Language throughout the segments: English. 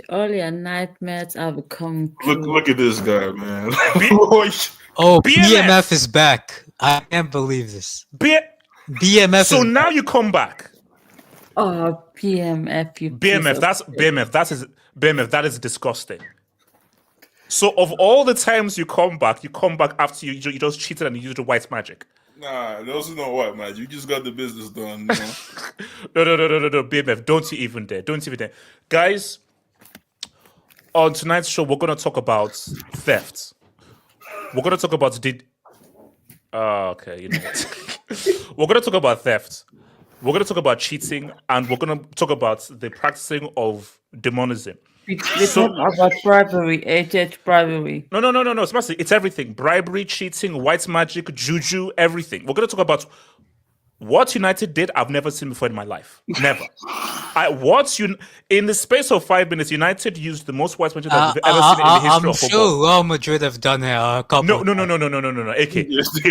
All your nightmares are becoming true. Look at this guy, man. Oh, BMF. BMF is back. I can't believe this. BMF So is now back. you come back. Oh, BMF, you piece BMF, of that's shit. BMF, that is disgusting. So of all the times you come back after you just cheated and you used the white magic. Nah, those are not white magic. You just got the business done. You know? No, BMF, don't you even dare. Guys, on tonight's show, we're going to talk about theft. We're going to talk about okay, you know what? We're going to talk about theft. We're going to talk about cheating, and we're going to talk about the practicing of demonism. We talk about bribery, bribery. No. It's everything. Bribery, cheating, white magic, juju, everything. We're going to talk about what United did I've never seen before in my life. Never. In the space of 5 minutes, United used the most white magic that we've ever seen in the history of football. I'm sure Real Madrid have done it a couple. No. AK,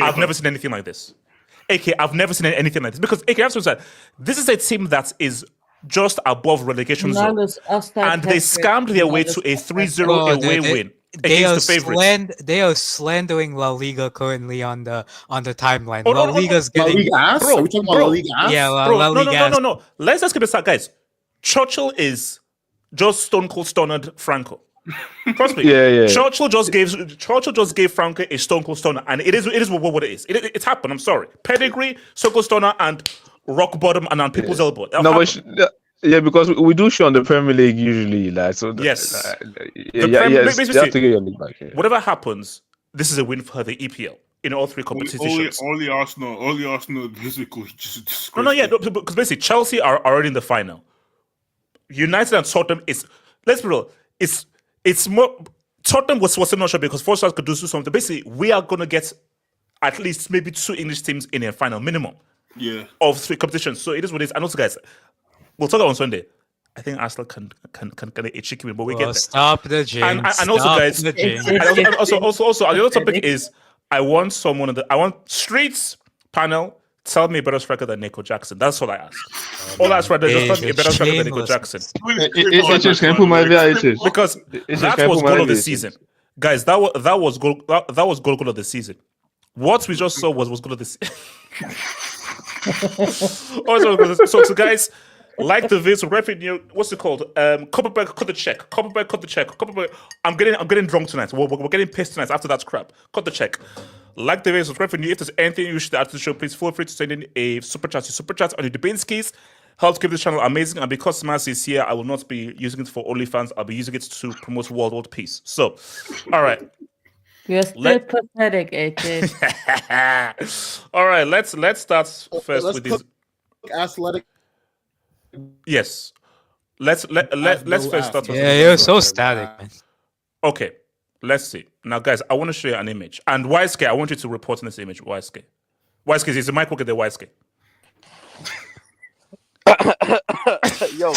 I've never seen anything like this. AK, I've never seen anything like this. Because AK, I have to say, this is a team that is just above relegation zone. And they scammed their way to a 3-0 away win against the favorites. They are slandering La Liga currently on the timeline. La Liga's getting... La Liga ass? Are we talking about La Liga ass? Yeah, La Liga ass. No. Let's just get this out, guys. Churchill is just stone cold stunned Franco. Trust me. Yeah. Churchill just gave Franco a stone cold stunner, and it is what it is. It's happened. I'm sorry. Pedigree, stone cold stunner, and rock bottom, and on people's elbow. Because we do show on the Premier League usually, like so. Yes. You have to get your league back. Yeah. Whatever happens, this is a win for the EPL in all three competitions. Only Arsenal. Basically, just because basically Chelsea are already in the final. United and Tottenham is. Let's be real. It's more. Tottenham was not sure because Forsyth could do something. Basically, we are going to get at least maybe 2 English teams in a final minimum. Yeah. Of 3 competitions. So it is what it is. And also, guys, we'll talk on Sunday. I think Arsenal can get a cheeky win, but we get there. Stop the jinx. And also, guys, and also, the other topic is I want Streets panel. Tell me a better striker than Nico Jackson. That's all I ask. All I ask right there, just tell me a better striker than Nico Jackson. Because that was goal of the season, guys. That was goal of the season. What we just saw was goal of the season. So guys, like the video, revenue. What's it called? Copperberg cut the check. Copperberg. I'm getting drunk tonight. We're getting pissed tonight after that crap. Cut the check. Like the video, subscribe for new. If there's anything you should add to the show, please feel free to send in a super chat on your Dubinskis. Helps keep this channel amazing. And because Smash is here, I will not be using it for OnlyFans. I'll be using it to promote world peace. So, all right. You're still pathetic, AJ. All right, let's start first with this. Athletic. Yes. Let's first start. Yeah, you're so static, man. Okay. Let's see. Now, guys, I want to show you an image. And YSK, I want you to report on this image. YSK, is the mic working there, YSK? Yo.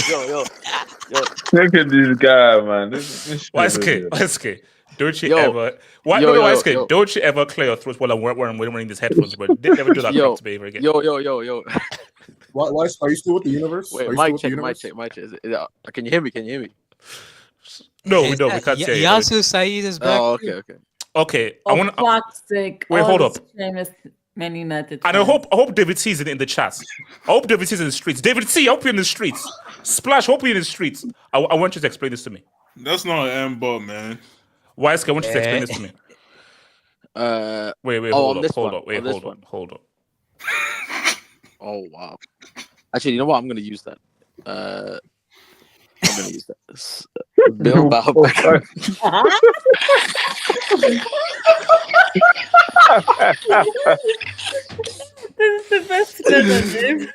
Look at this guy, man. YSK. Don't you ever... YSK, don't you ever clear your throat while I'm wearing these headphones, but never do that crap to me ever again. Yo. Why are you still with the universe? Wait, mic check. Can you hear me? No, we don't. We can't say it. Yasu Saeed is back. Oh, okay. I want to... Wait, hold up. Man United. And I hope David C is in the chat. I hope David C is in the streets. David C, I hope you're in the streets. Splash, I hope you're in the streets. I want you to explain this to me. That's not an M-bot, man. YSK, I want you to explain this to me. Wait, hold up. Oh, wow. Actually, you know what? I'm going to use that. I'm going to use that. Bilbao. This is the best name.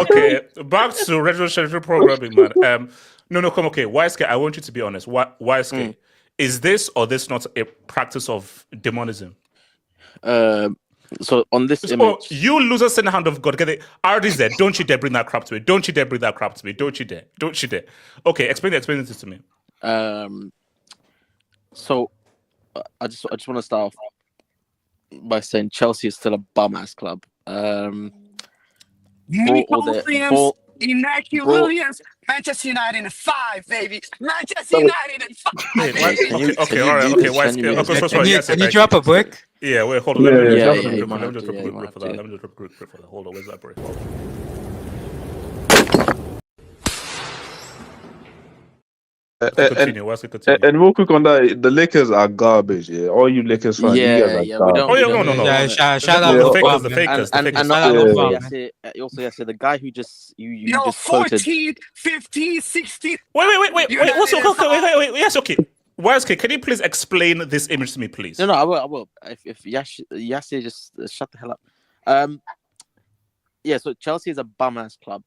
Okay, back to retro programming, man. No, come okay. YSK, I want you to be honest. YSK, is this or this not a practice of demonism? So on this image, you losers in the hand of God. Get it? RDZ, don't you dare bring that crap to me. Don't you dare. Okay, explain this to me. So I just want to start off by saying Chelsea is still a bum ass club. Manchester United in 5, baby. Manchester United in 5. Wait, why, Can you- okay, can you all right, do okay. this? Why? Can you- Okay, Can sorry. you, Yes, can you thank drop a brick? Yeah, wait, hold on. Let me Yeah, drop yeah, a brick you for might that. Let me have just to, drop a yeah, you brick might for have that. to. Let me just drop a brick for that. Hold on, where's that brick? Continue. What's it continue? And real quick on that, the Lakers are garbage. Yeah, all you Lakers fans, you guys are Yeah, we don't. garbage. Oh yeah, we don't no. really Yeah, wanna- shout out Yeah. The to fakers, Bob, the man. fakers, the and fakers. Shout out to also, Bob, yeah, man. also, yeah, the guy who just you Yo, just quoted. 14, 15, 16. Wait. United What's in okay? 5. Wait. Yes, okay. YSK, can you please explain this image to me, please? No, I will. If Yassi just shut the hell up. Yeah, so Chelsea is a bum ass club.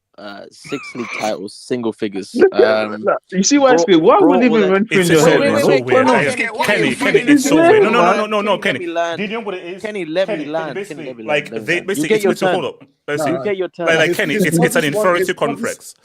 6 league titles, single figures. You see why? bro- Why bro, would it all even that- run through It's your so head, weird. man? It's so weird. Why are you Kenny, fighting it's so this? weird. No. Kenny, Kenny, let me land. do you know what it is? Kenny, let me Kenny, land. basically, Kenny, let me like land. they You basically get your it's hold turn. up. Let's see. You get your turn. Like Kenny, it's an inferiority complex.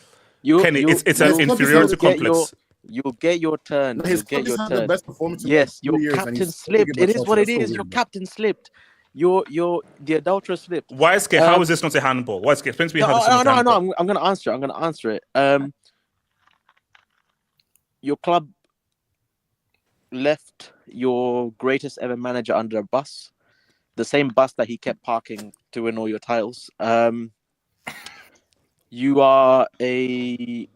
Kenny, it's an inferiority complex. You'll get your turn. His You'll club get your just had the turn. best performance. in Yes, like your 3 years, and captain he's slipped. thinking It is about what it Chelsea. That's is. so Your weird, captain slipped. The adulterer slipped. YSK, how is this not a handball? YSK, explain to me how this is not a handball. I'm gonna answer. I'm gonna answer it. Your club left your greatest ever manager under a bus, the same bus that he kept parking to win all your titles. You are a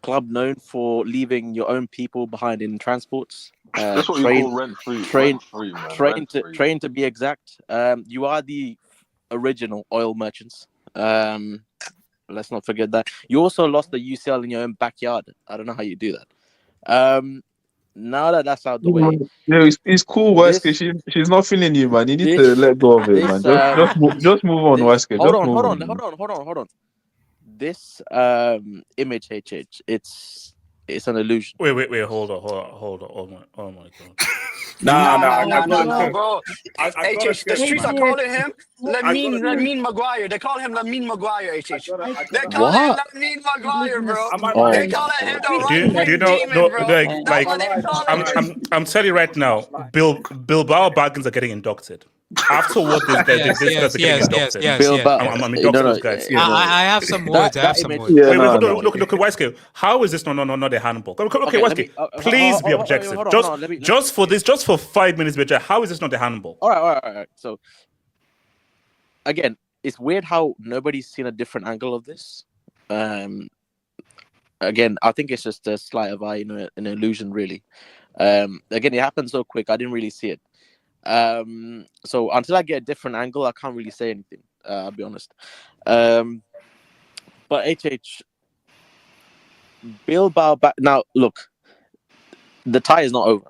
club known for leaving your own people behind in transports. That's what you call rent-free. Rent-free, man. Train to be exact. You are the original oil merchants. Let's not forget that. You also lost the UCL in your own backyard. I don't know how you do that. Now that that's out the way, Yeah, it's cool, This- YSK. She's not feeling you, man. You need this- to let go of it, this, man. Just move on, YSK. Hold Just on, move hold on. This image, HH, it's an illusion. Wait, hold on. Oh my god. Nah, bro. I gotta HH, the streets are HH. calling him I Lamine Maguire. They call him Lamine Maguire, HH. They call What? him Lamine Maguire, bro. Oh They my call him the Do you right-wing know? demon, No, bro. like, That's what they call him. I'm telling you right now, Bilbao Bargains are getting inducted. After what these guys are getting inducted. Bilbao. I'm inducting those guys. I have some words. I have some image- words. Yeah, Wait, no, hold no. on. Look, YSK. How is this not a handball? Okay, let YSK. me- Please be hold on, objective. hold on, let me- Just for 5 minutes, be objective. How is this not a handball? All right. So, again, it's weird how nobody's seen a different angle of this. Again, I think it's just a sleight of eye, an illusion, really. Again, it happened so quick, I didn't really see it. So until I get a different angle, I can't really say anything. I'll be honest. But HH, Bilbao back now. Look, the tie is not over.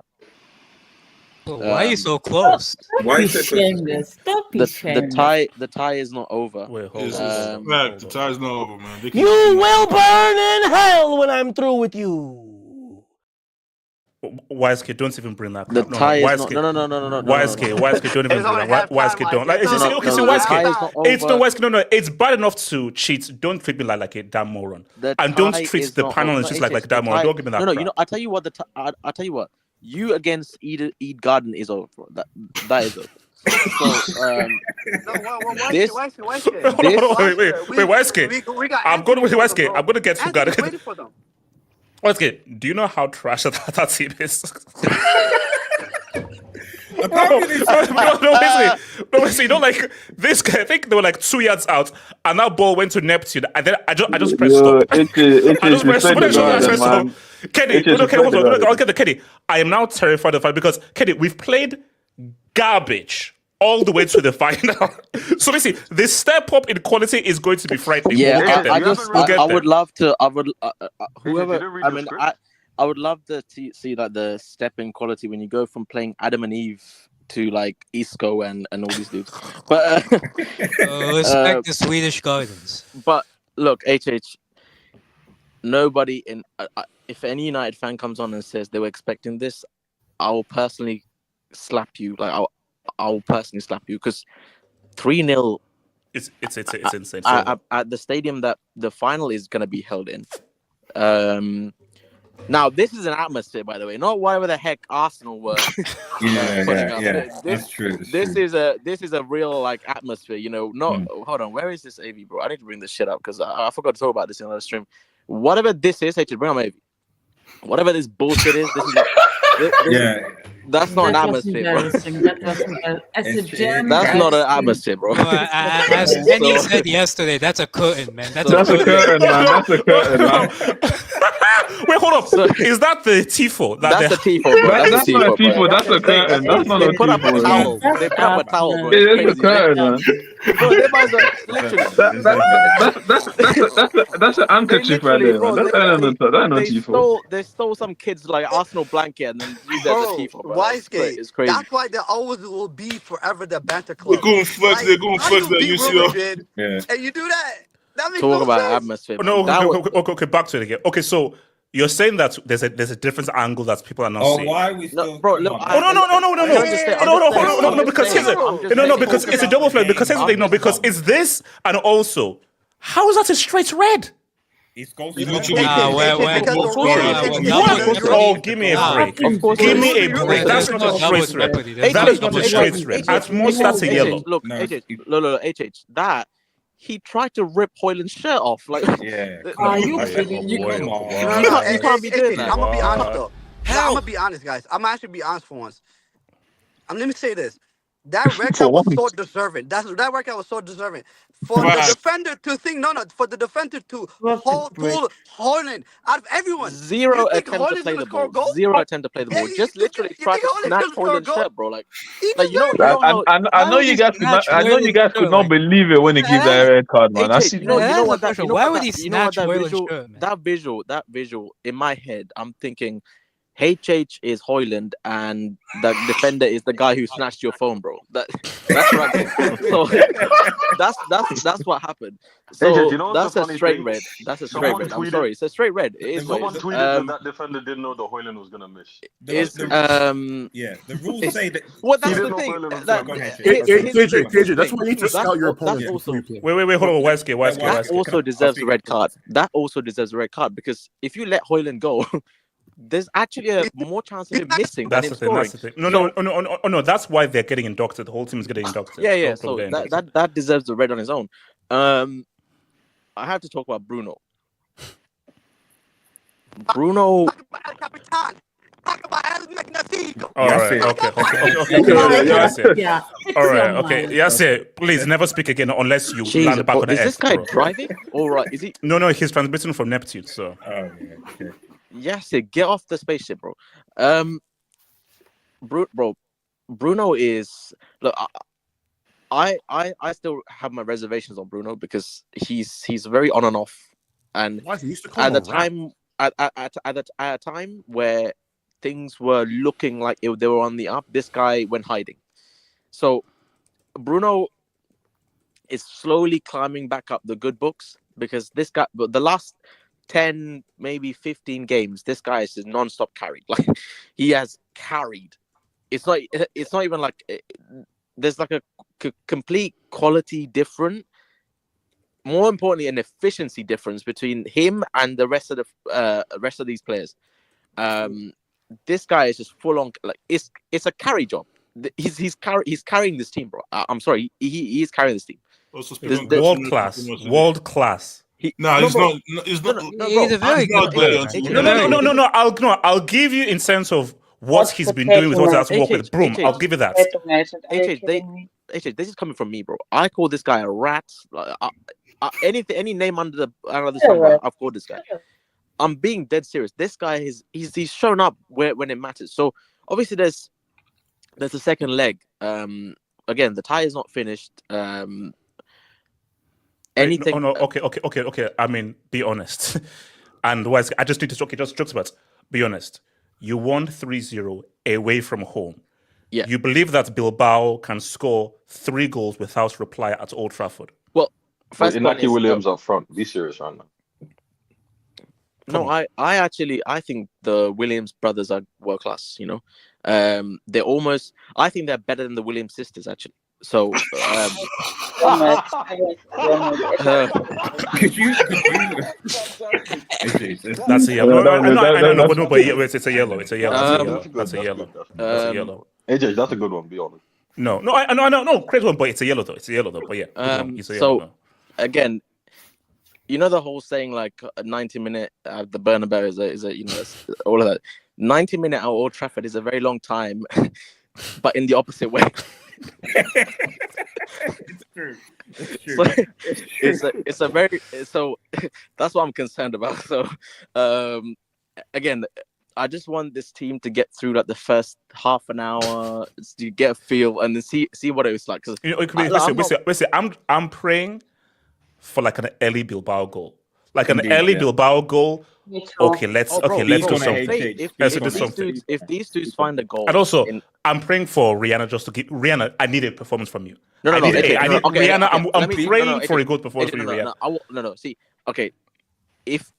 Why are you so close? Stop being shameless. Stop being shameless. The tie is not over. Wait, hold It's on. fact. The tie's not over, man. They can- You will burn in hell when I'm through with you. YSK, don't even bring that. The crap. tie is YSK, not. No. YSK, don't even It's bring only that. YSK, halftime, don't. Mike. Like, it's okay, so the YSK. tie is not It's no over. YSK. No. It's bad enough to cheat. Don't treat me like a damn moron. The And don't tie treat is the not panel over. and just No, like HH, damn the moron. tie- Don't give me that. No, crap. I tell you what. I tell you what. You against Eid Garden is over. Bro. That is over. So this. Wait, YSK. We got I'm going with Anthony for YSK. them, I'm going to get to Anthony's God. waiting for them. YSK, do you know how trash that team is? No, you know, like this guy. I think they were like 2 yards out, and that ball went to Neptune, and then I just pressed stop. I just pressed stop. Kenny, okay, hold on. I'll get the Kenny. I am now terrified of it because Kenny, we've played garbage all the way to the final. So basically, this step up in quality is going to be frightening. Yeah, We'll get there. I would love to. I would whoever. didn't read I the mean, script? I would love to see like the step in quality when you go from playing Adam and Eve to like Isco and all these dudes. But Respect the Swedish Gardens. but look, HH. Nobody in. If any United fan comes on and says they were expecting this, I will personally slap you. Like I'll personally slap you because 3-0. It's insane. At the stadium that the final is going to be held in. Now this is an atmosphere, by the way, not whatever the heck Arsenal were. That's true. This is a real like atmosphere, Hold on, where is this AV, bro? I need to bring this shit up because I forgot to talk about this in another stream. Whatever this is, bring on maybe. Whatever this bullshit is, this is not. That's not an atmosphere, bro. That's not an atmosphere, bro. As Kenny said yesterday, that's a curtain, man. That's a curtain, man. That's a curtain, man. Wait, hold up. Is that the tifo? That's the tifo, bro. That's not a tifo. That's a curtain. That's not a tifo. They put up a towel, bro. It's a curtain, man. Bro, they might literally. That's an handkerchief right there, man. That's not tifo. They stole some kids like Arsenal blanket and then used that as a tifo, bro. It's crazy. That's why there always will be forever the banter club. They're going flex. They're going flex that UCL. And you do that. That makes Talk no about sense. atmosphere. No, okay, back to it again. Okay, so you're saying that there's a different angle that people are not seeing. Why are we still? No, bro, look. No, because it's a double flag. Because here's the thing. No, because it's this, and also, how is that a straight red? It's goes. Oh, give me a break. Give me a break. That's not a straight red. That is not a straight red. At most, that's a yellow. Look, HH, that. He tried to rip Højlund's shirt off. Like, Are you kidding? You can't be doing that. I'm gonna be honest though. I'm gonna be honest, guys. I'm actually be honest for once. Let me say this. That red card was so deserving. That red card was so deserving. For the defender to think, for the defender to pull Højlund out of everyone. Zero attempt to play the ball. Zero attempt to play the ball. Just literally try to snatch Højlund's shirt, bro. Like you know. I know you guys could not believe it when he gave that red card, man. Why would he snatch Højlund's shirt, man? That visual in my head, I'm thinking. HH is Højlund and the defender is the guy who snatched your phone, bro. That's right. So that's what happened. So HH, you know that's the a funny straight thing? red. That's a straight red. I'm sorry, it's a straight red. It is Someone what it is. tweeted that defender didn't know that Højlund was gonna miss. The rules say that. Well, that's the thing. KJ, that's why you need to scout your opponent. Wait, hold on. That also deserves a red card. That also deserves a red card because if you let Højlund go. There's actually a more chance of him missing than him scoring. That's the thing. No. That's why they're getting inducted. The whole team is getting inducted. Yeah. So that deserves the red on his own. I have to talk about Bruno. Bruno. All right. Okay. Yeah. All right. Okay. Yes. Please never speak again unless you land back on the Is this guy driving? All right. Is he? No. He's transmitting from Neptune. So. Okay. Yes, get off the spaceship, bro. Bruno is look. I still have my reservations on Bruno because he's very on and off, and at a time where things were looking like they were on the up, this guy went hiding. So Bruno is slowly climbing back up the good books because this guy, the last 10, maybe 15 games, this guy is non-stop carried. Like he has carried. It's not even like there's like a complete quality difference. More importantly, an efficiency difference between him and the rest of these players. This guy is just full on. Like it's a carry job. He's carrying this team, bro. I'm sorry, he is carrying this team. World class. He's not. He's a very good player. No. I'll give you in sense of what he's been doing with what that's worked with Broom. I'll give you that. This is coming from me, bro. I call this guy a rat. Any name under the sun, bro, I've called this guy. I'm being dead serious. This guy he's shown up when it matters. So obviously there's a second leg. Again, the tie is not finished. Anything? No. Okay. I mean, be honest. And I just need to talk. Just jokes about. Be honest. You won 3-0 away from home. Yeah. You believe that Bilbao can score 3 goals without reply at Old Trafford? Well, Inaki Williams up front. Be serious right now. No, I think the Williams brothers are world class. You know, they're almost. I think they're better than the Williams sisters actually. So, that's a yellow. No, but it's a yellow. That's a yellow. AJ, that's a good one. Be honest. No, great one, but it's a yellow though. But yeah. So again, you know the whole saying like a 90-minute at the Bernabeu is a all of that. 90-minute at Old Trafford is a very long time, but in the opposite way. It's true. It's a very so that's what I'm concerned about. So again, I just want this team to get through like the first half an hour to get a feel and then see what it was like. Because I'm praying for like an early Bilbao goal, like an early Bilbao goal. Okay, let's do something. If these dudes find a goal, and also I'm praying for Rihanna just to give Rihanna. I need a performance from you. No, Rihanna. I'm praying for a good performance from you, Rihanna. No. See, okay, if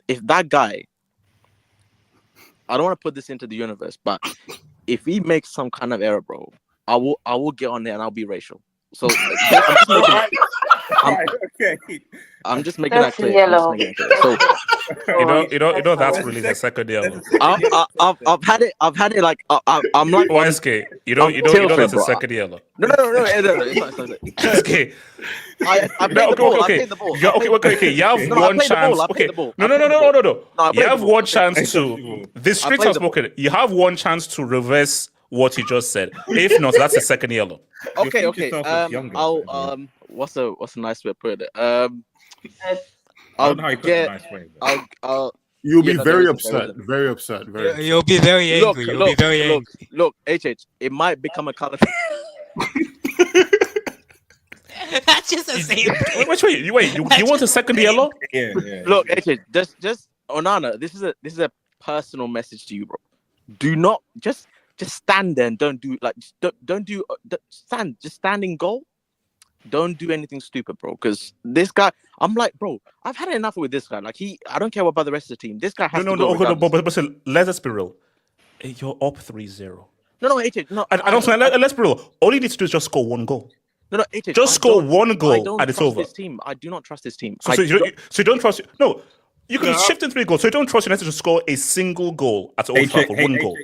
that guy, I don't want to put this into the universe, but if he makes some kind of error, bro, I will get on there and I'll be racial. So I'm just making that clear. Yellow. So you know that's really the second yellow. I've had it like I'm like YSK. You know that's the second yellow. No. It's not. Okay. I played the ball. Okay. You have one chance. Okay. No. You have one chance to. This street has spoken. You have one chance to reverse what you just said. If not, that's the second yellow. Okay. I'll what's a nice way to put it? You'll be very upset. Very upset. You'll be very angry. Look, HH, it might become a color. That's just the same thing. Wait. You want a second yellow? Yeah. Look, HH, just Onana. This is a personal message to you, bro. Do not just stand there and don't do stand in goal. Don't do anything stupid, bro. Because this guy, I'm like, bro, I've had enough with this guy. Like I don't care about the rest of the team. This guy has to go. But let's be real. You're up 3-0. No, HH. No, I don't. Let's be real. All you need to do is just score one goal. No, HH. Just score one goal and it's over. This team. I do not trust this team. So you don't trust. No. You can shift in 3 goals, so you don't trust United to score a single goal at Old Trafford. One goal.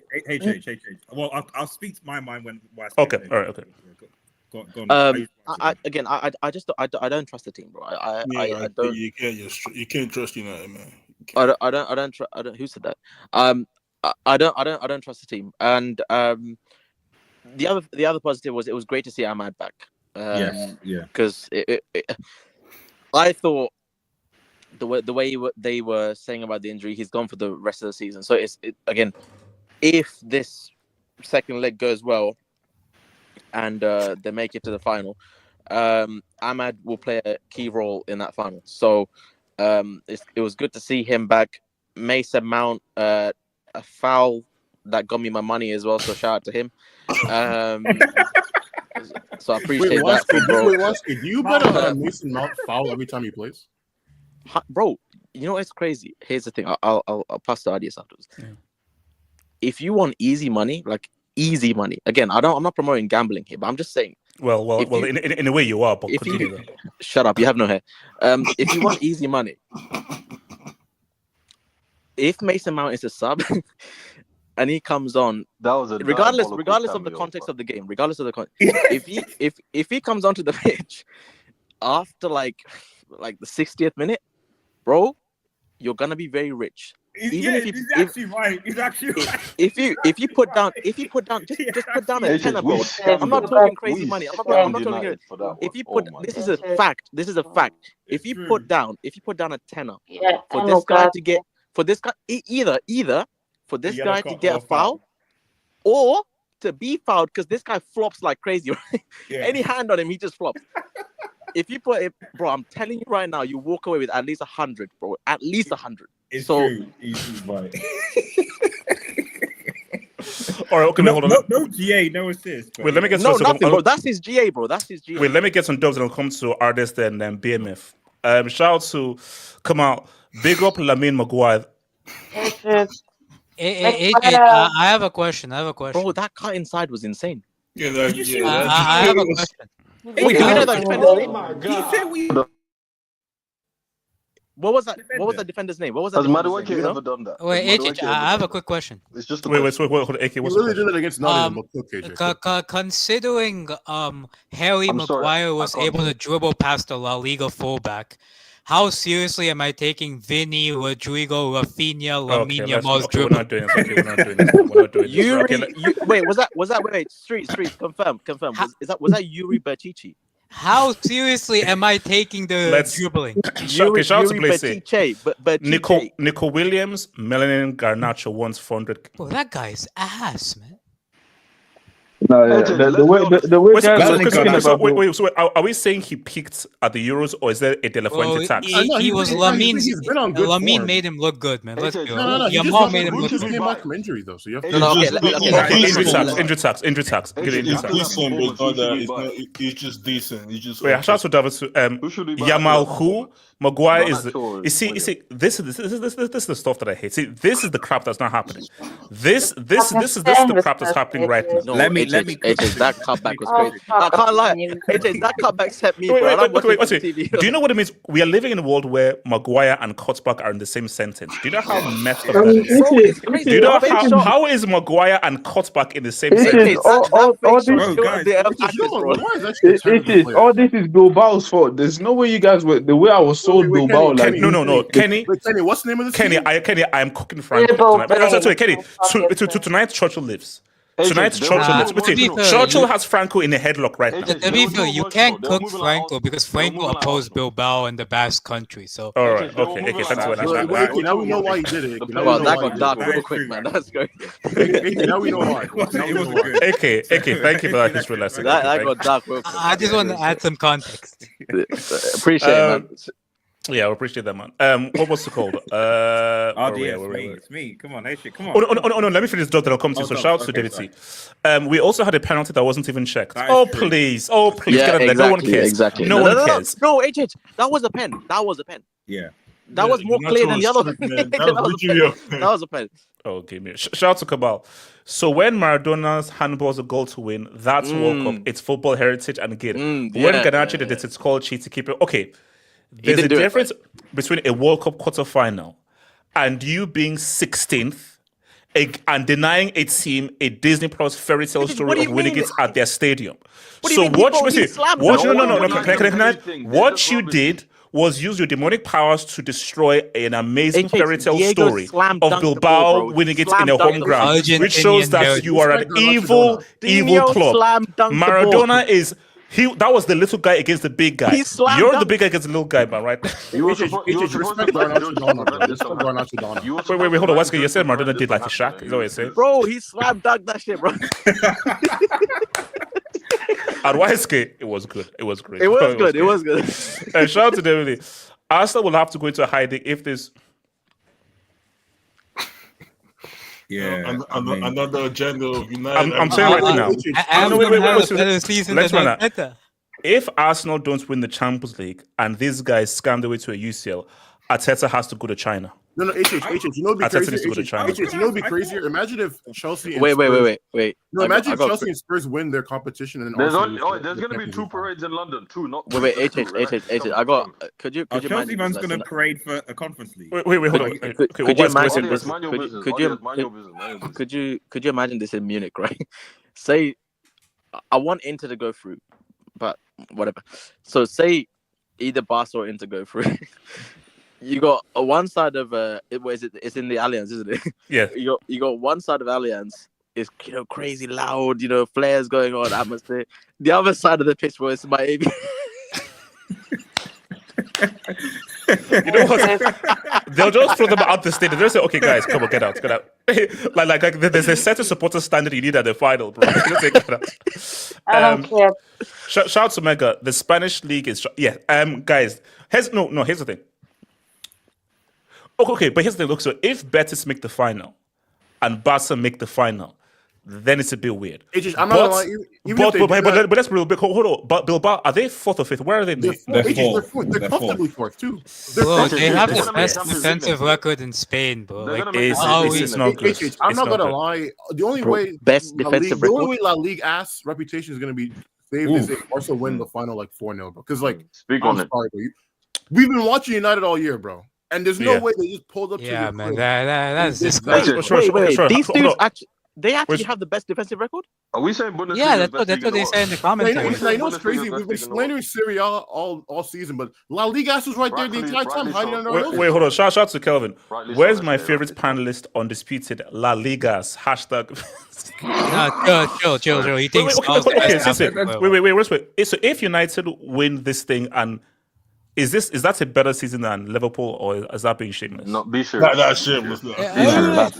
Well, I'll speak to my mind when. Okay. All right. Okay. Go on. I don't trust the team, bro. I don't. You can't trust United, man. I don't trust. Who said that? I don't trust the team. And the other positive was it was great to see Ahmad back. Because I thought the way they were saying about the injury, he's gone for the rest of the season. So again, if this second leg goes well and they make it to the final, Ahmad will play a key role in that final. So it was good to see him back. Mason Mount, a foul that got me my money as well. So shout out to him. So I appreciate that, bro. Do you bet Mason Mount foul every time he plays? Bro, you know what's crazy? Here's the thing. I'll pass the ideas afterwards. Yeah. If you want easy money, again, I'm not promoting gambling here, but I'm just saying. Well, in a way you are. But shut up, you have no hair. If you want easy money, if Mason Mount is a sub and he comes on, regardless of the context of the game, if he comes onto the pitch after like the 60th minute, bro, you're gonna be very rich. He's actually right. If you put down, just put down a tenner, bro. I'm not talking crazy money. I'm not talking. If you put, this is a fact. If you put down a tenner for this guy to get, either for this guy to get a foul, or to be fouled because this guy flops like crazy. Right? Yeah. Any hand on him, he just flops. If you put it, bro, I'm telling you right now, you walk away with at least 100, bro. At least 100. It's true. He's right. All right, okay, hold on. No GA, no assist. Wait, let me get nothing, bro. That's his GA, bro. Wait, let me get some dubs and I'll come to artists and then BMF. Shout out to come out. Big up Lamine Maguire. I have a question. Bro, that cut inside was insane. I have a question. Wait, do we know that defender's name? What was that? What was the defender's name? What was that? Has Madueke ever done that? Wait, I have a quick question. It's just wait, AK. He literally did it against Nottingham. Considering Harry Maguire was able to dribble past the La Liga fullback, How seriously am I taking Vinny, Rodrigo, Rafinha, Okay, Lamine Yamal's we're dribble? not doing this. Okay, we're not doing this. We're not doing this. Yuri, Okay, wait, was that wait, streets, confirm. Was that Yuri Berchichi? How seriously am I taking the dribbling? Okay, shout out to Blaze. But Nico Williams, Melanin Garnacho wants 400. Bro, that guy's ass, man. No, the way guys are thinking about. Wait, so are we saying he peaked at the Euros, or is there a De La Fuente tax? He was Lamine's. Lamine made him look good, man. Let's go. Yamal made him look good. He came back from injury though, so you have to. Injury tax. He's decent, but he's just decent. He's just. Wait, shout out to Davis. Yamal who? Maguire is. You see, this is the stuff that I hate. See, this is the crap that's not happening. This is the crap that's happening right now. No, let me. AJ, that cutback was crazy. I can't lie. AJ, that cutback set me, bro. Wait. Do you know what it means? We are living in a world where Maguire and cutback are in the same sentence. Do you know how messed up that is? Do you know how is Maguire and cutback in the same sentence? All this is Bilbao's fault. There's no way you guys were the way I was sold Bilbao. Kenny, no, Kenny. Kenny, what's the name of this? Kenny, I am cooking Franco tonight. Sorry, Kenny. Tonight, Churchill lives. Tonight's Churchill lives. Churchill has Franco in a headlock right now. To be fair, you can't cook Franco because Franco opposed Bilbao in the Basque country. So. All right. Okay. Thanks for that. Now we know why he did it. Well, that got dark real quick, man. That's great. Now we know why. Okay. Thank you for that history lesson. That got dark real quick. I just want to add some context. Appreciate it, man. Yeah, I appreciate that, man. What was it called? It's me. Come on, come on. Oh, no, let me finish this job that I'll come to. So shout out to David T. We also had a penalty that wasn't even checked. Please. Yeah, get exactly, no one cares. Exactly. No one cares. No, HH, that was a pen. Yeah. That was more clear than the other one. That was a pen. Okay, man. Shout out to Cabal. So when Maradona's handball is a goal to win, that's World Cup. It's football heritage and gear. When Garnacho did it, it's called cheat to keep it. Okay. There's a difference between a World Cup quarterfinal and you being 16th and denying a team a Disney Plus fairy tale story of winning it at their stadium. So what you did was use your demonic powers to destroy an amazing fairy tale story of Bilbao winning it in a home ground, which shows that you are an evil club. Maradona is. That was the little guy against the big guy. You're the big guy against the little guy, man, right? Wait, hold on. Wesker, you said Maradona did like a Shaq? Is that what you said? Bro, he slam dunked that shit, bro. At Wesker, it was good. It was great. It was good. And shout out to David. Arsenal will have to go into hiding if this. Yeah, another agenda of United. I'm saying right now. Let's run that. If Arsenal don't win the Champions League and these guys scam their way to a UCL, Arteta has to go to China. No, HH, you know what'd be crazier? You know what'd be crazier? Imagine if Chelsea. Wait. No, imagine if Chelsea and Spurs win their competition, and there's gonna be 2 parades in London, 2, not. Wait, HH. I got. Could you? Chelsea man's gonna parade for a conference league. Wait, hold on. Could you imagine this in Munich, right? Say, I want Inter to go through, but whatever. So say either Barca or Inter go through. You got one side of it's in the Allianz, isn't it? Yeah. You got one side of Allianz is crazy loud, flares going on, atmosphere. The other side of the pitch was Miami. You know what? They'll just throw them out the stadium. They'll say, "Okay, guys, come on, get out." like there's a certain supporter standard you need at the final, bro. Say, get out. I don't care. Shout out to Mega. The Spanish league is guys. Here's the thing. Okay, but here's the thing. Look, so if Betis make the final and Barca make the final, then it's a bit weird. I'm not gonna lie. But let's be real big. Hold on. But Bilbao, are they 4th or 5th? Where are they? They're comfortably 4th too. Bro, they have the best defensive record in Spain, bro. It's not good. I'm not gonna lie. The only way best defensive record. The only way La Ligue ass reputation is gonna be saved is if Barca win the final 4-0, bro. Because we've been watching United all year, bro. And there's no way they just pulled up to man, that's disgusting. Wait. These dudes actually. They actually have the best defensive record. Are we saying Bundesliga? Yeah, that's what they say in the comments. I know it's crazy. We've been slandering Serie all season, but La Liga was right there the entire time, hiding under our noses. Wait, hold on. Shout out to Kelvin. Where's my favorite panelist, Undisputed La Ligas hashtag? Chill. He thinks. Wait. So if United win this thing, and is that a better season than Liverpool, or is that being shameless? No, be sure. That's shameless. Why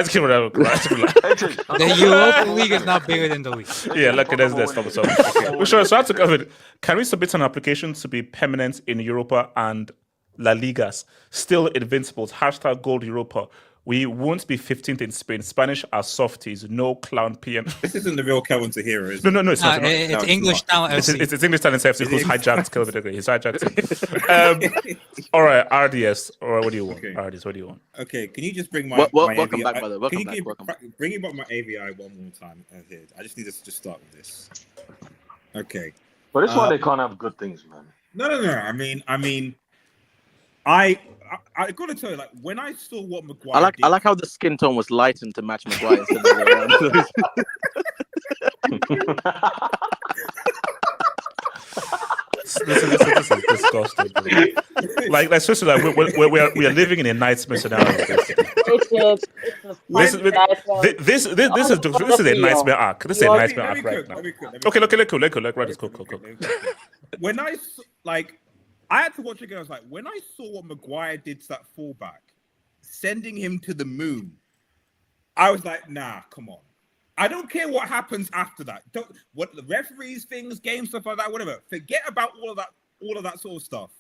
is Kim The Europa League is not bigger than the league. Yeah, look, there's stop. Okay. Sure, so I have to cover it. Can we submit an application to be permanent in Europa and La Ligas? Still invincibles. Hashtag Gold Europa. We won't be 15th in Spain. Spanish are softies. No clown PM. This isn't the real Kelvin to hear, is it? No, it's not. It's English Town FC. It's English Town FC who's hijacked Kelvin. He's hijacked him. All right, RDS. Or what do you want? Okay. RDS, what do you want? Okay, can you just bring my welcome AVI? back, brother. Welcome back. Bring up my AVI one more time. Here. I just need to just start with this. Okay. But it's why they can't have good things, man. No. I mean, I gotta tell you, like, when I saw what Maguire I like how the skin tone was lightened to match Maguire. Instead of the This is disgusting. Like seriously, like we are living in a nightmare scenario. This is a nightmare arc. This is a nightmare arc right now. Okay, look, right, it's cool. When I I had to watch it again. I was like, when I saw what Maguire did to that fullback, sending him to the moon, I was like, nah, come on. I don't care what happens after that. What the referees, things, games, stuff like that, whatever. Forget about all of that sort of stuff.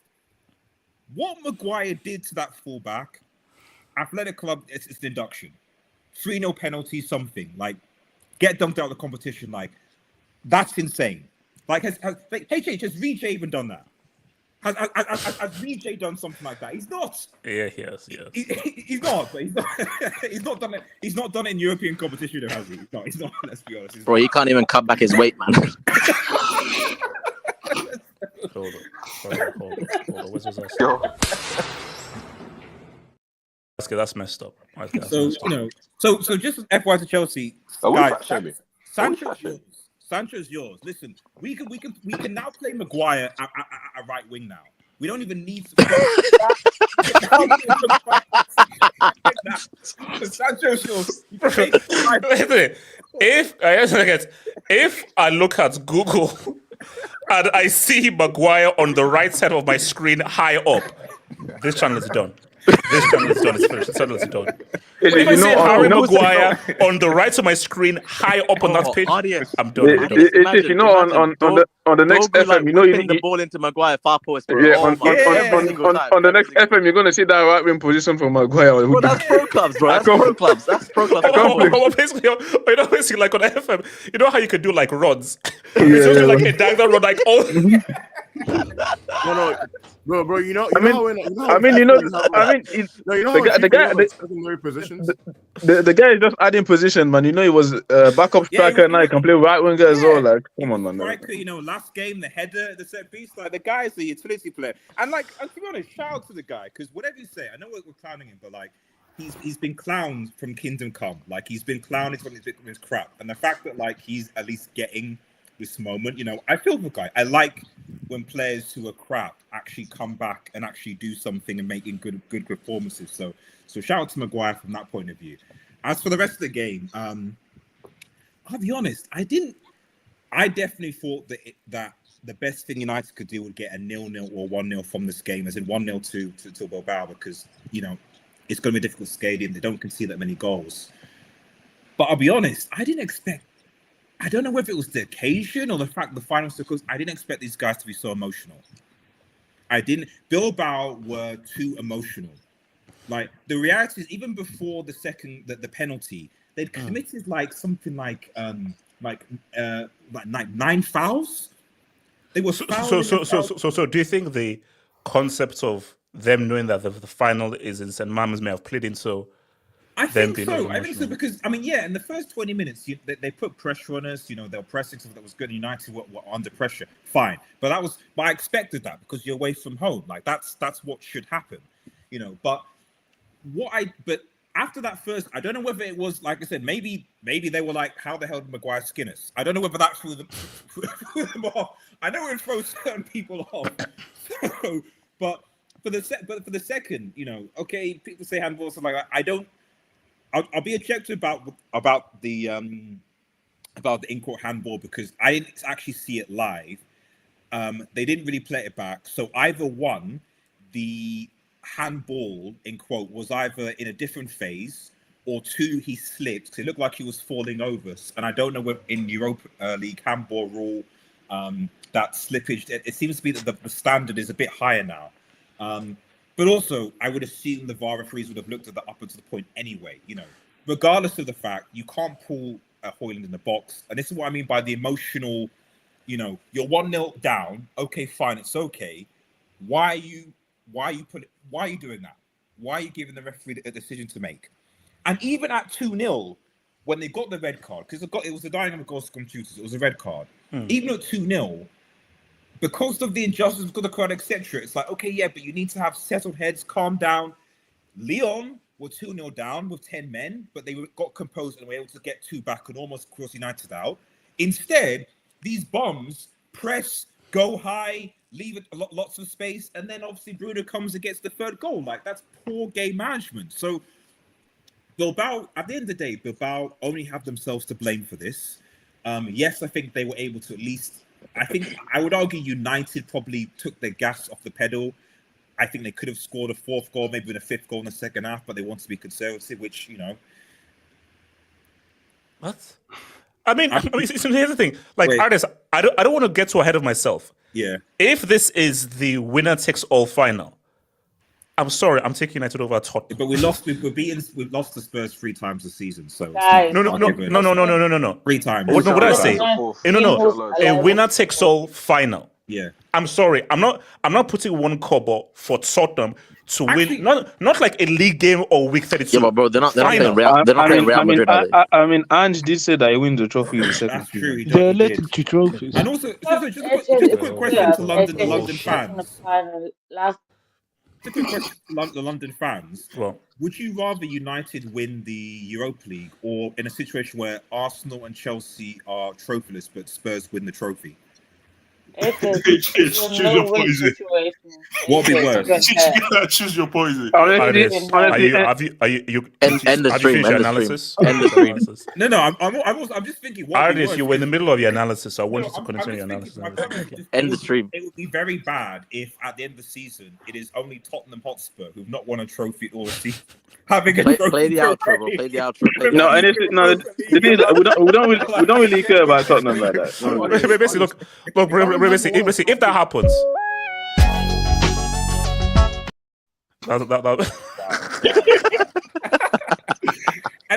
What Maguire did to that fullback, Athletic Club, it's an induction. 3-0 penalty, something. Like, get dunked out of the competition. Like, that's insane. Like, has VJ even done that? Has VJ done something like that? He's not. Yeah, he has. He's not. But he's not done it. He's not done it in European competition, has he? He's not. Let's be honest. Bro, he can't even cut back his weight, man. Hold on. What's this? That's messed up. So just as FY to Chelsea, guys, Sancho's yours. Listen, we can now play Maguire at right wing now. We don't even need Sancho's yours. If I look at Google and I see Maguire on the right side of my screen high up, this channel is done. This channel is done. It's finished. This channel is done. If I see Harry Maguire on the right of my screen, high up on that page, I'm done. On the next FM, you putting the ball into Maguire far post. Yeah, on the next FM, you're gonna see that right wing position for Maguire. Bro, that's pro clubs, bro. That's pro clubs. Basically, like on FM, you know how you could do like rods. It's just like a diagonal rod, like Bro, you know. The guy is just adding position, man. You know, he was backup striker now. He can play right winger as well. Like, come on, man. Striker, last game, the header, the set piece, like the guy's the utility player. And like, to be honest, shout out to the guy, because whatever you say, I know we're clowning him, but like, he's been clowned from Kingdom Come. Like, he's been clowned from his crap, and the fact that like he's at least getting this moment, I feel for the guy. I like when players who are crap actually come back and actually do something and making good performances. So shout out to Maguire from that point of view. As for the rest of the game, I'll be honest, I definitely thought that the best thing United could do would get a 0-0 or 1-0 from this game, as in 1-0 to Bilbao, because it's going to be a difficult stadium. They don't concede that many goals. But I'll be honest, I don't know whether it was the occasion or the fact the final circles. I didn't expect these guys to be so emotional. Bilbao were too emotional. Like, the reality is, even before the penalty, they'd committed like something like 9 fouls. They were fouling. So do you think the concept of them knowing that the final is in St. Mam's may have played in so? I think so because in the first 20 minutes they put pressure on us. They were pressing something that was good. United were under pressure, fine. But I expected that because you're away from home. Like that's what should happen, But after that first, I don't know whether it was like I said, maybe they were like, how the hell did Maguire skin us? I don't know whether that threw them off. I know it throws certain people off. So, but for the second, okay, people say handball stuff like that. I'll be objective about the in-court handball because I didn't actually see it live. They didn't really play it back. So either one, the handball in quote was either in a different phase, or two, he slipped because it looked like he was falling over. And I don't know whether in Europa League handball rule that slippage. It seems to be that the standard is a bit higher now. But also, I would assume the VAR referees would have looked at that up until the point anyway. Regardless of the fact, you can't pull Højlund in the box, and this is what I mean by the emotional. You're 1-0 down. Okay, fine, it's okay. Why are you doing that? Why are you giving the referee a decision to make? And even at 2-0, when they got the red card, because it was the dynamic goal scrum shooters, it was a red card. Even at 2-0, because of the injustice, because of the crowd, etc., it's like, okay, yeah, but you need to have settled heads, calm down. Lyon were 2-0 down with 10 men, but they got composed and were able to get 2 back and almost cross United out. Instead, these bums press, go high, leave it lots of space, and then obviously Bruno comes and gets the third goal. Like, that's poor game management. So Bilbao, at the end of the day, Bilbao only have themselves to blame for this. Yes, I think they were able to at least. I would argue United probably took their gas off the pedal. I think they could have scored a 4th goal, maybe a 5th goal in the second half, but they want to be conservative, which What? I mean, here's the thing. Like, artists, I don't want to get too ahead of myself. Yeah. If this is the winner takes all final, I'm sorry, I'm taking United over Tottenham. But we've lost the Spurs 3 times this season. So no. 3 times. What did I say? No. A winner takes all final. Yeah. I'm sorry. I'm not putting 1 kobo for Tottenham to win. Not like a league game or week 32. Yeah, but bro, they're not playing Real. They're not playing Real Madrid. I mean, Ange did say that he wins the trophy in the second. That's true. They're elected to trophies. And also, just a quick question to London fans. Just a quick question to the London fans. Well, would you rather United win the Europa League, or in a situation where Arsenal and Chelsea are trophyless but Spurs win the trophy? Choose your poison. What would be worse? Choose your poison. Are you end the stream? End the stream. No. I'm just thinking. Artists, you were in the middle of your analysis. So I want you to continue your analysis. End the stream. It would be very bad if at the end of the season it is only Tottenham Hotspur who've not won a trophy all the season. Having a trophy. Play the outro, bro. Play the outro. The thing is, we don't really care about Tottenham like that. Basically, look. If that happens, and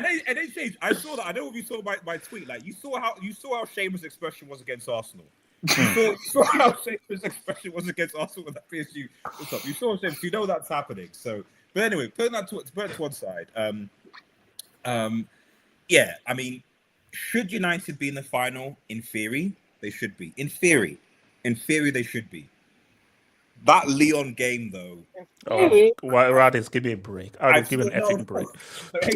then James, I saw that. I know what you saw my tweet. Like you saw how Seamus' expression was against Arsenal. You saw how Seamus' expression was against Arsenal with that PSG. You saw Seamus. You know that's happening. So, but anyway, putting that to one side. Yeah, I mean, should United be in the final? In theory, they should be. In theory, they should be. That Lyon game, though. Radis, give me a break. Radis, give me an effing break.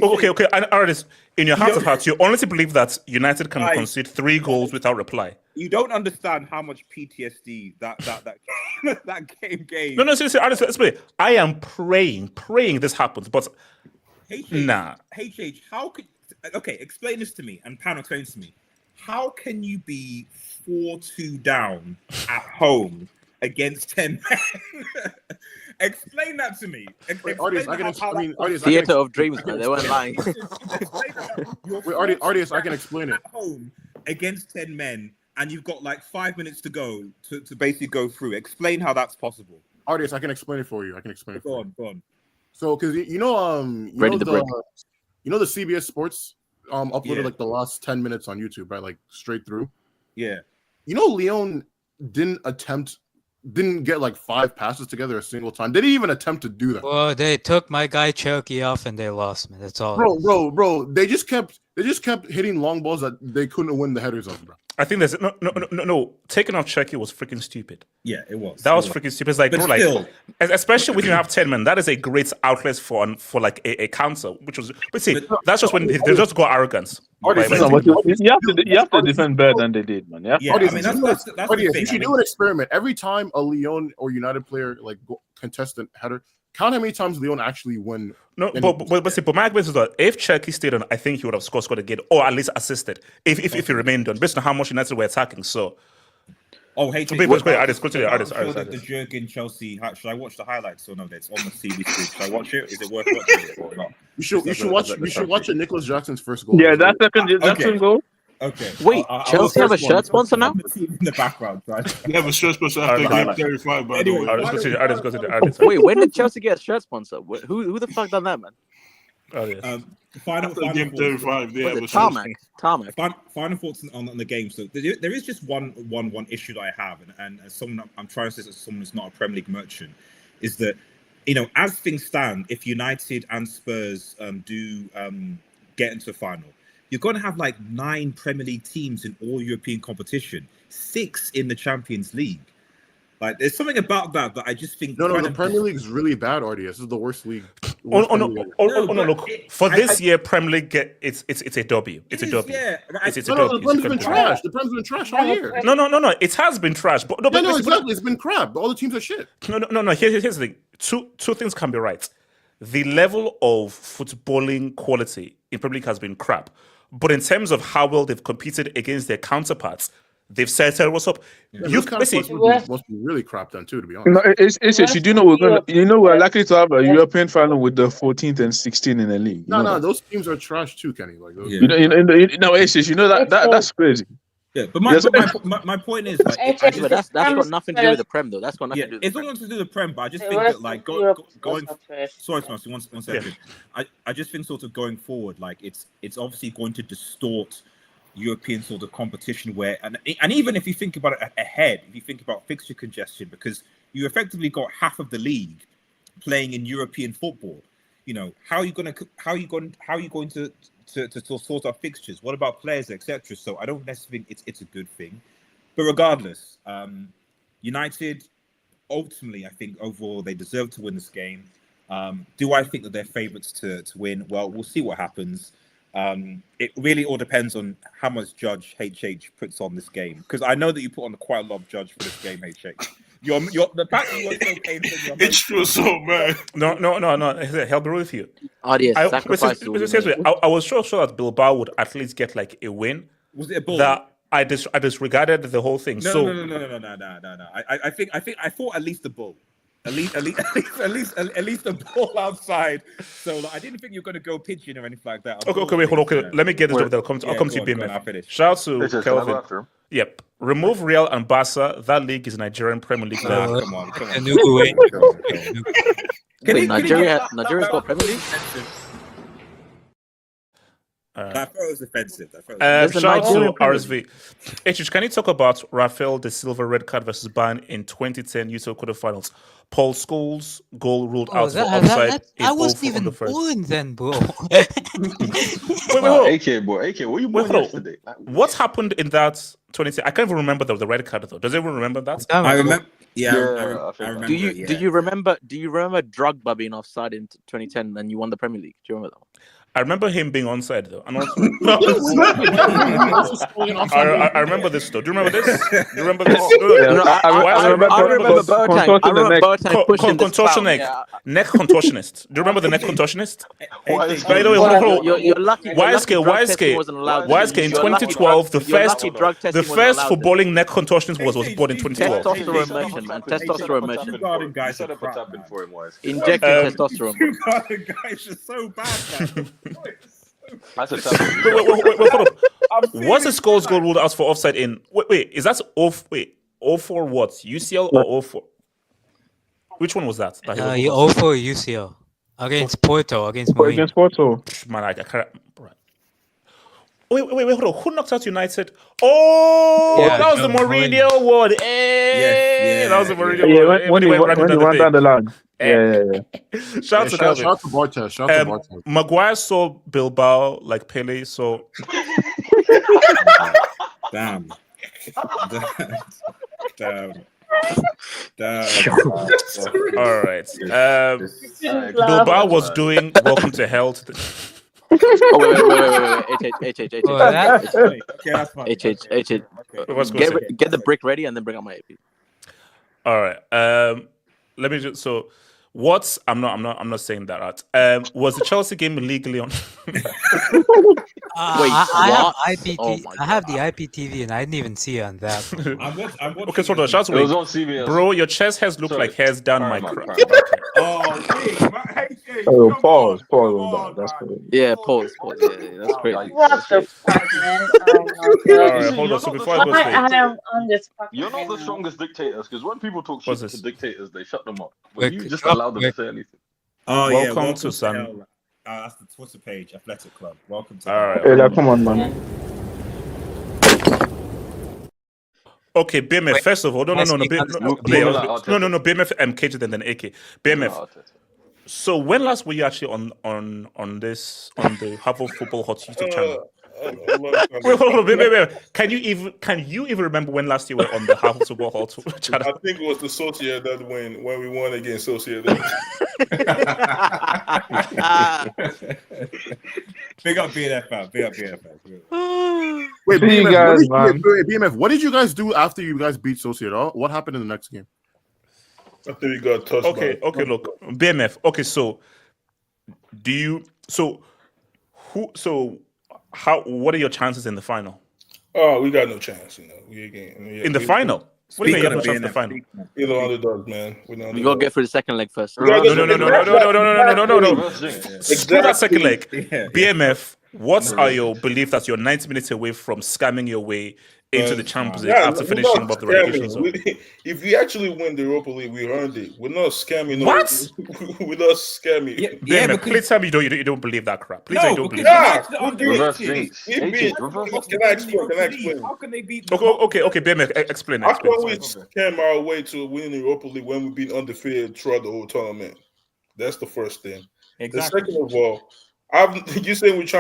Okay. And Radis, in your heart of hearts, you honestly believe that United can concede 3 goals without reply? You don't understand how much PTSD that game gave. No, seriously, Radis, let's play. I am praying this happens, but nah. HH, how could... Okay, explain this to me, and Pan explains to me. How can you be 4-2 down at home against 10 men? Explain that to me. Theater of dreams, man. They weren't lying. Artists, I can explain it. At home against 10 men, and you've got like 5 minutes to go to basically go through. Explain how that's possible. Artists, I can explain it for you. Go on. So, because you know the CBS Sports uploaded like the last 10 minutes on YouTube, right? Like straight through. Yeah. You know, Lyon didn't get like 5 passes together a single time. They didn't even attempt to do that. Well, they took my guy Cherokee off and they lost me. That's all. Bro. They just kept hitting long balls that they couldn't win the headers of, bro. I think there's no. Taking off Cherki was freaking stupid. Yeah, it was. That was freaking stupid. It's like, But bro, still- like, especially when you have 10 men, that is a great outlet for like a counter, which was. But see, that's just when they just got arrogance. No, but you have to defend better than they did, man. Yeah. Yeah, I mean that's the You thing. should do an experiment every time a Lyon or United player like contestant header. Count how many times Lyon actually win. No, but see, but my argument is that if Cherki stayed on, I think he would have scored again, or at least assisted if he remained on, based on how much United were attacking. So. Oh, hey, the Jurgen Chelsea. Should I watch the highlights or no? That's on the TV screen. Should I watch it? Is it worth watching it or not? You should watch Nico Jackson's first goal. Yeah, that second goal. Okay. Wait, Chelsea have a shirt sponsor now? In the background, right? They have a shirt sponsor after game 35, by the way. Wait, when did Chelsea get a shirt sponsor? Who the fuck done that, man? Oh, yes. Final game 35. They have a Tarmac. Final thoughts on the game. So there is just one issue that I have, and as someone I'm trying to say as someone who's not a Premier League merchant, is that as things stand, if United and Spurs do get into the final, you're going to have like 9 Premier League teams in all European competition, 6 in the Champions League. Like, there's something about that I just think. No, the Premier League is really bad, RDS. This is the worst league. No, look. For this year, Premier League, it's a W. It's a W. Yeah, it's a W. The Prem's been trash. The Prem's been trash all year. No. It has been trash. But exactly. It's been crap. All the teams are shit. No. Here's the thing. Two things can be right. The level of footballing quality in Premier League has been crap. But in terms of how well they've competed against their counterparts, they've set what's up. Must be really crap then too, to be honest. No, it's you do know we're likely to have a European final with the 14th and 16th in the league. No, those teams are trash too, Kenny. Like those. That's crazy. Yeah, but my point is, like, that's got nothing to do with the Prem, though. That's got nothing to do with it's not nothing to do with the Prem, but I just think that, like, going. Sorry, Smarty, one second. I just think sort of going forward, like, it's obviously going to distort European sort of competition where, and even if you think about it ahead, if you think about fixture congestion, because you effectively got half of the league playing in European football. How are you going to sort out fixtures? What about players, etc.? So I don't necessarily think it's a good thing. But regardless, United, ultimately, I think overall they deserve to win this game. Do I think that they're favourites to win? Well, we'll see what happens. It really all depends on how much Judge HH puts on this game. Because I know that you put on quite a lot of Judge for this game, HH. The fact that you're so painful. It's true, so bad. No. He'll be with you. Sacrifice. I was sure that Bilbao would at least get like a win. Was it a ball? That I disregarded the whole thing. No. I thought at least the ball. At least the ball outside. So I didn't think you were going to go pitching or anything like that. Okay, wait, hold on. Okay, let me get this over there. I'll come to you, BMF. Shout out to Kelvin. Yep. Remove Real and Barca. That league is Nigerian Premier League now. Come on. Nigeria's got Premier League? That throw was offensive. Shout out to RSV. HH, can you talk about Rafael De Silva red card versus Bayern in 2010 UCL quarterfinals? Paul Scholes goal ruled out for offside. I wasn't even born then, bro. Wait, AK, what you born yesterday? What happened in that 2010? I can't even remember the red card though. Does anyone remember that? I remember. I remember. Do you remember Drogba being offside in 2010 and you won the Premier League? Do you remember that one? I remember him being onside though. And also, I remember this though. Do you remember this? Do you remember this? I remember Boateng neck contortionist. Do you remember the neck contortionist? By the way, you're lucky. YSK in 2012, the first footballing neck contortionist was born in 2012. Testosterone merchant, man. Testosterone merchant. Guys are injecting testosterone. Two guys are so bad, man. That's a wait, hold up. What's the Scholes goal ruled out for offside in? Wait, is that 04 what? UCL or 04? Which one was that? 04 UCL against Porto, against Porto. Man, I can't. Right. Wait, hold on. Who knocked out United? Oh, yeah, that was the Mourinho one. Yes, that was the Mourinho one. When he went down the line. Shout out to Bartes. Maguire saw Bilbao like Pele, so damn. All right. Bilbao was doing Welcome to Hell. Oh, wait. Okay, that's fine. Get the brick ready and then bring out my AP. All right. Let me just I'm not saying that out. Was the Chelsea game illegally on? Wait, I have IPT. Oh my I have the IPTV and I didn't even see it on that. I'm watching Okay, so the shots It was on CBS. bro, your chest hairs look Sorry. like hairs down my Sorry, crap. Oh, wait, hey, Oh, come pause on, on come that. on, That's man. cool. Yeah, pause. Yeah, that's great. What the fuck, man? Oh my All god. right, hold on. So before I go Why straight, I am on this fucking You're not the channel? strongest dictators because when people talk What's shit this? to dictators, they shut them up. But Wait, you just wait, allow them to say anything. Oh, yeah, Welcome to San- hell. That's the Twitter page, Athletic Club. Welcome to All hell. right. Hey, like, come on, man. Okay, BMF. Wait, First of all, no, can I speak on this? BMF, KJ, and then AK. BMF. So when last were you actually on the Harvard Football Hot YouTube channel? Wait, hold on, wait. Can you even remember when last you were on the Harvard Football Hot channel? I think it was the Sociedad win when we won against Sociedad. Big up BNF, Big up BNF. Wait, See you BMF, guys, man. BMF, what did you guys do after you guys beat Sociedad? What happened in the next game? I think we got touched. Okay, look, BMF. Okay, so what are your chances in the final? Oh, we got no chance, In the final? What do you mean you have no chance in the final? We're the underdogs, man. We gotta get through the second leg first. No. Screw that second leg. BMF, what are your beliefs that you're 90 minutes away from scamming your way into the Champions League after finishing above the relegation zone? If we actually win the Europa League, we earned it. We're not scamming. What? We're not scamming. BMF, please tell me you don't believe that crap. Please No, you don't believe because that. Reverse jinx. Can I explain? How can they beat? Okay, BMF, explain. How can we scam our way to winning the Europa League when we've been undefeated throughout the whole tournament? That's the first thing. Exactly. The second of all, you say we've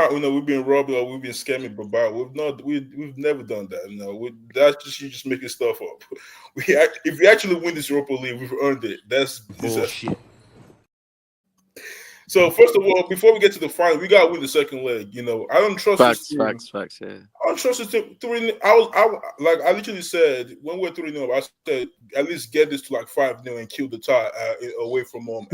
been robbed or we've been scamming Bilbao. We've never done that. That's just you just making stuff up. If we actually win this Europa League, we've earned it. That's bullshit. So first of all, before we get to the final, we gotta win the second leg. I don't trust Facts. Yeah. I don't trust this team. I literally said when we're 3-0, I said at least get this to like 5-0 and kill the tie away from home.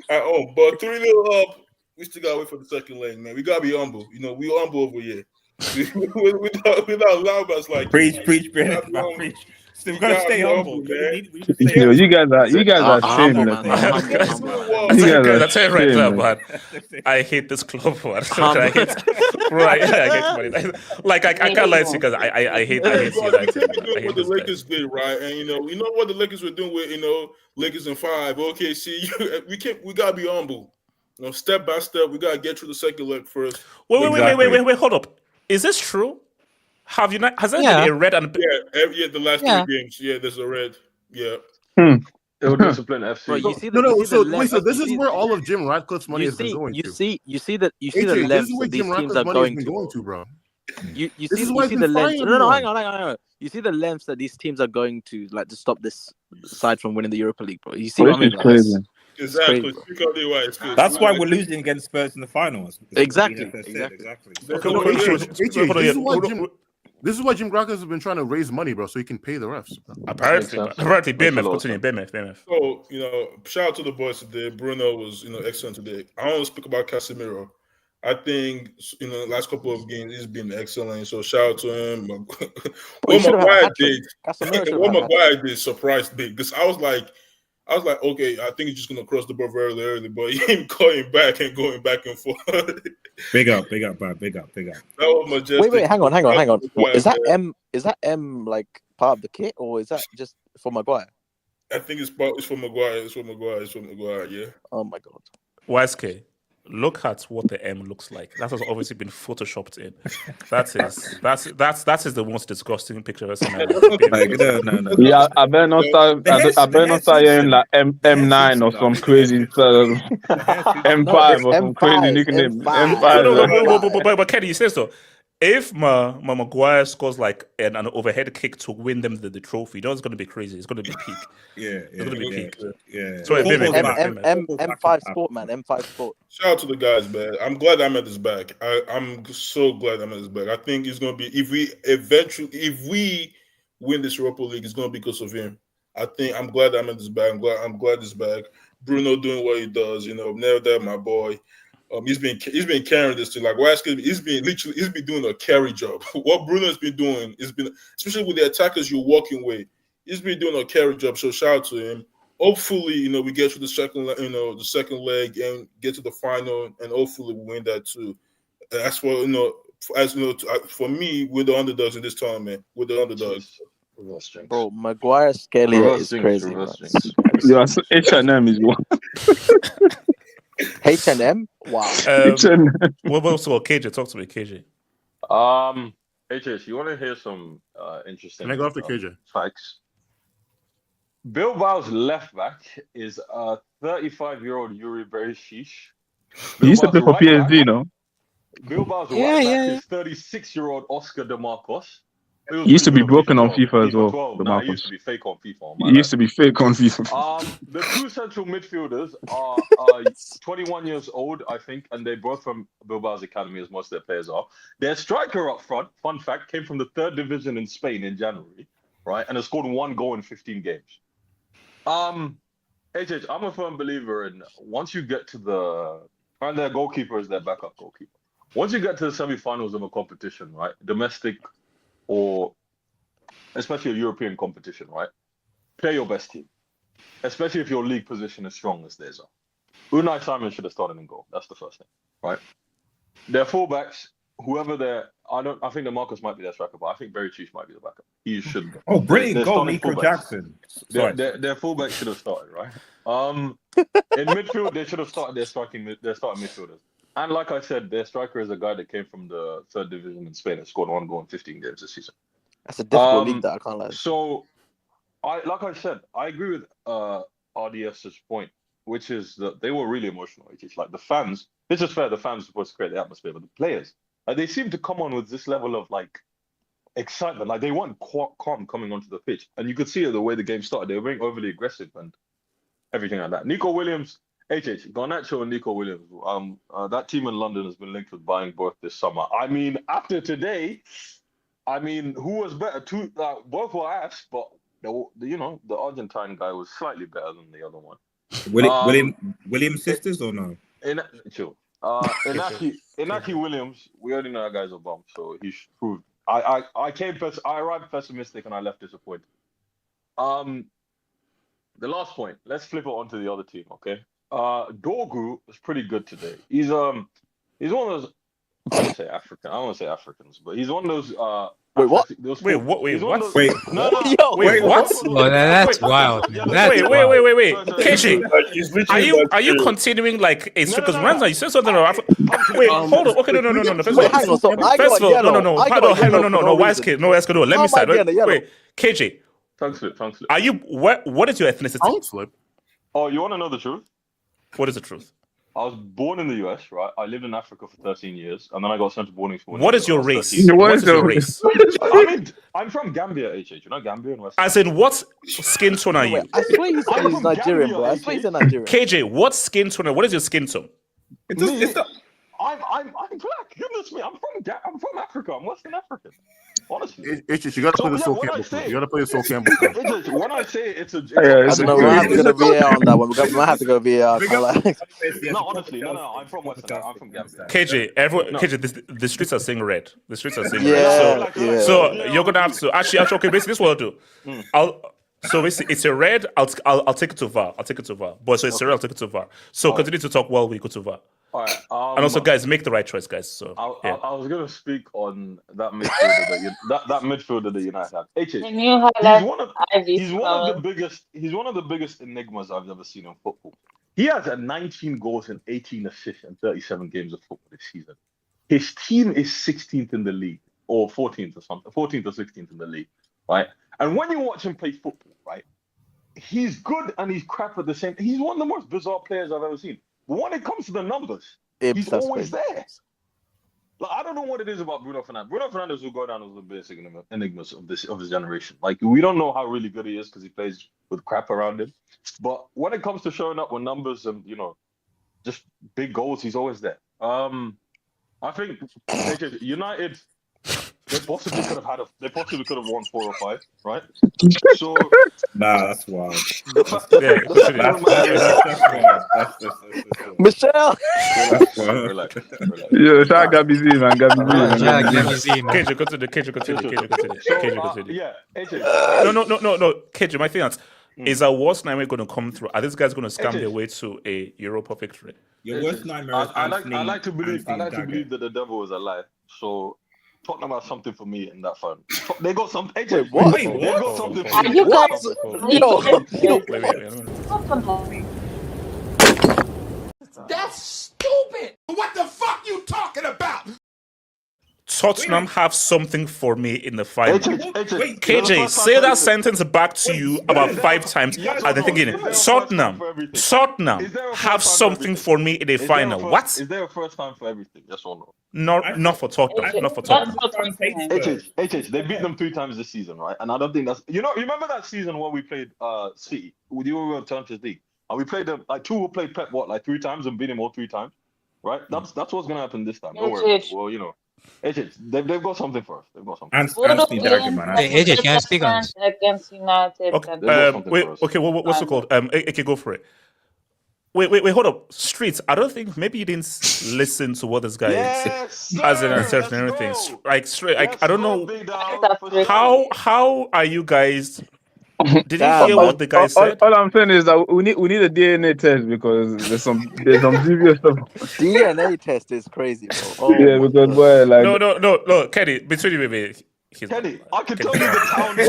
At home, but 3-0 up, we still gotta wait for the second leg, man. We gotta be humble. We humble over here. Without Lambas like preach, preach. Still gotta stay humble, man. You guys are shameless. You guys are that's it right there, man. I hate this club, man. I hate money. Like I can't lie to you guys. I hate United. What the Lakers did, right? And you know what the Lakers were doing with Lakers in 5. Okay, see, we gotta be humble. Step by step, we gotta get through the second leg first. Wait, hold up. Is this true? Has there been a red and the last 3 games? Yeah, there's a red. Yeah. It will discipline FC. Bro, you see So this is where all of Jim Radcliffe's money has been going to. You see the AJ, lengths that these teams are going to, bro. You see the lengths. No, hang on. You see the lengths that these teams are going to to stop this side from winning the Europa League, bro. You see what I mean? Crazy. Exactly. That's why we're losing against Spurs in the finals. Exactly. This is why Jim Graca has been trying to raise money, bro, so he can pay the refs. Apparently, BMF. Continue, BMF. So, shout out to the boys today. Bruno was, excellent today. I want to speak about Casemiro. I think, last couple of games he's been excellent. So shout out to him. What Maguire did surprised me because I was like, okay, I think he's just gonna cross the ball very early, but him going back and forth. Big up, man. Big up. That was majestic. Wait, hang on. Is that M like part of the kit or is that just for Maguire? I think it's for Maguire. It's for Maguire. Yeah. Oh my god. YSK. Look at what the M looks like. That has obviously been photoshopped in. That is the most disgusting picture I've seen. No. Yeah, I better not start hearing like M9 or some crazy M5 or some crazy nickname. M5. But Kenny, you say so. if Maguire scores like an overhead kick to win them the trophy, you know it's going to be crazy. It's going to be peak. It's going to be peak. Sorry, Vivian. M5 Sport, man. M5 Sport. Shout out to the guys, man. I'm glad Ahmed is back. I'm so glad Ahmed is back. I think it's going to be if we win this Europa League, it's going to be because of him. I'm glad Ahmed is back. I'm glad he's back. Bruno doing what he does. Never that my boy. He's been carrying this thing. Like he's been doing a carry job. What Bruno has been doing has been, especially with the attackers you're walking with, he's been doing a carry job. So shout out to him. Hopefully, we get to the second leg and get to the final, and hopefully we win that too. That's for for me, we're the underdogs in this tournament. We're the underdogs. Bro, Maguire Scalia is crazy. Yes, H&M is one. H&M? Wow. What about KJ? Talk to me, KJ. HH, you want to hear some interesting Can I go after KJ? Facts? Bilbao's left back is a 35-year-old Yuri Berishish. He used to play for PSG, no? Bilbao's right back is 36-year-old Oscar De Marcos. He used to be broken on FIFA as well. He used to be fake on FIFA. He used to be fake on FIFA. The two central midfielders are 21 years old, I think, and they're both from Bilbao's academy, as most of their players are. Their striker up front, fun fact, came from the 3rd division in Spain in January, right, and has scored 1 goal in 15 games. HH, I'm a firm believer in once you get to and their goalkeeper is their backup goalkeeper. Once you get to the semi-finals of a competition, right, domestic or especially a European competition, right? Play your best team, especially if your league position is strong as theirs are. Unai Simon should have started in goal. That's the first thing, right? Their fullbacks, whoever I think the Marcus might be their striker, but I think Berishish might be the backup. He should. Oh, brilliant goal, Nico Jackson. Their fullbacks should have started, right? In midfield, they should have started their starting midfielders. And like I said, their striker is a guy that came from the 3rd division in Spain and scored 1 goal in 15 games this season. That's a difficult league that I can't lie. So, I agree with RDS's point, which is that they were really emotional. It's like the fans. It's just fair. The fans are supposed to create the atmosphere, but the players, they seem to come on with this level of like excitement. Like they weren't calm coming onto the pitch, and you could see it the way the game started. They were being overly aggressive and everything like that. Nico Williams. Garnacho and Nico Williams. That team in London has been linked with buying both this summer. I mean, after today, who was better? Both were ass, but the Argentine guy was slightly better than the other one. William sisters or no? Inaki Williams. We already know that guy's a bum, so he proved. I arrived pessimistic and I left disappointed. The last point. Let's flip it onto the other team, okay? Dorgu was pretty good today. He's one of those. I don't want to say Africans, but he's one of those. Wait, what? Wait, what? Wait, what? Wait, no. Wait, what? Oh, that's wild. Wait. KJ, are you continuing like it's because Ramza, you said something about Wait, hold on. Okay, no. First of all, no. Why is kid? No, let's go. Let me start. Wait, KJ. Tongue slip. Are you what is your ethnicity? Tongue slip. Oh, you want to know the truth? What is the truth? I was born in the US, right? I lived in Africa for 13 years, and then I got sent to boarding school. What is your race? What is your race? I'm from Gambia, HH. You know Gambia in West. As in, what skin tone are you? I swear he's Nigerian, bro. I swear he's a Nigerian. KJ, what skin tone? What is your skin tone? I'm black. Goodness me, I'm from Africa. I'm Western African. Honestly, you got to play the Soul Campbell. You got to play the Soul Campbell. When I say it's a, we'll have to go VAR on that one. We might have to go VAR. No, honestly, no. I'm from Western. I'm from Gambia. KJ, the streets are saying red. The streets are saying red. So you're gonna have to actually. Okay, basically, this is what I'll do. So it's a red. I'll take it to VAR. But so it's a red. I'll take it to VAR. So continue to talk while we go to VAR. All right. And also, guys, make the right choice, guys. So I was gonna speak on that midfielder that midfielder that United have. Can you highlight he's one of the biggest enigmas I've ever seen in football. He has 19 goals and 18 assists in 37 games of football this season. His team is 16th in the league, or 14th or something, 14th or 16th in the league, right? And when you watch him play football, right, he's good and he's crap at the same. He's one of the most bizarre players I've ever seen. But when it comes to the numbers, he's always there. Like, I don't know what it is about Bruno Fernandes. Bruno Fernandes will go down as the biggest enigmas of his generation. Like, we don't know how really good he is because he plays with crap around him. But when it comes to showing up with numbers and just big goals, he's always there. I think United, they possibly could have won 4 or 5, right? So nah, that's wild. Michelle. Relax. Yeah, shout out Gabby Z, man. Gabby Z. KJ, go to the KJ. Yeah, AJ. No. KJ, my thing is our worst nightmare going to come through? Are these guys going to scam their way to a Europa victory? Your worst nightmare is I like to believe that the devil is alive. So Tottenham has something for me in that fun. They got some. AJ, what? They got something for me. You guys, That's stupid. What the fuck you talking about? Tottenham have something for me in the final. Wait, KJ, say that sentence back to you about 5 times. And then thinking, Tottenham have something for me in the final. What? Is there a first time for everything? Yes or no? Not for Tottenham. Not for Tottenham. They beat them 3 times this season, right? And I don't think that's you remember that season when we played City with the Europa Conference League, and we played them like Tuchel played Pep 3 times and beat him all 3 times, right? That's what's gonna happen this time. Don't worry. Well, they've got something for us. They've got something. Anthony Dagger, man. Hey, AJ, can I speak on this? Against United. Okay, what's it called? AK, go for it. Wait, hold up. Streets, I don't think, maybe you didn't listen to what this guy has in and everything. I don't know. How are you guys? Did you hear what the guy said? All I'm saying is that we need a DNA test because there's some dubious stuff. DNA test is crazy, bro. Because boy, like no, Kenny, between you and me. Kenny, I can tell you the town. Wait,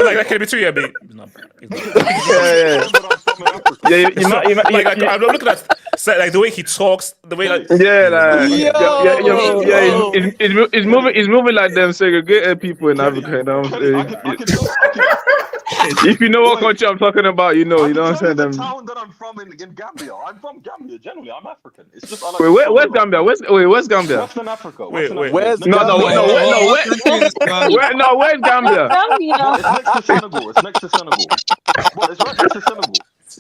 like between you and me. I'm looking at like the way he talks, the way like he's moving like them segregated people in Africa. You know what I'm saying? If you know what country I'm talking about, you know what I'm saying. The town that I'm from in Gambia. I'm from Gambia. Generally, I'm African. It's just where's Gambia? Where's Gambia? Western Africa. Where's where's Gambia? It's next to Senegal. Well, it's right next to Senegal. It's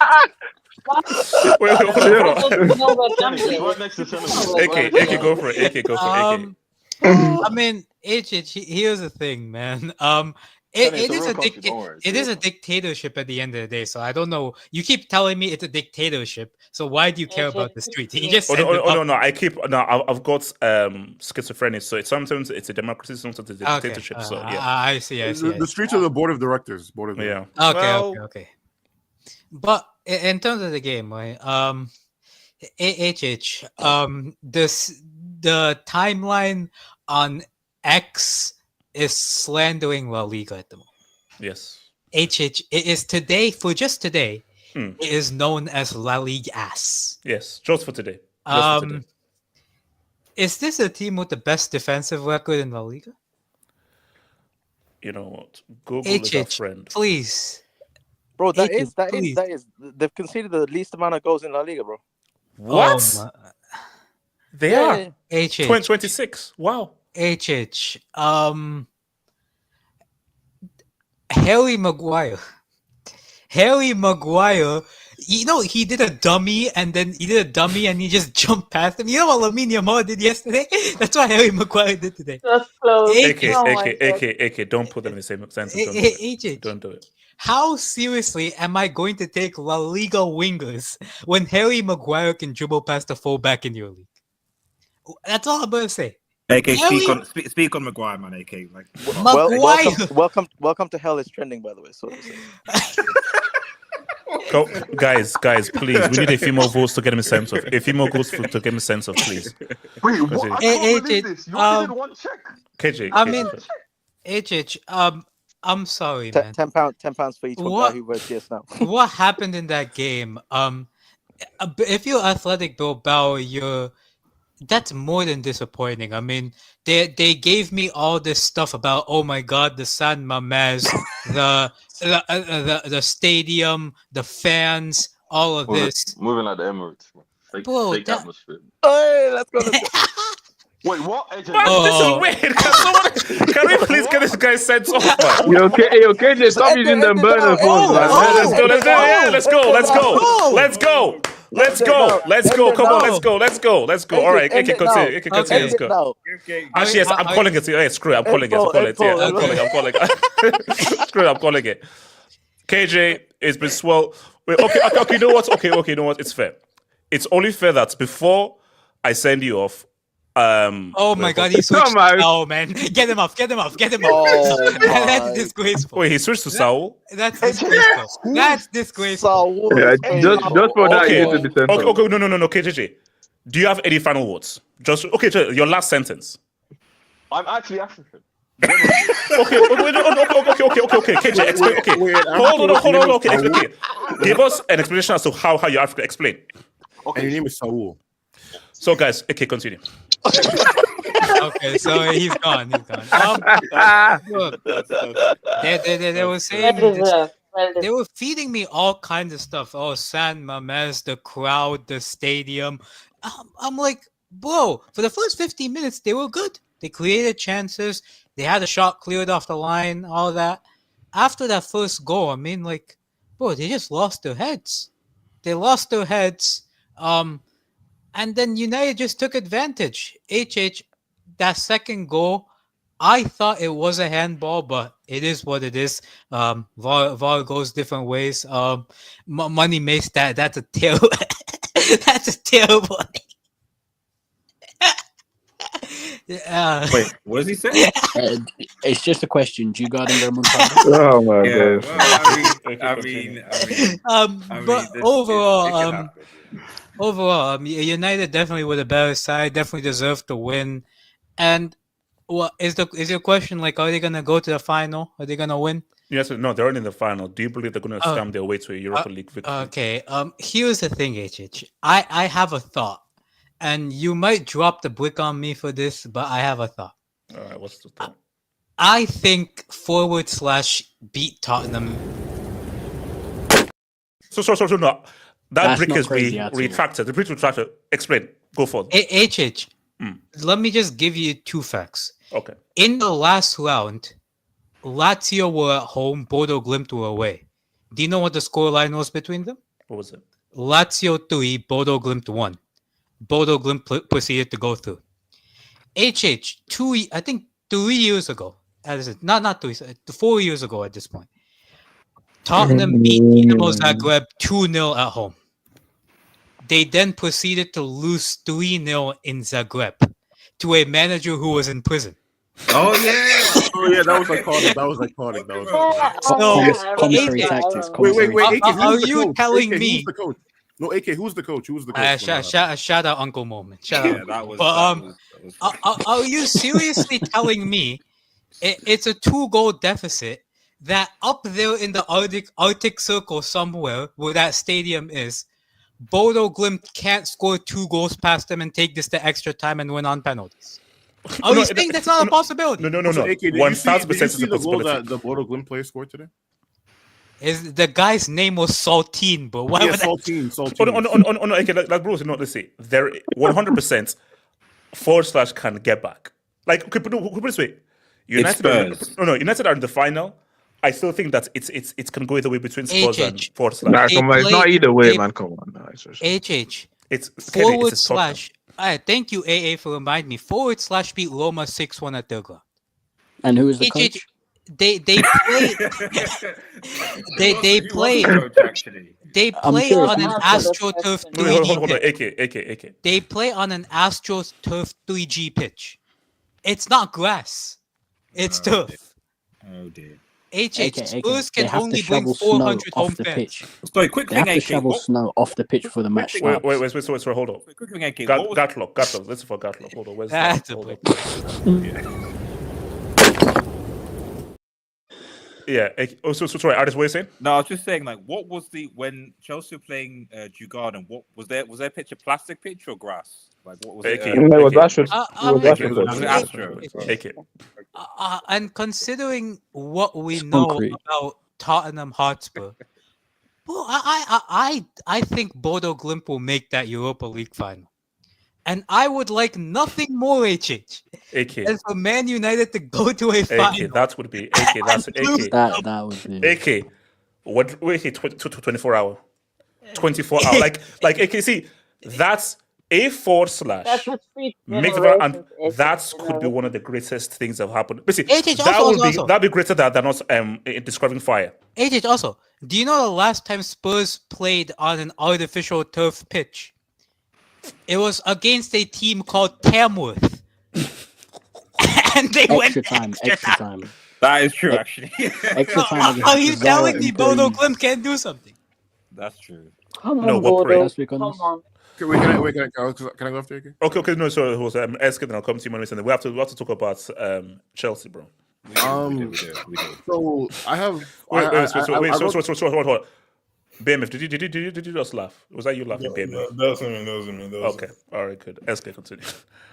right next to Senegal. AK, go for it. AK, go for it. I mean, here's the thing, man. It is a dictatorship at the end of the day. So I don't know. You keep telling me it's a dictatorship. So why do you care about the street? He just no. I've got schizophrenia. So sometimes it's a democracy, sometimes it's a dictatorship. So yeah, I see. The streets are the board of directors. Yeah. Okay. But in terms of the game, right? The timeline on X is slandering La Liga at the moment. Yes. It is today, for just today, it is known as La Liga ass. Yes, just for today. Is this a team with the best defensive record in La Liga? You know what? Google is our friend. Please. Bro, that is. They've conceded the least amount of goals in La Liga, bro. What? They are. 26. Wow. Harry Maguire, he did a dummy and he just jumped past him. You know what Lamine Yamal did yesterday? That's what Harry Maguire did today. That's close. AK, don't put them in the same sentence. Don't do it. How seriously am I going to take La Liga wingers when Harry Maguire can dribble past the fullback in your league? That's all I'm going to say. AK, speak on Maguire, man. AK, like welcome to hell is trending, by the way. So go, guys, please. We need a few more votes to get him a sense of. A few more votes to get him a sense of, please. Wait, what? I can't believe this. You only did one check. KJ. I mean, I'm sorry, man. £10 for each one guy who votes yes now. What happened in that game? If you're Athletic Bilbao, that's more than disappointing. I mean, they gave me all this stuff about, oh my God, the San Mamés, the stadium, the fans, all of this. Moving like the Emirates. fake atmosphere. Hey, let's go. Wait, what? Man, this is weird. Can we please get this guy sent off, man? You okay? Hey, okay, just stop using them burner phones, man. Let's go. Come on, let's go. All right, okay, continue. Let's go. Actually, yes, I'm calling it. Hey, screw it. I'm calling it. KJ, it's been swell. Wait, okay, you know what? Okay, you know what? It's fair. It's only fair that before I send you off, oh my god, he switched to Saul, man. Get him off. Oh, that's disgraceful. Wait, he switched to Saul? That's disgraceful. Yeah, just for that, you need to be sent off. Okay, no, KJJ. Do you have any final words? Just your last sentence. I'm actually African. Okay. KJ, explain. Okay, hold on. Okay. Give us an explanation as to how you're African. Explain. Okay, and your name is Saul. So, guys, okay, continue. Okay, so he's gone. Look, they were saying they were feeding me all kinds of stuff. Oh, San Mamés, the crowd, the stadium. I'm like, bro, for the first 15 minutes, they were good. They created chances. They had a shot cleared off the line, all that. After that first goal, I mean, like, bro, they just lost their heads. And then United just took advantage. That second goal, I thought it was a handball, but it is what it is. VAR goes different ways. Money makes that. That's a terrible. That's a terrible. Wait, what does he say? It's just a question. Do you guard and remontada? Oh my god. I mean, but overall, United definitely were the better side. Definitely deserved to win. And what is your question? Like, are they gonna go to the final? Are they gonna win? Yes, no, they're already in the final. Do you believe they're gonna scam their way to a Europa League victory? Okay. Here's the thing, HH. I have a thought, and you might drop the brick on me for this, but I have a thought. All right, what's the thought? I think / beat Tottenham. So no. That brick is retracted. The brick retracted. Explain. Go for it. HH. Let me just give you 2 facts. Okay. In the last round, Lazio were at home, Bodo Glimt were away. Do you know what the scoreline was between them? What was it? Lazio 3, Bodo Glimt 1. Bodo Glimt proceeded to go through. HH, 3 years ago. Not 3, 4 years ago at this point. Tottenham beat Dinamo Zagreb 2-0 at home. They then proceeded to lose 3-0 in Zagreb to a manager who was in prison. Oh yeah, that was iconic. So, commentary tactics. Wait. Are you telling me? Who's the coach? No, AK. Who's the coach? Shout out Uncle Moment. Shout out. That was. Are you seriously telling me it's a 2-goal deficit that up there in the Arctic Circle somewhere where that stadium is, Bodo Glimt can't score 2 goals past them and take this to extra time and win on penalties? Are you saying that's not a possibility? No. AK, did 1,000% you is see a the goal possibility. that the Bodo Glimt player scored today? The guy's name was Saltine, but why would Saltine. No, okay, like Bruce, let's say they're 100% / can get back. Like, okay, put it this way. United are in the final. I still think that it can go either way between Spurs and / Nah, come on, it's not either way, man. Come on, nah, HH. It's / thank you, AA, for reminding me. / beat Roma 6-1 at their ground. And who is the coach? They play. They play on an AstroTurf 3G pitch. They play on an AstroTurf 3G pitch. It's not grass. It's turf. Oh dear. Spurs can only bring 400 home fans. Sorry, quick they thing, have to shovel snow off the pitch for the match. Wait, hold on. Quick thing, AK. Gatlock. Listen for Gatlock. Hold on. Where's that? Yeah. So sorry, Aris, what are you saying? No, I was just saying, like, what was when Chelsea were playing Djurgården? What was their pitch a plastic pitch or grass? Like, what was it? It was and considering what we know about Tottenham Hotspur, Well, I think Bodo Glimt will make that Europa League final. And I would like nothing more, HH, than for Man United to go to a final. That would be AK. That's AK. That would be AK. What? Wait, 24 hour. 24 hour. Like AK. See, that's a / That's what three mixed generations and is. that could be one of the greatest things that have happened. But see, HH that'd be greater than us discovering fire. HH also, do you know the last time Spurs played on an artificial turf pitch? It was against a team called Tamworth. And they went extra time. That is true, actually. Extra time. Are you telling me Bodo Glimt can't do something? That's true. Come No, on, what Bodo. parade? Come on. Can I go after you? Okay, no, so it was SK, then I'll come to you, man. We have to talk about Chelsea, bro. We do. So I have. Wait. Hold on. BMF, did you just laugh? Was that you laughing, BMF? That was me. Okay, all right, good. SK, continue.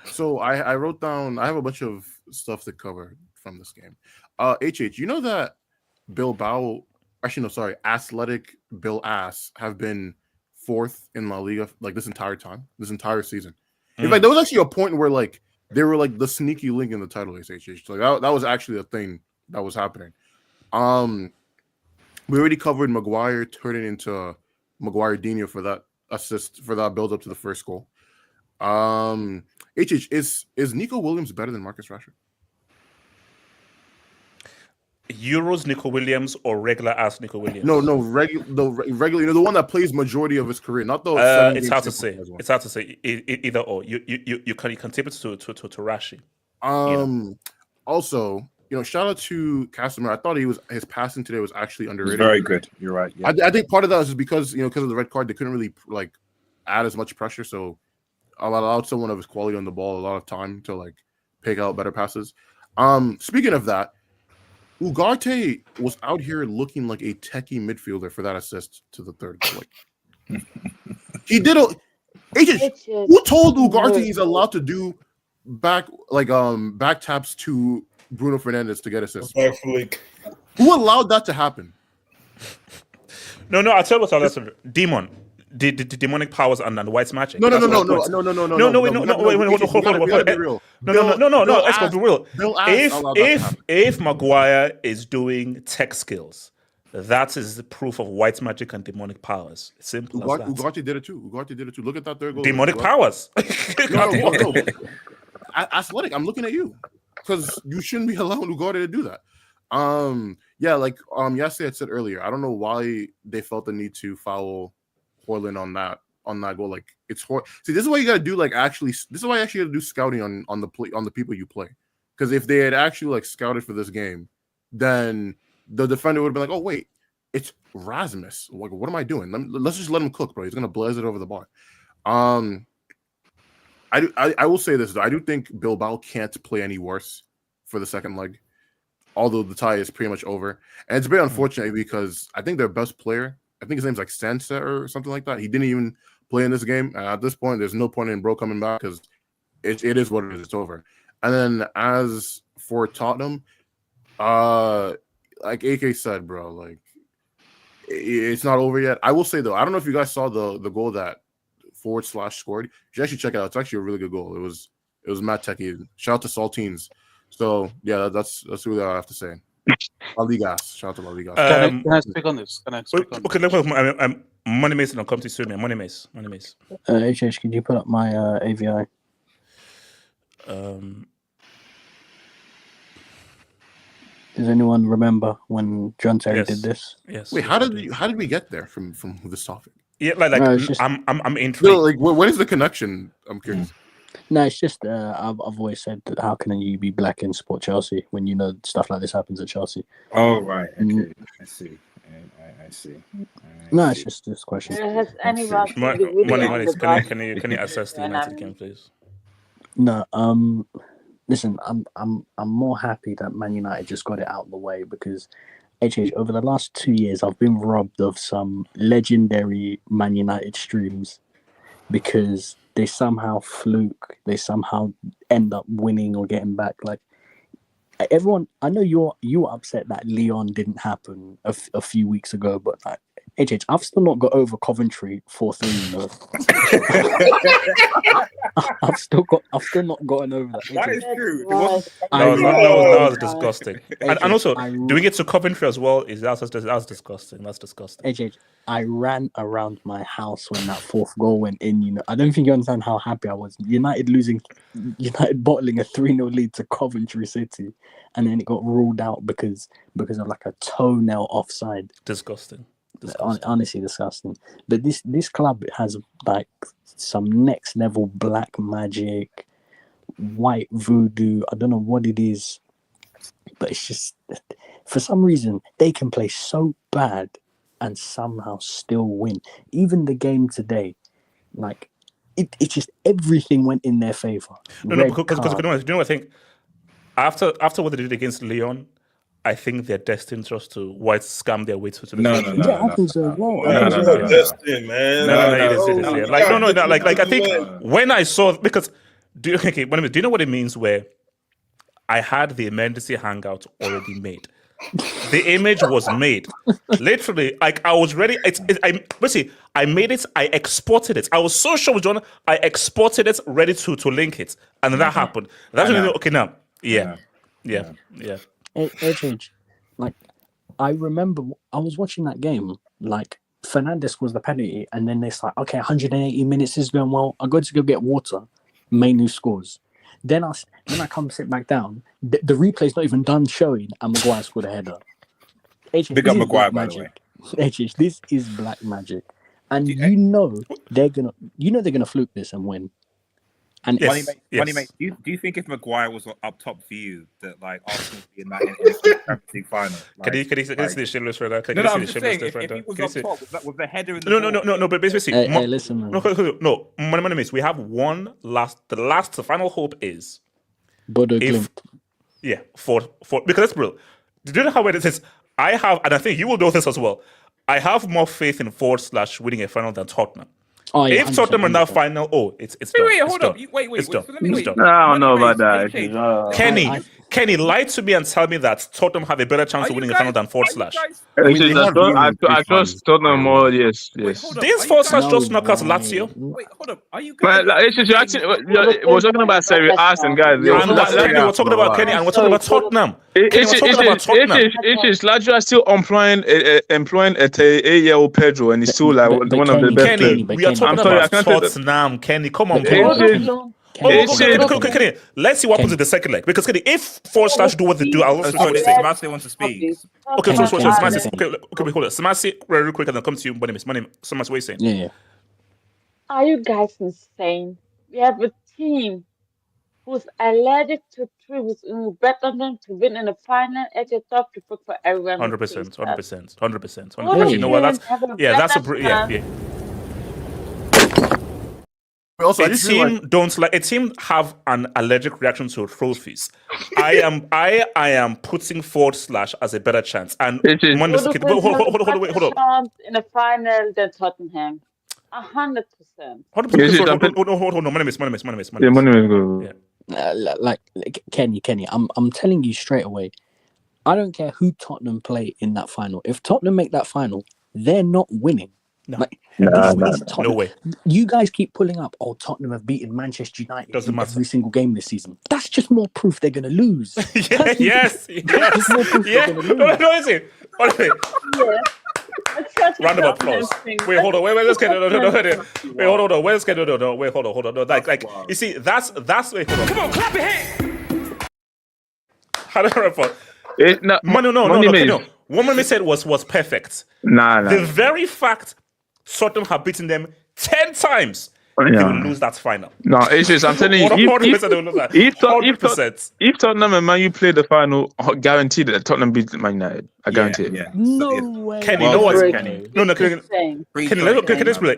So I wrote down. I have a bunch of stuff to cover from this game. HH, you know that Bilbao, actually no, sorry, Athletic Bilbao have been 4th in La Liga like this entire season. In fact, there was actually a point where like they were like the sneaky link in the title race. HH, like that was actually a thing that was happening. We already covered Maguire turning into Maguire-Dino for that assist, for that build up to the first goal. HH, is Nico Williams better than Marcus Rashford? Euros Nico Williams or regular ass Nico Williams? No, regular. You know, the one that plays majority of his career, not the. It's hard to say. It's hard to say either or. You can tip it to Rashi. Also, you know, shout out to Casemiro. I thought his passing today was actually underrated. Very good. You're right. Yeah. I think part of that is because of the red card, they couldn't really like add as much pressure, so allowed someone of his quality on the ball a lot of time to like pick out better passes. Speaking of that, Ugarte was out here looking like a techie midfielder for that assist to the third goal. He did who told Ugarte he's allowed to do back taps to Bruno Fernandes to get assists? Who allowed that to happen? No, I'll tell you what I'll answer. Demon. The demonic powers and the white's magic. No. Wait, hold on. No, let's go be real. If Maguire is doing tech skills, that is the proof of white magic and demonic powers. Simple as that. Ugarte did it too. Look at that third goal. Demonic powers. No. Athletic, I'm looking at you because you shouldn't be allowing Ugarte to do that. Yasser had said earlier, I don't know why they felt the need to foul Haaland on that goal. Like it's See, this is why you gotta do this is why you actually gotta do scouting on the people you play. Because if they had actually like scouted for this game, then the defender would have been like, oh wait, it's Rasmus. Like, what am I doing? Let's just let him cook, bro. He's gonna blaze it over the bar. I will say this though. I do think Bilbao can't play any worse for the second leg, although the tie is pretty much over. And it's very unfortunate because I think their best player, I think his name's like Sansa or something like that, he didn't even play in this game. And at this point, there's no point in Bro coming back because it is what it is. It's over. And then as for Tottenham, like AK said, bro, like it's not over yet. I will say though, I don't know if you guys saw the goal that / scored. You should actually check it out. It's actually a really good goal. It was Matt Techie. Shout out to Saltines. So yeah, that's really all I have to say. La Liga. Shout out to La Liga. Can I speak on this? Okay, let me Money Mason will come to you, man. Money Mace. HH, can you put up my AVI? Does anyone remember when John Terry did this? Yes. Wait, how did we get there from this topic? Yeah, I'm intrigued. No, like, what is the connection? I'm curious. No, it's just I've always said that how can you be black and support Chelsea when you know stuff like this happens at Chelsea? Oh right, okay, I see. I see. No, it's just this question. Has anyone Can you assess the United game, please? No, listen, I'm more happy that Man United just got it out of the way because HH, over the last 2 years, I've been robbed of some legendary Man United streams because they somehow fluke, they somehow end up winning or getting back. Like everyone, I know you were upset that Lyon didn't happen a few weeks ago, but like I've still not got over Coventry 4-3. You know, I've still not gotten over that. That is true. It Right. wasn't. That was disgusting. And AJ, also, doing it to Coventry as well that's disgusting. That's disgusting. AJ, I ran around my house when that fourth goal went in. You know, I don't think you understand how happy I was. United bottling a 3-0 lead to Coventry City, and then it got ruled out because of like a toenail offside. Disgusting. Honestly disgusting. But this club has like some next level black magic, white voodoo. I don't know what it is, but it's just for some reason they can play so bad and somehow still win. Even the game today, like it just everything went in their favor. No, because you know what I think after what they did against Lyon, I think they're destined just to white scam their way to the final. I think so as well. No, destined, man. I think when I saw because do you know what it means where I had the emergency hangout already made. The image was made. Literally, like I was ready. I made it, I exported it. I was so sure with John, I exported it, ready to link it. And then that happened. That's when you know, okay now. Yeah. Like, I remember I was watching that game, like, Fernandes was the penalty, and then it's like, okay, 180 minutes is going well. I go to go get water. Mainu scores. Then I come sit back down. The replay's not even done showing, and Maguire scored a header. Big up Maguire, by the way. This is black magic, and you know they're gonna fluke this and win. And Money mate, do you think if Maguire was up top for you, that like Arsenal would be in the Champions League final? Can you see the Schindler's right now? I'm just saying, if he was up top with the header in the No, but basically, hey, listen, man. No, Money Mates, we have the final hope is Bodo Glimt. Yeah, for because that's real. Do you know how it is? I have, and I think you will know this as well. I have more faith in / winning a final than Tottenham. Oh, yeah, if Tottenham are in that final, it's done. Wait, hold up. Wait. It's done. So let me wait. No, I don't know about that. Kenny lied to me and tell me that Tottenham have a better chance of winning a final than / I trust Tottenham more. Yes. Didn't / just knock out Lazio? Wait, hold up. Are you guys? We're talking about Serie A, and guys. We're talking about Kenny, and we're talking about Tottenham. It's Lazio are still employing a 8-year-old Pedro, and he's still like one of the best. Kenny, we are talking about Tottenham. Kenny, come on. Kenny, let's see what happens in the second leg. Because Kenny, if / do what they do, I'll also say. Sebastian wants to speak. Okay, so Samasi, okay, hold on. Samasi, very quick, and then come to you. My name, Samasi, what are you saying? Yeah. Are you guys insane? We have a team who's allergic to tributes and who bet on them to win in the final at the top to put for everyone. 100%. You know what? That's a Also, a team have an allergic reaction to trophies. I am putting forward / as a better chance. And wait, hold on. In the final than Tottenham. 100%. Hold on, like Kenny, I'm telling you straight away. I don't care who Tottenham play in that final. If Tottenham make that final, they're not winning. No way. You guys keep pulling up. Oh, Tottenham have beaten Manchester United every single game this season. That's just more proof they're going to lose. Yes. No, is it? Round of applause. Wait, hold on. Let's get Wait, hold on. No, like you see, that's wait, hold on. Come on, clap your hands. How do I report? No. What Mami said was perfect. Nah. The very fact Tottenham have beaten them 10 times, they will lose that final. No, it's just, I'm telling you, if Tottenham and Man U play the final, guaranteed that Tottenham beat Man United. I guarantee it. Yeah. No way. Kenny, you know what? Kenny. No,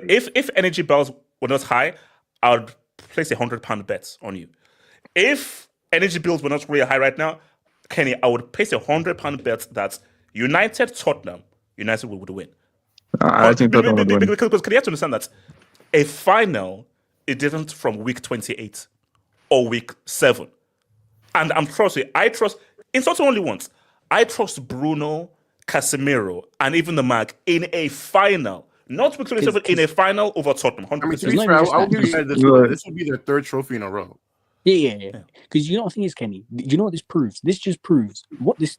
if energy bells were not high, I would place £100 bet on you. If energy bills were not really high right now, Kenny, I would place £100 bet that United would win. I think Tottenham would win. Because you have to understand that a final is different from week 28 or week 7. And I trust, in Tottenham only once, I trust Bruno Casemiro, and even the Mag in a final. Not week 27, in a final over Tottenham. 100%. I mean, to be fair, I'll give you guys this. This will be their third trophy in a row. Yeah. Because you know what the thing is, Kenny. You know what this proves? This just proves what this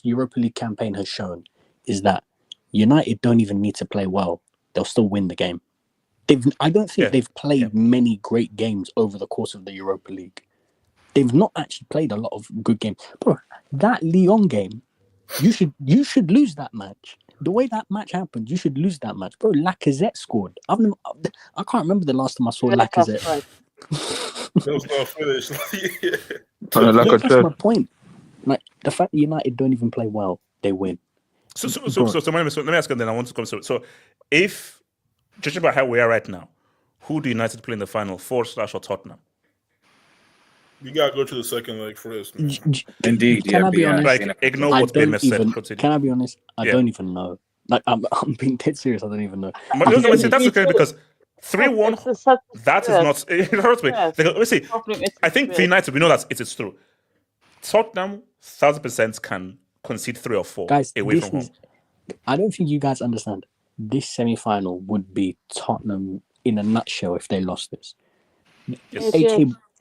Europa League campaign has shown is that United don't even need to play well; they'll still win the game. I don't think they've played many great games over the course of the Europa League. They've not actually played a lot of good games, bro. That Lyon game, you should lose that match. The way that match happened, you should lose that match, bro. Lacazette scored. I can't remember the last time I saw Lacazette. That was not finished. That's my point. Like the fact that United don't even play well, they win. So let me ask you. Then I want to come. So, if judging by how we are right now, who do United play in the final? Forest or Tottenham? You gotta go to the second leg first, man. Indeed. Can I be honest? Like, ignore what BMS said. Can I be honest? I don't even know. Like, I'm being dead serious. I don't even know. That's okay because 3-1. That is not. It hurts me. Listen, I think for United, we know that it is true. Tottenham, 1,000% can concede 3 or 4 guys, away from home. I don't think you guys understand. This semi-final would be Tottenham in a nutshell if they lost this. Yes.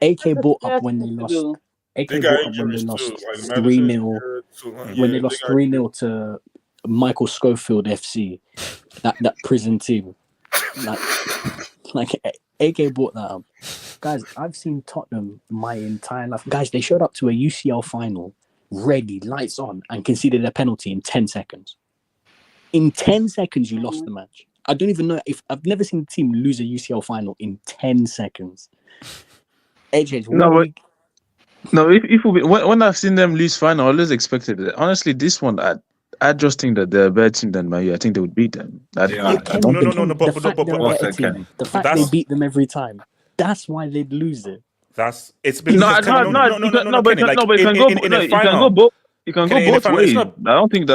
AK brought up when they lost. AK brought up when they lost 3-0. When they lost 3-0 to Michael Schofield FC, that prison team. Like AK brought that up. Guys, I've seen Tottenham my entire life. Guys, they showed up to a UCL final, ready, lights on, and conceded a penalty in 10 seconds. In 10 seconds, you lost the match. I don't even know if I've never seen a team lose a UCL final in 10 seconds. If when I've seen them lose final, I always expected it. Honestly, this one, I just think that they're a better team than Man U. I think they would beat them. The fact they beat them every time. That's why they'd lose it. It can go both ways. I don't think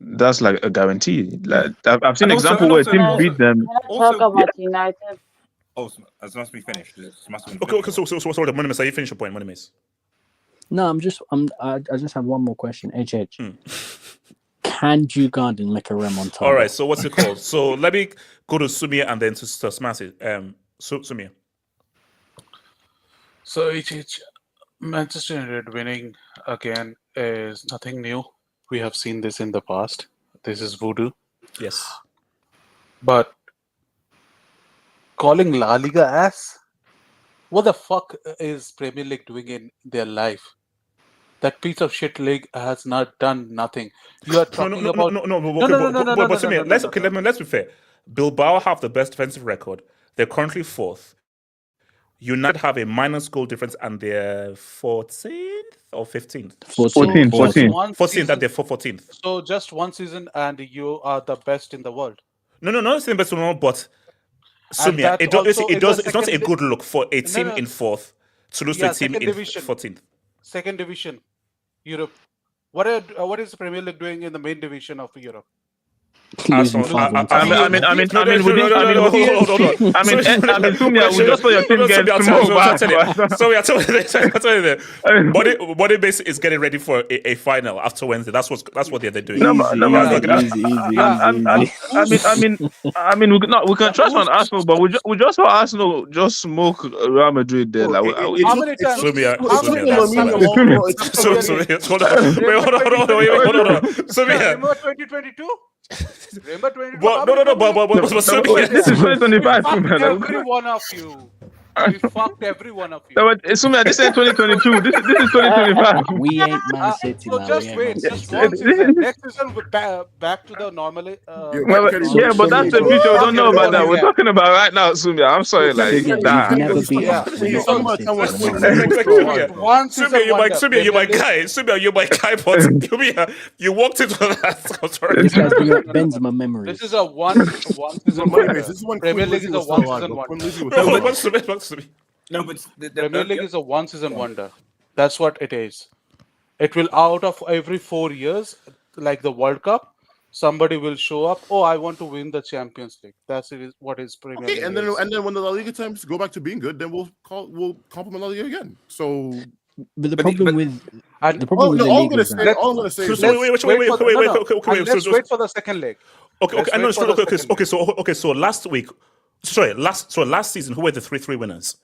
that's like a guarantee. Like I've seen an example where teams beat them. Talk about United. Oh, it must be finished. Okay. So sorry, Monimus, you finish your point, Monimus. No, I just have one more question. HH. Can Jew Garden make a rem on top? All right, so what's it called? So let me go to Sumia and then to Smashy. Sumia. So HH, Manchester United winning again is nothing new. We have seen this in the past. This is voodoo. Yes. But calling La Liga ass? What the fuck is Premier League doing in their life? That piece of shit league has not done nothing. You are talking about let's be fair. Bilbao have the best defensive record. They're currently 4th. United have a minus goal difference and they're 14th or 15th? 14th and they're 14th. So just one season and you are the best in the world. No, not the best in the world, but Sumia, it's not a good look for a team in 4th to lose to a team in 14th. Second division, Europe. What is the Premier League doing in the main division of Europe? Sumia, we just saw your team get smoked. Sorry, I'll tell you that. Body base is getting ready for a final after Wednesday. That's what they're doing. We can trust on Arsenal, but we just saw Arsenal just smoke Real Madrid there. Like, how many times? Sumia. Hold on. Sumia. 2022. Remember 2022? But this is 2025. Every one of you. We fucked every one of you. But Sumia, this is 2022. This is 2025. We ain't Man City now. Just wait. Just one season. Next season, we're back to the normal. But that's the future. We don't know about that. We're talking about right now, Sumia. I'm sorry. Sumia, you're my guy. Sumia, you're my guy. But you walked into that. This guy's bringing up Benzema memories. This is a one season wonder. Premier League is a one season wonder. No, but the Premier League is a one season wonder. That's what it is. It will, out of every 4 years, like the World Cup, somebody will show up. Oh, I want to win the Champions League. That's what is Premier League. And then when the La Liga times go back to being good, then we'll compliment La Liga again. So, but the problem with And The problem with the all I'm league gonna is say, that all I'm gonna say is So wait, let's wait for the second leg. Okay, Let's I know. wait for the second leg. So last week, last season, who were the three winners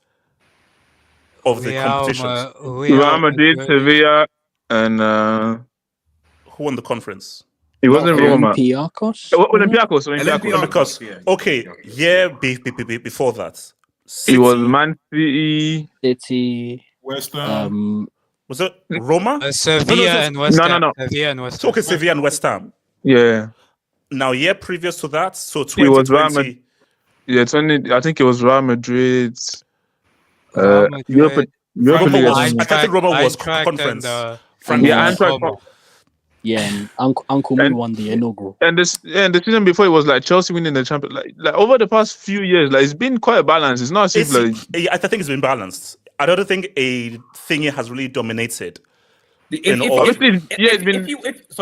of the competitions? Real Madrid, Sevilla, and Who won the conference? it wasn't Roma. Olympiacos. Olympiacos. Okay, before that, It was Man City. City. West Ham. Was it Roma? Sevilla and West Ham. No. Sevilla and West So, Ham. okay, Sevilla and West Ham. Yeah. Now, year previous to that, so It was Real 2020. Madrid. Yeah, 20. I think it was Real Madrid. Real Madrid. Europa League. I think Roma was Eintracht conference. and, Eintracht. Yeah, and Uncle Mo won the inaugural. And the season before it was like Chelsea winning the champion. Like over the past few years, like it's been quite a balance. It's not as if like I think it's been balanced. I don't think a thingy has really dominated. Sorry,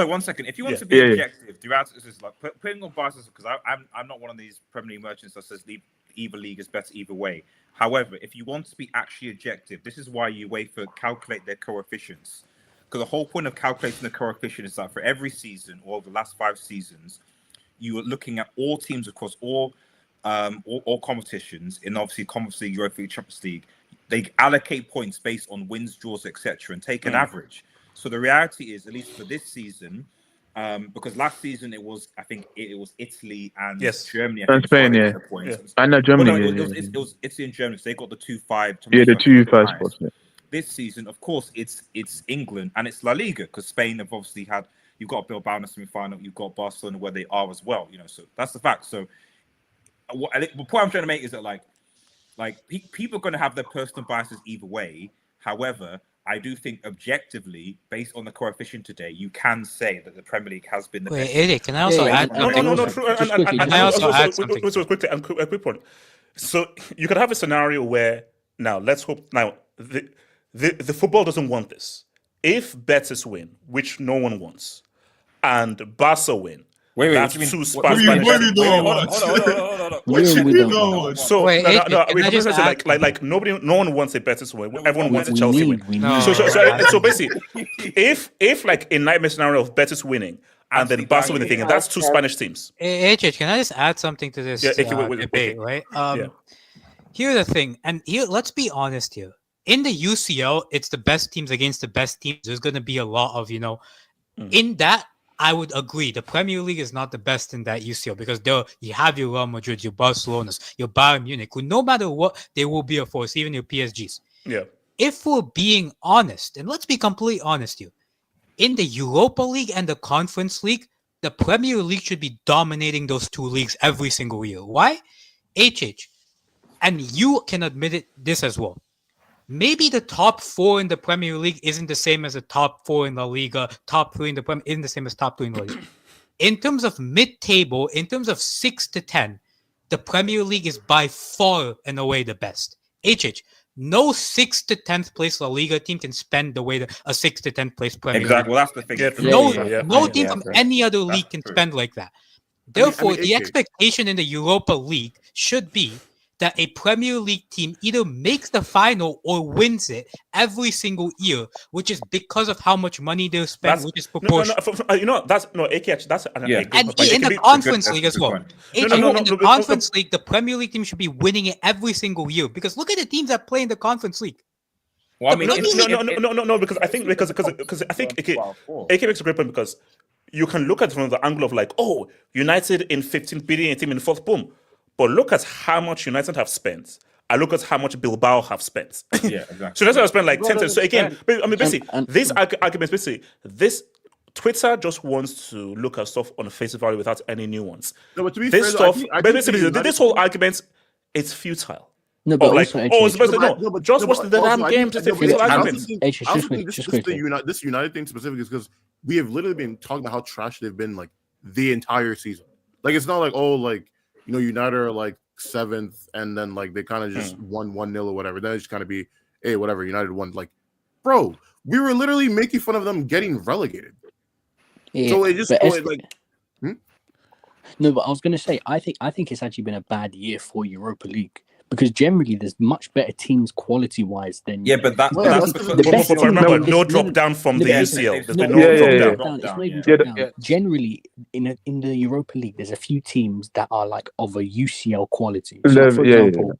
1 second. If you want to be objective throughout, this is like putting on biases because I'm not one of these Premier League merchants that says either league is better either way. However, if you want to be actually objective, this is why you calculate their coefficients. Because the whole point of calculating the coefficient is that for every season or the last 5 seasons, you are looking at all teams across all competitions in obviously Conference League, Europa League, Champions League. They allocate points based on wins, draws, etc., and take an average. So the reality is, at least for this season, because last season it was Italy and Germany and Spain, I know Germany. It was Italy and Germany. So they got the 2-5. Yeah, the 2-5 spots. Yeah. This season, of course, it's England and it's La Liga because Spain have obviously you've got Bilbao in the semi-final, you've got Barcelona where they are as well. So that's the fact. So the point I'm trying to make is that like people are going to have their personal biases either way. However, I do think objectively, based on the coefficient today, you can say that the Premier League has been the best. Eddie, can I also add something? No. Can I also add something? Quickly, a quick point. So you could have a scenario where let's hope the football doesn't want this. If Betis win, which no one wants, and Barca win, that's two Spanish. So like nobody, no one wants a Betis win. Everyone wants a Chelsea win. So basically, if like a nightmare scenario of Betis winning and then Barca winning the thing, and that's two Spanish teams. HH, can I just add something to this debate? Right. Here's the thing, and here let's be honest here. In the UCL, it's the best teams against the best teams. There's going to be a lot of, in that, I would agree. The Premier League is not the best in that UCL because you have your Real Madrid, your Barcelonas, your Bayern Munich, who no matter what, they will be a force, even your PSGs. Yeah. If we're being honest, and let's be completely honest here, in the Europa League and the Conference League, the Premier League should be dominating those two leagues every single year. Why? HH, and you can admit this as well. Maybe the top 4 in the Premier League isn't the same as the top 4 in the Liga, top 3 in the Premier isn't the same as top 3 in the Liga. In terms of mid-table, in terms of 6 to 10, the Premier League is by far and away the best. HH, no 6th to 10th place La Liga team can spend the way that a 6th to 10th place Premier League. Exactly, well, that's the thing. No team from any other league can spend like that. Therefore, the expectation in the Europa League should be that a Premier League team either makes the final or wins it every single year, which is because of how much money they spend, which is proportional. That's AKH. That's and in the Conference League as well. In the Conference League, the Premier League team should be winning it every single year because look at the teams that play in the Conference League. Well, I mean, because I think AK makes a great point because you can look at it from the angle of like, United in 15th beating a team in 4th, boom. But look at how much United have spent. I look at how much Bilbao have spent. Yeah, exactly. So United have spent like 10 times. So again, this argument, this Twitter just wants to look at stuff on face value without any nuance. No, but to be this fair, stuff, this whole argument, it's futile. No, but just watch the damn game. Just a futile argument. This United thing specifically is because we have literally been talking about how trash they've been like the entire season. Like it's not like United are like 7th and then like they kind of just won 1-0 or whatever. Then it's just kind of be, hey, whatever, United won. Like, bro, we were literally making fun of them getting relegated. Yeah, so it just No, but I was gonna say, I think it's actually been a bad year for Europa League Because generally, there's much better teams quality-wise than. Yeah, but that's the because best team. Remember, no drop down from the UCL. There's been no drop down. It's not even drop down. Generally, in the Europa League, there's a few teams that are like of a UCL quality. So, like, for example,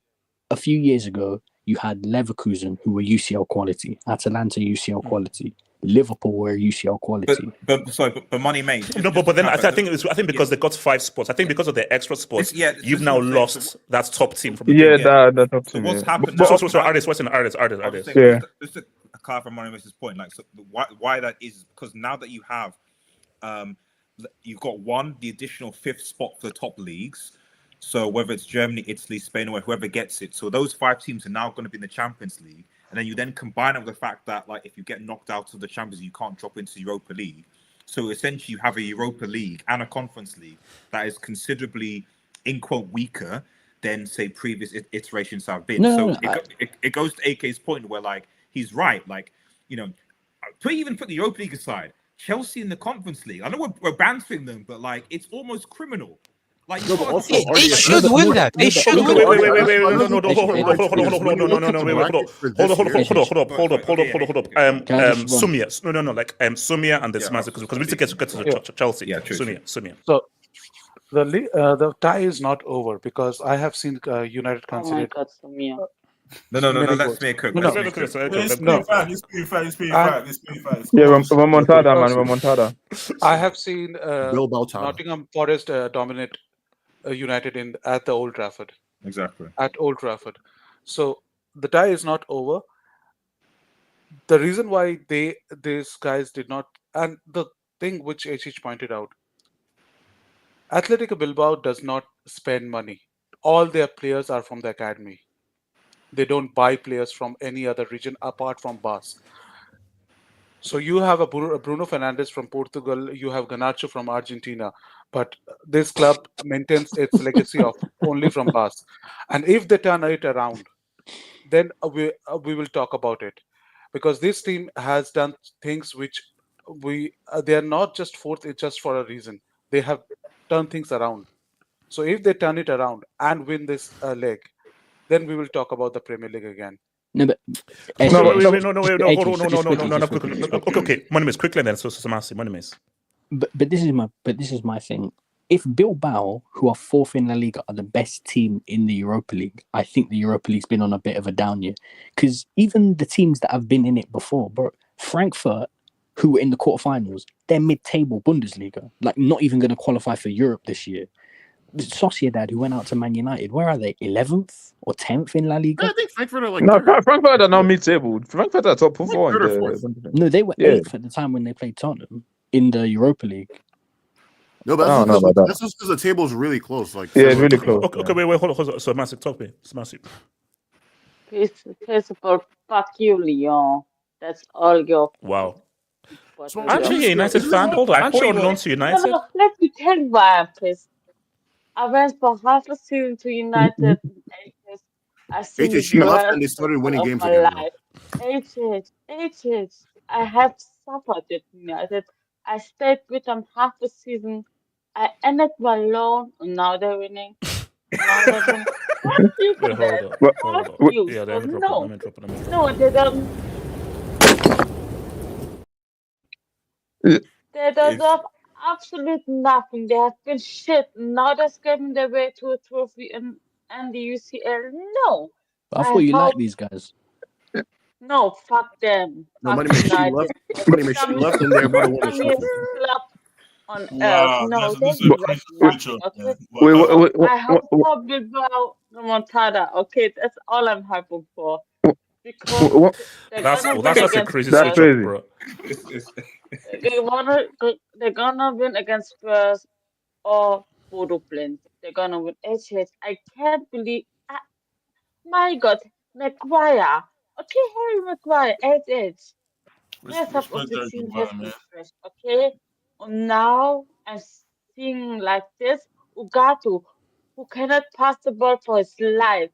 a few years ago, you had Leverkusen, who were UCL quality, Atalanta UCL quality, Liverpool were UCL quality. But money made. No, but then I think because they got 5 spots. I think because of the extra spots, you've now lost that top team from the that top team. So what's happened? So Artist, what's in Artist? Just to clarify Moneymaker's point, like, so why that is because now that you have, you've got the additional 5th spot for the top leagues. So whether it's Germany, Italy, Spain, or whoever gets it, so those 5 teams are now going to be in the Champions League. And then you then combine it with the fact that, like, if you get knocked out of the Champions League, you can't drop into the Europa League. So essentially, you have a Europa League and a Conference League that is considerably, in quote, weaker than, say, previous iterations have been. It goes to AK's point where, like, he's right. Like, you know, even put the Europa League aside, Chelsea in the Conference League. I know we're bantering them, but, like, it's almost criminal. Like, they should win that. They should win. Wait, hold up. Sumia and this massive because we need to get to Chelsea. Yeah, Sumia. So the tie is not over because I have seen United consider. Oh my God, Sumia. No. Let's make it. Remontada. I have seen Bilbao Nottingham Forest dominate United at the Old Trafford. Exactly. At Old Trafford. So the tie is not over. The reason why these guys did not, and the thing which HH pointed out, Athletic Bilbao does not spend money. All their players are from the academy. They don't buy players from any other region apart from Bas. So you have a Bruno Fernandes from Portugal, you have Garnacho from Argentina, but this club maintains its legacy of only from Bas. And if they turn it around, then we will talk about it, because this team has done things which they are not just fourth just for a reason. They have turned things around. So if they turn it around and win this leg, then we will talk about the Premier League again. No. Okay. Monimis, quickly then. So Monimis. But this is my thing. If Bilbao, who are 4th in La Liga, are the best team in the Europa League, I think the Europa League's been on a bit of a down year. Because even the teams that have been in it before, bro, Frankfurt, who were in the quarterfinals, they're mid-table Bundesliga, like not even going to qualify for Europe this year. Sociedad, who went out to Man United, where are they? 11th or 10th in La Liga? I think Frankfurt are like Frankfurt are now mid-table. Frankfurt are top 4. No, they were 8th at the time when they played Tottenham in the Europa League. No, but that's just because the table is really close. Like, it's really close. Okay, wait, hold on. So, Massive, talk to me. It's Massive. First of all, fuck you, Lyon. That's all your. Wow. Aren't you a United fan? Hold on. Aren't you on loan to United? No, let me tell you why I'm pissed. I went for half a season to United. I see she left and they started winning games again. I have suffered with United. I stayed with them half a season. I ended my loan, and now they're winning. Fuck you for that. Fuck you. Yeah, No, they don't. They don't have absolute nothing. They have been shit. Now they're skating their way to a trophy and the UCL. No. But I thought you liked these guys. No, fuck them. No, Money she left and they're about to win the club on earth. No, they I hope for Bilbao Remontada. Okay, that's all I'm hoping for. Because that's a crazy switch up, bro. They're gonna win against Spurs or Bodo Glimt. They're gonna win HH. I can't believe. My God, Maguire. Okay, Harry Maguire, HH. Rest of the team has been fresh. Okay, and now I'm seeing like this Ugatu, who cannot pass the ball for his life.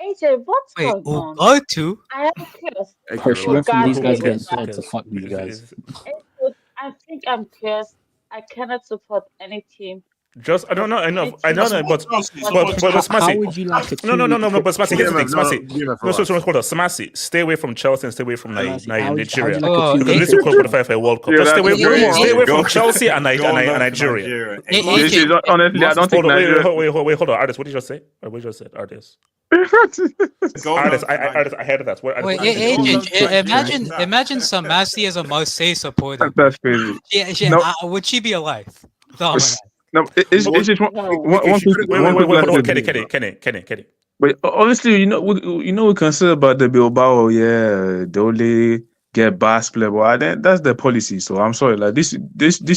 AJ, what's going on? Ugatu? I am cursed. Her went from these guys getting said to fuck these guys. I think I'm cursed. I cannot support any team Just I don't know. I know, but How Smasi. would you like it? No. But Smasi, here's the thing, Smasi. No, BMF, hold on, Smasi. Stay away from Chelsea and stay away from Nigeria. how would you like a Because this will qualify for a World Cup. Yeah, Just stay away that's from Chelsea and Nigeria. Honestly, I don't think Nigeria. Wait, hold on, Artist. What did you just say? What did you just say, Artist? Artist, I heard that. Wait, AJ, imagine Samasi as a Marseille supporter. That's crazy. Yeah, would she be alive? Oh my God. No, it's just one Kenny. Wait, honestly, we can say about the Bilbao, yeah, they only get bass player, but that's their policy. So I'm sorry, like this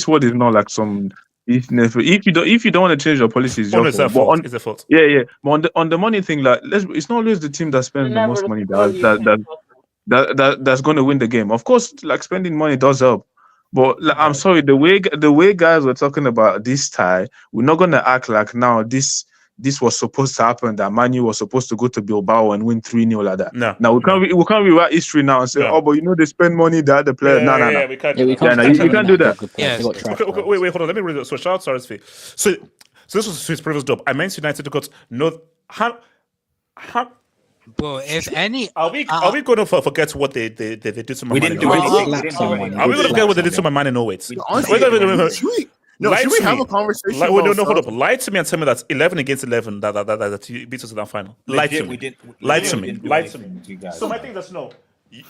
word is not like some. If you don't want to change your policies, it's your fault. It's a fault. Yeah. But on the money thing, like it's not always the team that spends the most money that's going to win the game. Of course, like spending money does help. But like, I'm sorry, the way guys were talking about this tie, we're not gonna act like now this was supposed to happen, that Manu was supposed to go to Bilbao and win 3-0 like that. No. Now we can't rewrite history now and say, but they spend money that the player. No. We can't. You can't do that. Yes. Okay, wait, hold on. Let me read it. So shout out to RSV. So this was his previous job. I meant United got no how. Bro, if any, are we going to forget what they did to my man? Are we going to forget what they did to my man in 08? Should we have a conversation? No, hold up. Lie to me and tell me that 11 against 11 that beat us in that final. Lie to me. So my thing is no.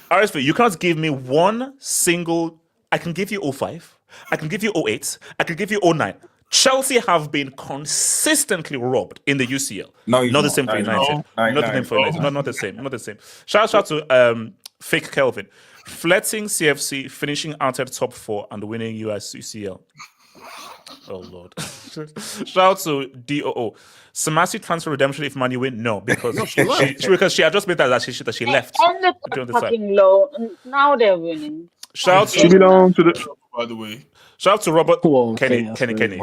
RSV, you can't give me one single. I can give you 05. I can give you 08. I can give you 09. Chelsea have been consistently robbed in the UCL. Not the same for United. Not the same. Shout out to Fake Kelvin. Flirting CFC, finishing outside top 4 and winning US UCL. Oh Lord. Shout out to DOO. Samasi transfer redemption if Man U win? No, because she had just made that she left. And the fucking low. Now they're winning. Shout out to by the way. Shout out to Robert. Kenny. Hold on, Kenny.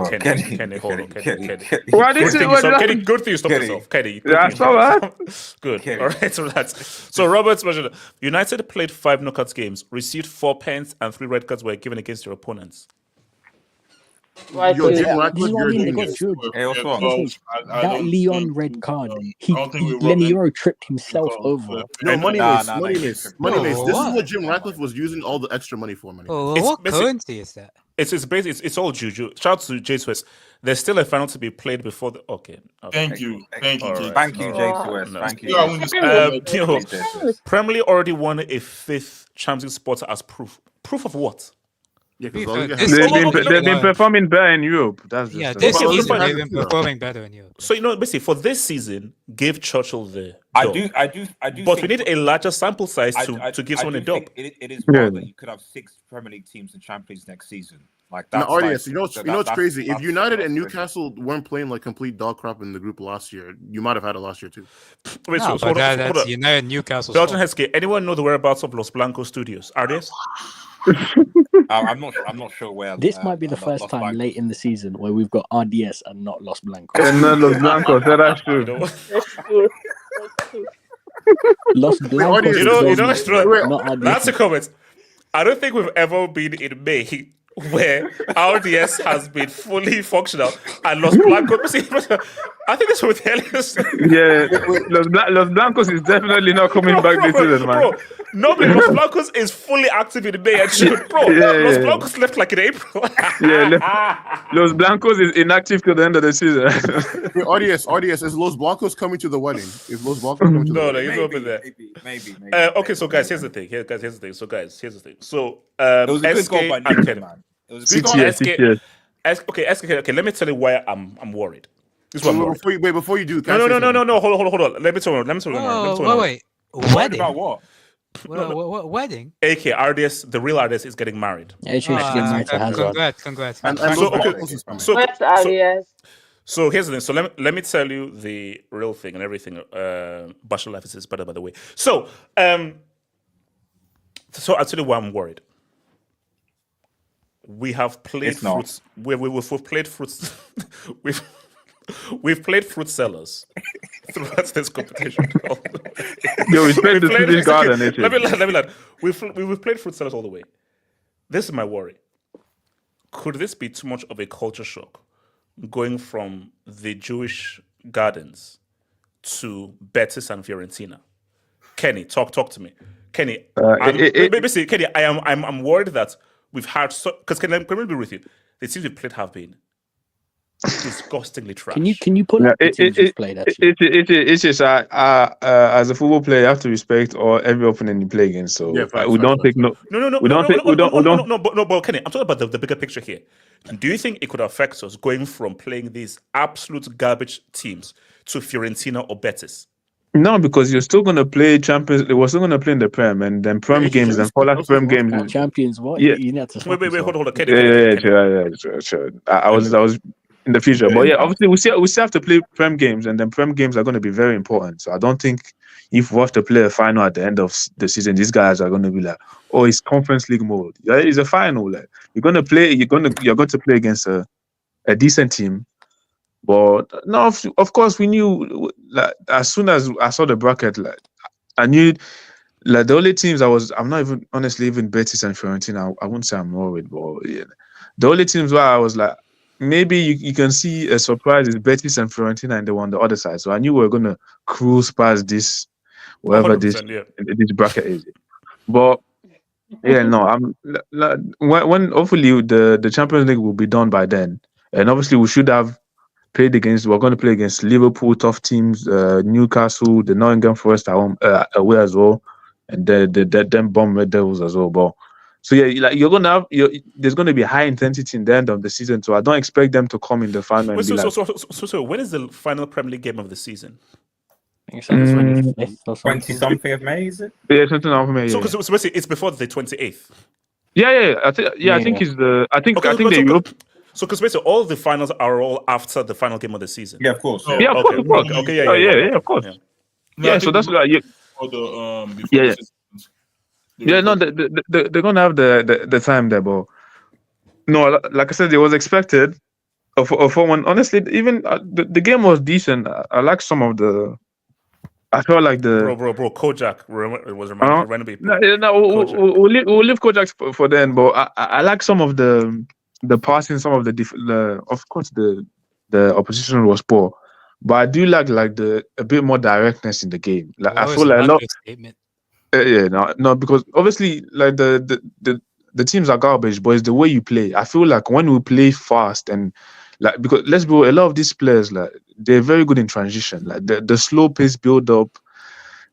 Good thing you stopped yourself. Kenny. That's all right. Good. All right, so that's so Robert's version. United played 5 knockouts games, received 4 pens, and 3 red cards were given against their opponents. Right. That Leon red card, Leniero tripped himself over. No, money miss. This is what Jim Ratcliffe was using all the extra money for. What currency is that? It's all juju. Shout out to J Swiss. There's still a final to be played before the. Okay. Thank you, Thank you, J Swiss. Thank you. Premier League already won a 5th Champions League spot as proof. Proof of what? Yeah, they've been performing better in Europe. That's just this season they've been performing better in Europe. So basically for this season, give Churchill the. I do. But we need a larger sample size to give someone a dub. It is wild that you could have 6 Premier League teams in Champions next season. Like that's what's crazy. If United and Newcastle weren't playing like complete dog crap in the group last year, you might have had it last year too. Wait, that's United Newcastle. Belgian Hesky. Anyone know the whereabouts of Los Blancos Studios? Are they? I'm not sure where. This might be the first time late in the season where we've got RDS and not Los Blancos. And not Los Blancos. That's true. Los Blancos. That's a comment. I don't think we've ever been in May where RDS has been fully functional and Los Blancos. I think that's what the hell is. Yeah, Los Blancos is definitely not coming back this season, man. Bro, nobody. Los Blancos is fully active in May and June, bro. Los Blancos left like in April. Los Blancos is inactive till the end of the season. RDS, is Los Blancos coming to the wedding? Is Los Blancos coming to the wedding? No, he's over there. Maybe. Okay, so guys, here's the thing. So, it was a good goal by Nico, man. It was a good goal. Okay, let me tell you why I'm worried. This one before you do. No. Hold on. Let me tell you. Wait. Wedding? About what? What wedding? AK RDS, the real RDS is getting married. Congrats. So here's the thing. So let me tell you the real thing and everything. Bachelor life is better, by the way. So I'll tell you why I'm worried. We have played fruits. We've played fruits. We've played fruit sellers throughout this competition. We played the student garden. Let me learn. We've played fruit sellers all the way. This is my worry. Could this be too much of a culture shock going from the Jewish gardens to Betis and Fiorentina? Kenny, talk to me. Kenny, basically, Kenny, I'm worried that we've had because can I be with you? The teams we played have been disgustingly trash. Can you pull up the teams we've played? Actually, it's just as a football player, you have to respect every opponent you play against. So we don't take no. But Kenny, I'm talking about the bigger picture here. Do you think it could affect us going from playing these absolute garbage teams to Fiorentina or Betis? No, because you're still going to play Champions. We're still going to play in the Prem and then Prem games and follow Prem games. Champions, what? Yeah. You need to wait, hold on. Sure. I was in the future, but obviously we still have to play Prem games, and then Prem games are going to be very important. So I don't think if we have to play a final at the end of the season, these guys are going to be like, oh, it's Conference League mode. Yeah, it's a final. Like you're going to play against a decent team. But no, of course we knew. Like as soon as I saw the bracket, like I knew, like the only teams I'm not even honestly even Betis and Fiorentina. I wouldn't say I'm worried, but yeah, the only teams where I was like, maybe you can see a surprise is Betis and Fiorentina, and they were on the other side. So I knew we were gonna cruise past this, wherever this bracket is. But yeah, no, I'm when hopefully the Champions League will be done by then, and obviously we should have. We're going to play against Liverpool, tough teams, Newcastle, the Nottingham Forest at home, away as well, and them bomb Red Devils as well. But so yeah, like there's going to be high intensity in the end of the season. So I don't expect them to come in the final. Wait, so when is the final Premier League game of the season? I think it's 20-something of May, is it? Yeah, something of May. So basically, it's before the 28th. Yeah. I think it's the. I think the Europe. So, because basically all the finals are all after the final game of the season. Yeah, of course. Of course. Okay, of course. Yeah, so that's like no, they're gonna have the time there, but no, like I said, it was expected. For one, honestly, even the game was decent. I like some of the. I felt like the bro. Kojak was reminding me. No, we'll leave Kojak for then, but I like some of the passing, some of the of course the opposition was poor, but I do like a bit more directness in the game. Like I feel like a lot. No, because obviously like the teams are garbage, but it's the way you play. I feel like when we play fast and like because let's be a lot of these players like they're very good in transition. Like the slow pace build up.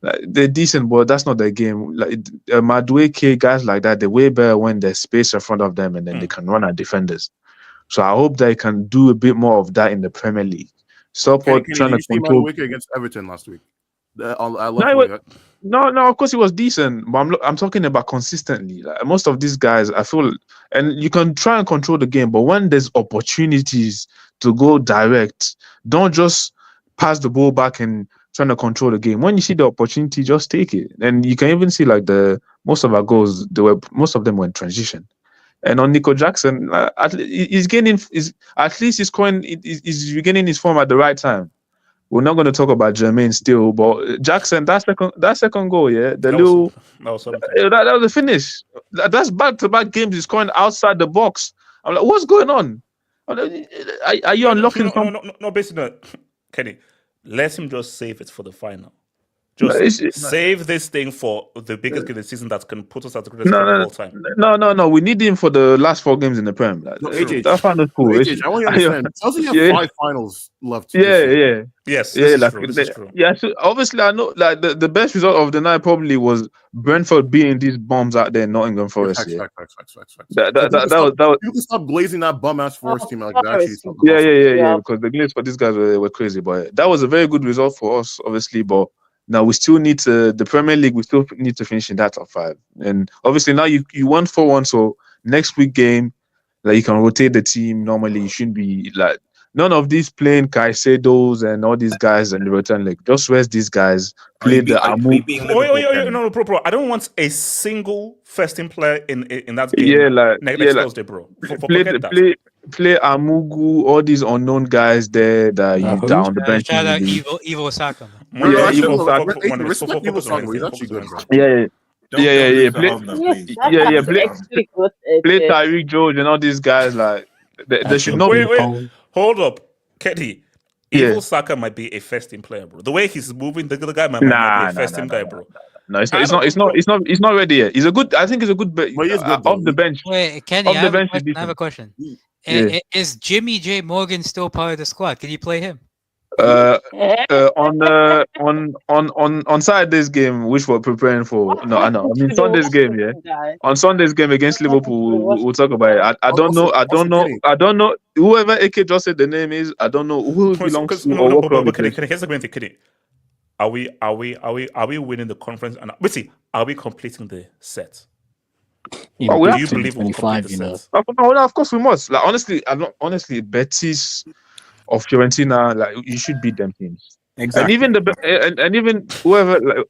Like, they're decent, but that's not their game. Like Madueke, guys like that, they're way better when there's space in front of them and then they can run at defenders. So I hope they can do a bit more of that in the Premier League. Support trying to control. Madueke against Everton last week. No, of course it was decent, but I'm talking about consistently. Like most of these guys, I feel, and you can try and control the game, but when there's opportunities to go direct, don't just pass the ball back and trying to control the game. When you see the opportunity, just take it. And you can even see like most of our goals, most of them were in transition. And on Nico Jackson, he's regaining his form at the right time. We're not going to talk about Jermaine still, but Jackson, that second goal, yeah, that was a finish. That's back-to-back games. He's scoring outside the box. I'm like, what's going on? Are you unlocking? No, basically, Kenny. Let him just save it for the final. Just save this thing for the biggest game of the season that can put us at the greatest game of all time. No. We need him for the last 4 games in the Prem. That final cool. I want you to understand. Chelsea have 5 finals left. Yes. This is true. Yeah. So obviously, I know like the best result of the night probably was Brentford beating these bombs out there in Nottingham Forest. Facts. That was. You can stop glazing that bum ass Forest team like that. Yeah. Because the glaze for these guys were crazy, but that was a very good result for us, obviously, but. Now we still need the Premier League. We still need to finish in that top 5, and obviously now you won 4-1. So next week game, like you can rotate the team. Normally you shouldn't be like none of these playing Caicedos and all these guys and the return leg. Just rest these guys. Play the Amu. No, bro. I don't want a single first team player in that game. Next Thursday, bro. Play Amugu, all these unknown guys there that you down the bench. Shout out Evo Saka. Play Tyreek George and all these guys like they should not be. Hold up, Kenny. Yeah. Evil Saka might be a first team player, bro. The way he's moving, the guy might be a first team guy, bro. No, it's not ready yet. He's a good. I think he's a good. But he is good, off the bench. Wait, Kenny, Off I the have a bench is question. I have a decent. question. Yeah. Is Jimmy J Morgan still part of the squad? Can you play him? On Saturday's game, which we're preparing for. No, I know. I mean Sunday's game, yeah. On Sunday's game against Liverpool, we'll talk about it. I don't know. Whoever AK just said the name is, I don't know who he belongs to or what club But it is. here's the main thing, Kenny. Are we winning the conference? And wait, see, are we completing the set? Yeah, we do have you to. believe we'll complete the set? No, of course we must. Like honestly, Betis of Fiorentina, like you should beat them teams. Exactly. And even whoever, like,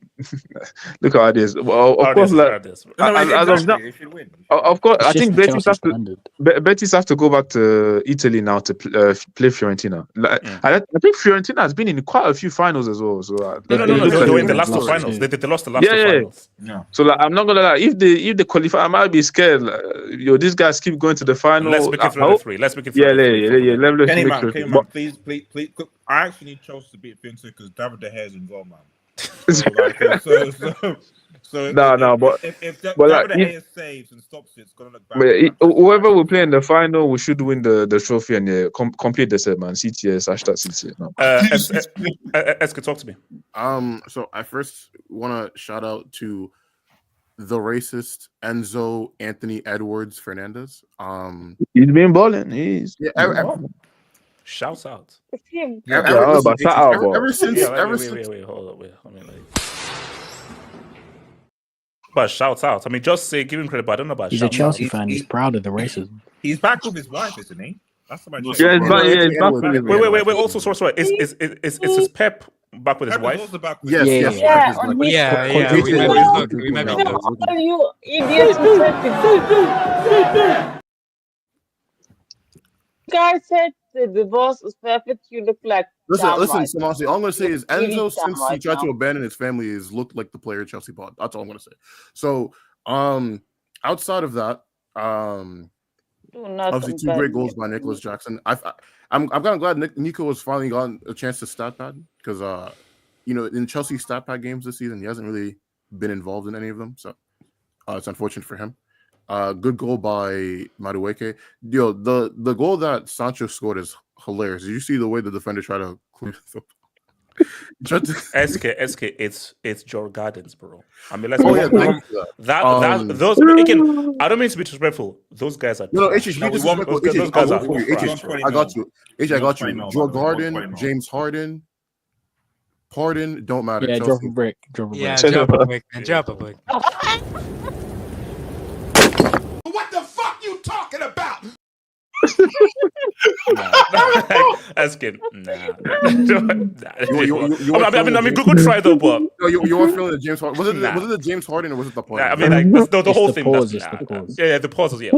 look at this. Well, of course, like of course, I think Betis have to go back to Italy now to play Fiorentina. Like, I think Fiorentina has been in quite a few finals as well. So no, they were in the last two finals. They lost the last two finals. Yeah. So like, I'm not gonna lie. If they qualify, I might be scared. Like, these guys keep going to the final. Let's make it 3-3. Let's make it 3-3. Kenny man, please. I actually need Chelsea to beat Vincent because David De Gea is involved, man. But if David De Gea saves and stops it, it's gonna look bad. Whoever we play in the final, we should win the trophy and complete the set, man. CTS, #CTS. No. Eske, talk to me. So I first want to shout out to the racist Enzo Anthony Edwards Fernandes. He's been balling. Shouts out. Ever since hold up, wait. I mean, like, but shouts out. I mean, just say give him credit, but I don't know about. He's a Chelsea fan. He's proud of the racism. He's back with his wife, isn't he? That's the he's back with his wife. Wait. Also, sorry. Is his Pep back with his wife? Yes. We might be you idiots! Guys said the divorce is perfect. You look like listen, Samasi, all I'm gonna say is Enzo, since he tried to abandon his family, has looked like the player Chelsea bought. That's all I'm gonna say. So outside of that, obviously 2 great goals by Nico Jackson. I'm kind of glad Nico has finally gotten a chance to stat pad because in Chelsea stat pad games this season, he hasn't really been involved in any of them. So it's unfortunate for him. Good goal by Madueke. The goal that Sancho scored is hilarious. Did you see the way the defender tried to clear the SK, it's Joe Gardens, bro. I mean, let's those again. I don't mean to be disrespectful. Those guys are no. Those guys are. I got you. I got you. Joe Garden, James Harden. Pardon, don't matter. Yeah, drop a brick. Drop a brick. What the fuck you talking about? That's good. Nah. I mean, good try though, but you weren't feeling the James Harden. Was it the James Harden or was it the pause? I mean, like the whole thing. Yeah, the pauses. Yeah,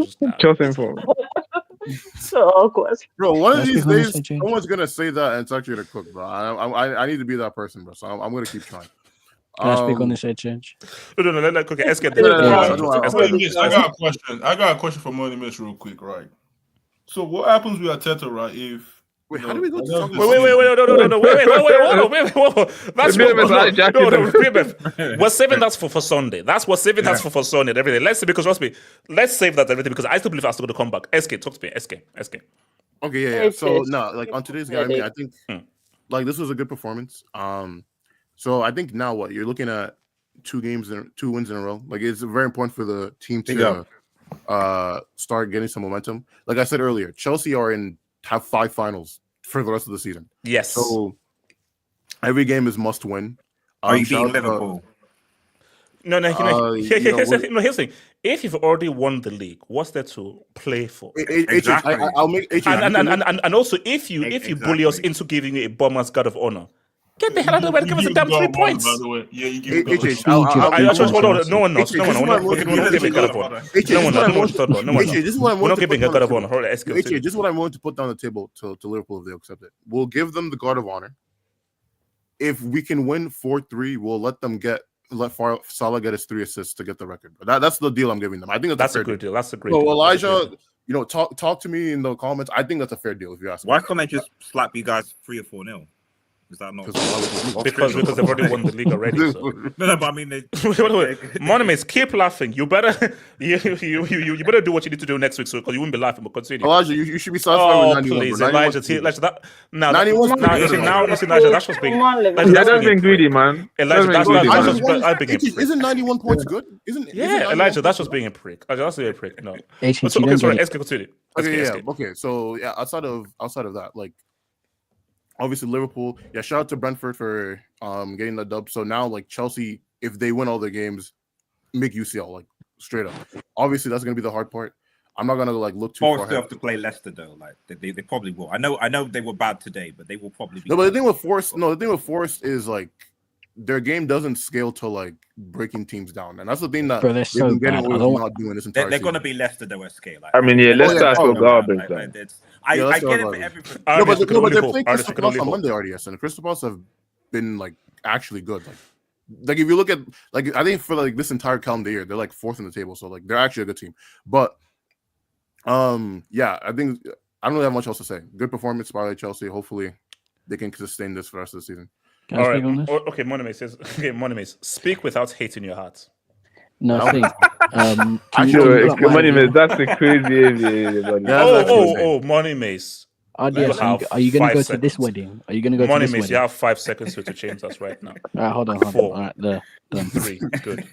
so awkward. Bro, one of these days, someone's gonna say that and it's actually gonna cook, bro. I need to be that person, bro. So I'm gonna keep trying. Can I speak on this head change? No. Okay, let's get I got a question for Money Miss real quick, right? So what happens with Arteta, right? If how do we go to We're saving that for Sunday. That's what saving that for Sunday and everything. Let's save that everything because I still believe Arsenal going to come back. SK, talk to me. SK. Okay, yeah. So like on today's game, I mean, I think like this was a good performance. So I think now what you're looking at 2 wins in a row. Like it's very important for the team to start getting some momentum. Like I said earlier, Chelsea have 5 finals for the rest of the season. Yes. So every game is must win. Are you beating Liverpool? No. Here's the thing. If you've already won the league, what's there to play for? Exactly. I'll make and also if you bully us into giving you a bomber's guard of honor. Get the hell out of the way! Give us a damn 3 points. By the way, yeah, you give no one knows. No one giving God of honor. We're not giving a God of honor. This is what I'm willing to put down the table to Liverpool if they accept it. We'll give them the guard of honor. If we can win 4-3, we'll let Salah get his 3 assists to get the record. That's the deal I'm giving them. I think that's a good deal. That's a great deal. So talk to me in the comments. I think that's a fair deal if you ask me. Why can't they just slap you guys 3 or 4-0? Is that not because they've already won the league already? So. No, but I mean, Monimates, keep laughing. You better you better do what you need to do next week, so because you wouldn't be laughing. But continue. Elijah, you should be satisfied with 91. Please, Elijah, that now 91. Listen, Elijah, that's what's being. That's being greedy, man. Elijah, that's isn't 91 points good? Isn't Elijah? That's just being a prick. Elijah, that's being a prick. No. Okay, sorry. Let's continue. Okay. So yeah, outside of that, like. Obviously, Liverpool. Yeah, shout out to Brentford for getting the dub. So now, like Chelsea, if they win all their games, make UCL like straight up. Obviously, that's gonna be the hard part. I'm not gonna like look too far. Forest have to play Leicester though. Like they probably will. I know they were bad today, but they will probably be. No, but the thing with Forest is like their game doesn't scale to like breaking teams down, and that's the thing that they're so bad. Not doing this entire. They're gonna be Leicester though at scale. Like, I mean, yeah, Leicester are so garbage. I get it for everything. No, but they're playing Crystal Palace on Monday already, and the Crystal Palace have been like actually good. Like if you look at like I think for like this entire calendar year, they're like 4th in the table, so like they're actually a good team. But yeah, I think I don't really have much else to say. Good performance by Chelsea. Hopefully, they can sustain this for the rest of the season. All right. Okay, Monime says. Okay, Monime, speak without hating your heart. No, see. Money Mace, that's a crazy. Money Mace. Are you going to go to this wedding? Are you going to go to this wedding? You have 5 seconds to change us right now. All right, hold on. 4. All right, there. Done. 3. Good.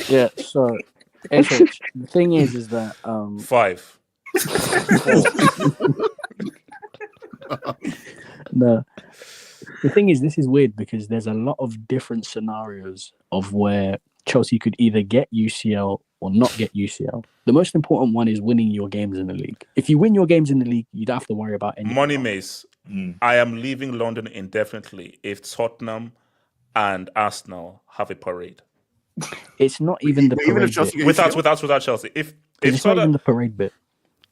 Yeah, so the thing is that 5. 4. No. The thing is, this is weird because there's a lot of different scenarios of where Chelsea could either get UCL or not get UCL. The most important one is winning your games in the league. If you win your games in the league, you don't have to worry about anything. Money Mace, I am leaving London indefinitely if Tottenham and Arsenal have a parade. It's not even the parade bit. Without Chelsea. If it's not even the parade bit,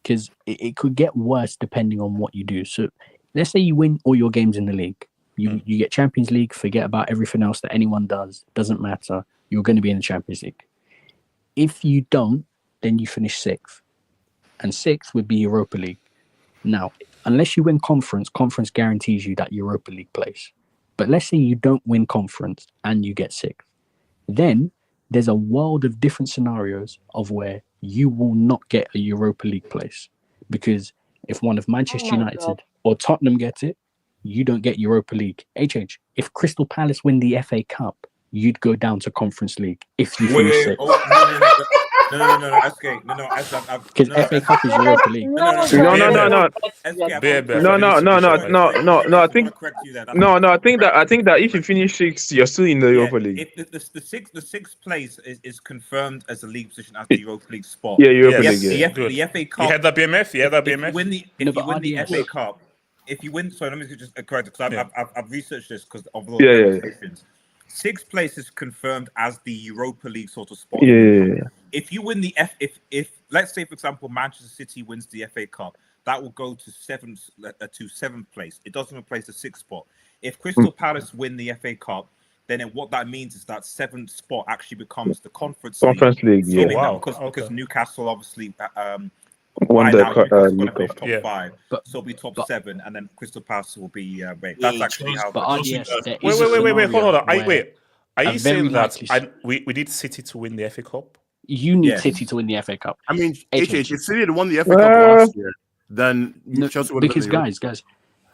because it could get worse depending on what you do. So let's say you win all your games in the league. You get Champions League, forget about everything else that anyone does. Doesn't matter. You're going to be in the Champions League. If you don't, then you finish 6th. And 6th would be Europa League. Now, unless you win conference guarantees you that Europa League place. But let's say you don't win conference and you get 6th. Then there's a world of different scenarios of where you will not get a Europa League place. Because if one of Manchester United or Tottenham gets it, you don't get Europa League. If Crystal Palace win the FA Cup, you'd go down to Conference League if you finish 6th. No. Okay, no. Because FA Cup is Europa League. No. I think that if you finish 6th, you're still in the Europa League. If the sixth place is confirmed as a league position as the Europa League spot. Yeah, Europa League. The FA Cup. You had that BMF. If you win the FA Cup. If you win, sorry, let me just correct it because I've researched this because of all the conversations. 6th place is confirmed as the Europa League sort of spot. Yeah. If you win the if let's say for example Manchester City wins the FA Cup, that will go to 7th place. It doesn't replace the 6th spot. If Crystal Palace win the FA Cup, then what that means is that 7th spot actually becomes the Conference League. Yeah. Because Newcastle obviously won the top 5, so it'll be top 7, and then Crystal Palace will be ranked. That's actually how. Wait, hold on. Are you saying that we need City to win the FA Cup? You need City to win the FA Cup. I mean, if City had won the FA Cup last year, then Chelsea would have been guys,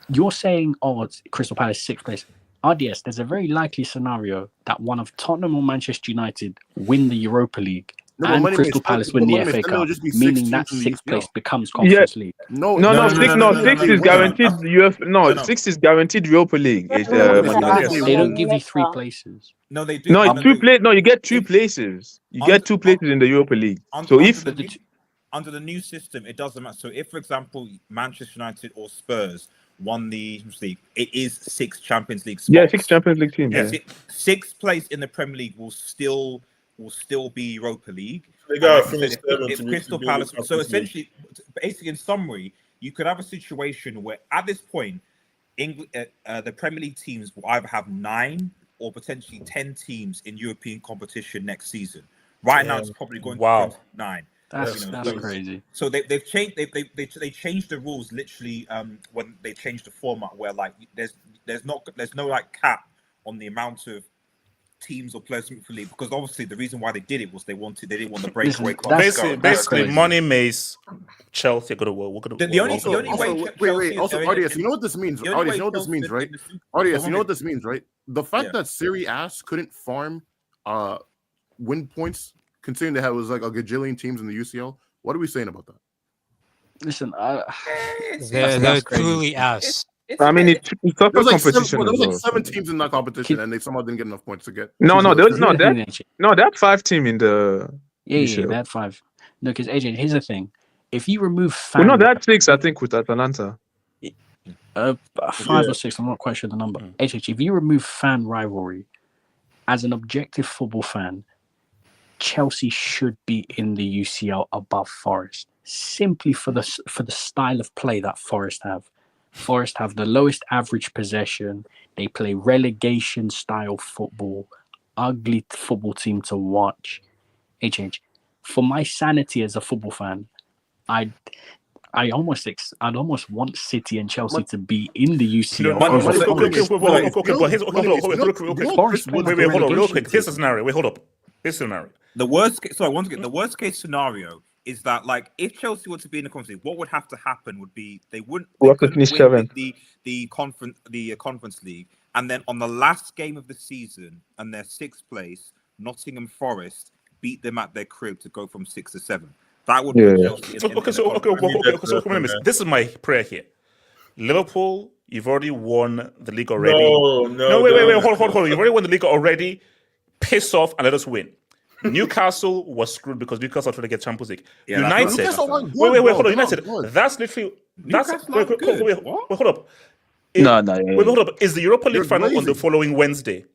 you're saying, it's Crystal Palace 6th place. RDS, there's a very likely scenario that one of Tottenham or Manchester United win the Europa League. And Crystal Palace win the FA Cup, meaning that 6th place becomes Conference League. No, 6 is guaranteed. 6 is guaranteed Europa League. They don't give you 3 places. No, they do. No, you get 2 places. You get 2 places in the Europa League. So if under the new system, it doesn't matter. So if, for example, Manchester United or Spurs won the league, it is 6 Champions League spots. Yeah, 6 Champions League teams. Yeah. 6th place in the Premier League will still be Europa League. They got if Crystal Palace. So essentially, basically, in summary, you could have a situation where at this point, the Premier League teams will either have 9 or potentially 10 teams in European competition next season. Right now, it's probably going to 9. That's crazy. So they've changed they changed the rules literally when they changed the format where like there's no like cap on the amount of teams or players in the league, because obviously the reason why they did it was they didn't want the breakaway clause. Basically, money makes Chelsea go to war. The only way. Also, audience, you know what this means? Audience, you know what this means, right? Audience, you know what this means, right? The fact that Serie A couldn't farm win points, considering they was like a gajillion teams in the UCL. What are we saying about that? Listen, they're truly ass. I mean, it's tougher There was competition. there was as like well. 7 teams in that competition, and they somehow didn't get enough points to get. No, there was no. They had 5 teams in the. Yeah, they had 5. No, because AJ, here's the thing: if you remove Well, no, they had 6, I think, with Atalanta. 5 or 6, I'm not quite sure the number. AJ, if you remove fan rivalry, as an objective football fan, Chelsea should be in the UCL above Forest, simply for the style of play that Forest have. Forest have the lowest average possession. They play relegation style football. Ugly football team to watch. HH, for my sanity as a football fan, I'd almost want City and Chelsea to be in the UCL. Hold on, real quick. Here's the scenario. Hold up. This scenario. The worst case scenario is that, like, if Chelsea were to be in the Conference League, what would have to happen would be they couldn't win the Conference League, and then on the last game of the season and their 6th place, Nottingham Forest beat them at their crib to go from 6 to 7. That would be Chelsea. This is my prayer here. Liverpool, you've already won the league already. No, wait, hold on. You've already won the league already. Piss off and let us win. Newcastle was screwed because Newcastle tried to get Champions League. United. Wait, hold on. United. That's literally. Wait, hold up. Hold up. Is the Europa League final on the following Wednesday?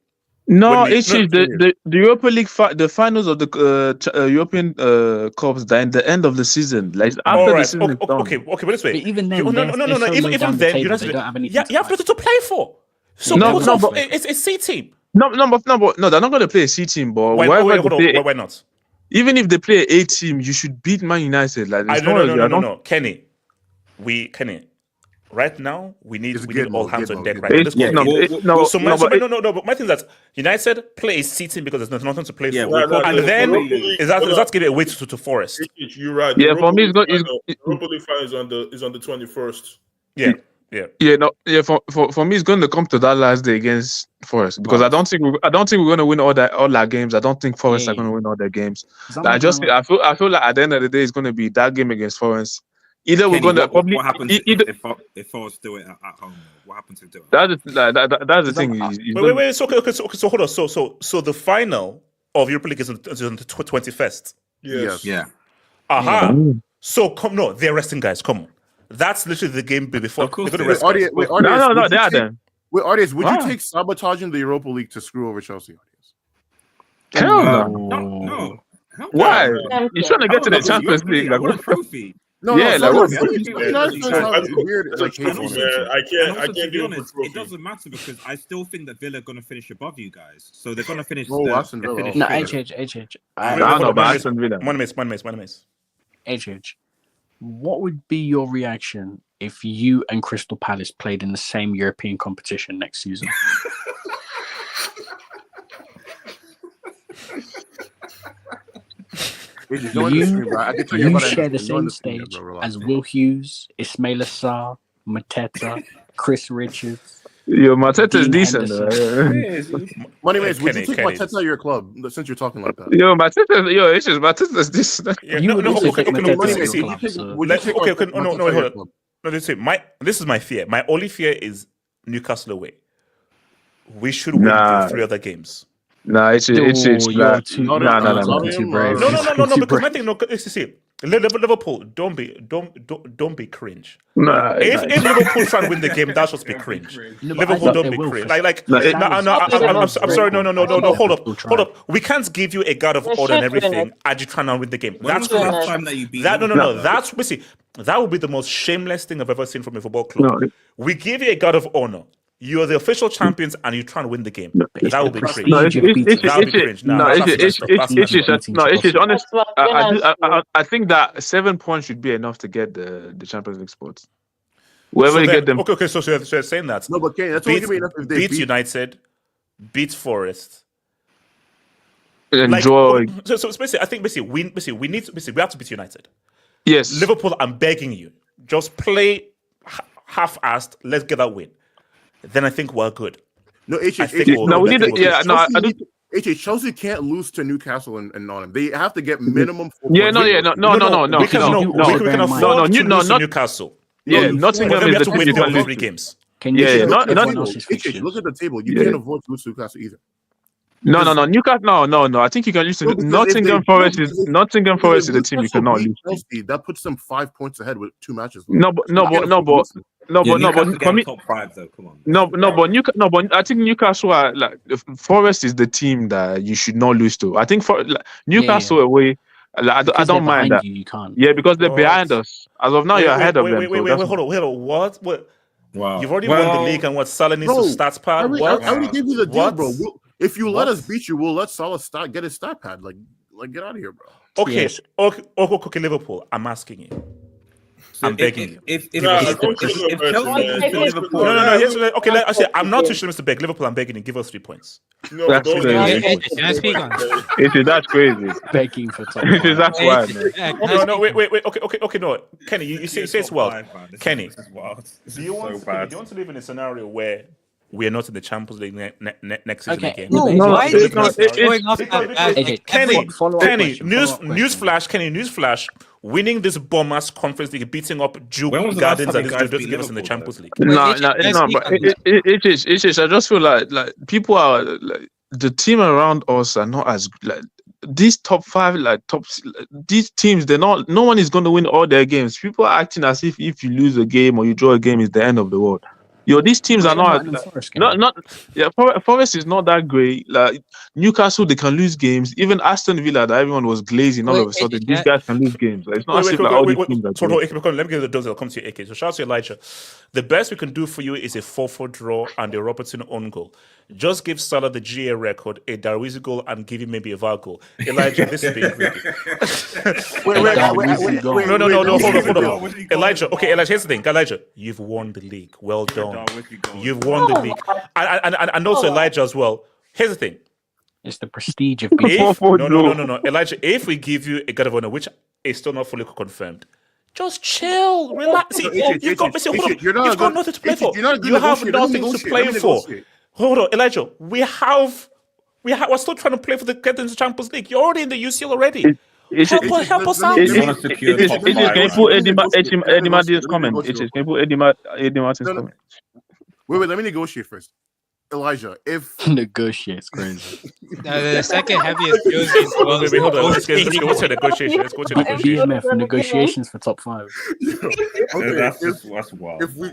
No, it's the Europa League the finals of the European Cups are in the end of the season. Like after the season is done. Okay, but this way. But even then, no. Even then, you have nothing to play for. So it's a C team. No, they're not going to play a C team, but why not? Even if they play A team, you should beat Man United. Like no, Kenny. Right now, we need all hands on deck. Right now. But my thing is that United play a C team because there's nothing to play for, and then is that give it away to Forest? You're right. Yeah, for me, Europa League final is on the 21st. For me, it's going to come to that last day against Forest because I don't think we're going to win all our games. I don't think Forest are going to win all their games. I feel like at the end of the day, it's going to be that game against Forest. Either we're going to probably. What happens if Forest do it at home? What happens if do it? That's the thing. Wait. So hold on. So the final of Europa League is on the 21st. Yes. Yeah. Aha. So they're resting guys. Come on. That's literally the game before. Of course, no, they are then. Wait, audience, would you take sabotaging the Europa League to screw over Chelsea? Hell no. Why? You're trying to get to the Champions League. Like, what a trophy. I can't be honest. It doesn't matter because I still think that Villa are going to finish above you guys. So they're going to finish. Aston Villa. No, HH. I don't know about Aston Villa. One miss. HH. What would be your reaction if you and Crystal Palace played in the same European competition next season? You share the same stage as Will Hughes, Ismail Assar, Mateta, Chris Richards. Yo, Mateta's decent. Money Maze, would you take Mateta your club since you're talking like that? Yo, Mateta's decent. This is my fear. My only fear is Newcastle away. We should win the 3 other games. It's too brave. No. Because my thing, Liverpool, don't be cringe. If Liverpool fan win the game, that should be cringe. Liverpool, don't be cringe. I'm sorry. No. Hold up. We can't give you a guard of order and everything, and you try and win the game. That's the last time that you beat. No. That would be the most shameless thing I've ever seen from a football club. We give you a guard of honor. you're the official champions and you're trying to win the game. That would be cringe. No, it's That would be cringe. Honest. I think that 7 points should be enough to get the Champions League spots. Whoever you get them. Okay. So you're saying that? No, but Kane, that's only gonna be enough if they beat United, beat Forest. Enjoy. So basically, I think we have to beat United. Yes. Liverpool, I'm begging you, just play half-assed. Let's get that win. Then I think we're good. No, Chelsea can't lose to Newcastle and Nottingham. They have to get minimum. We can afford to lose to Newcastle. Yeah, Nottingham we is have the to win team you can all lose 3 to. games. Look at the table. You can't afford to lose to Newcastle either. No, Newcastle. No. I think you can lose to Nottingham Forest. Nottingham Forest is the team you cannot lose. That puts them 5 points ahead with 2 matches. But for me, top 5 though. Come on. But I think Newcastle are like Forest is the team that you should not lose to. I think Newcastle away. I don't mind that. You can't. Yeah, because they're behind us. As of now, you're ahead of them. Wait, hold on. What? Wow. You've already won the league, and what Salah needs to stats pad? I already gave you the deal, bro. If you let us beat you, we'll let Salah get his stat pad. Like get out of here, bro. Okay. Yes. Okay, Liverpool. I'm asking you. I'm begging you. If Chelsea Liverpool, Okay. I'm not too sure, Mr. Beg. Liverpool. I'm begging you. Give us 3 points. Can I speak on that? That's crazy. Begging for top. That's wild, man. No. Wait. Okay. No, Kenny. You say it's wild. Kenny, do you want to live in a scenario where we are not in the Champions League next season again? Why is it going off Kenny, newsflash. Winning this bombers conference league, beating up Juke Gardens and this just give us in the Champions League. No, but it is. I just feel like people are like the team around us are not as like these top 5 these teams. They're not. No one is going to win all their games. People are acting as if you lose a game or you draw a game is the end of the world. These teams are not. Forest is not that great. Like Newcastle, they can lose games. Even Aston Villa, that everyone was glazing all of a sudden. These guys can lose games. Like, it's not as if all these teams are great. Let me get the dose. I'll come to you, AK. So shout out to Elijah. The best we can do for you is a 4-4 draw and a Robertson own goal. Just give Salah the GA record, a Darwizi goal, and give him maybe a VAR goal. Elijah, this is being greedy. No. Hold on. Elijah, here's the thing. Elijah, you've won the league. Well done. You've won the league. And also Elijah as well. Here's the thing. It's the prestige of being. No. Elijah, if we give you a God of Honor, which is still not fully confirmed, just chill, relax. You've got nothing to play for. You have nothing to play for. Hold on, Elijah. We're still trying to play for get into the Champions League. You're already in the UCL already. Help us out. Can you put Eddie Martin's comment? Can you put Eddie Martin's comment? Wait, let me negotiate first. Elijah, if negotiates crazy. The second heaviest jersey is hold on. Let's go to negotiation. Negotiations for top 5. That's wild. If we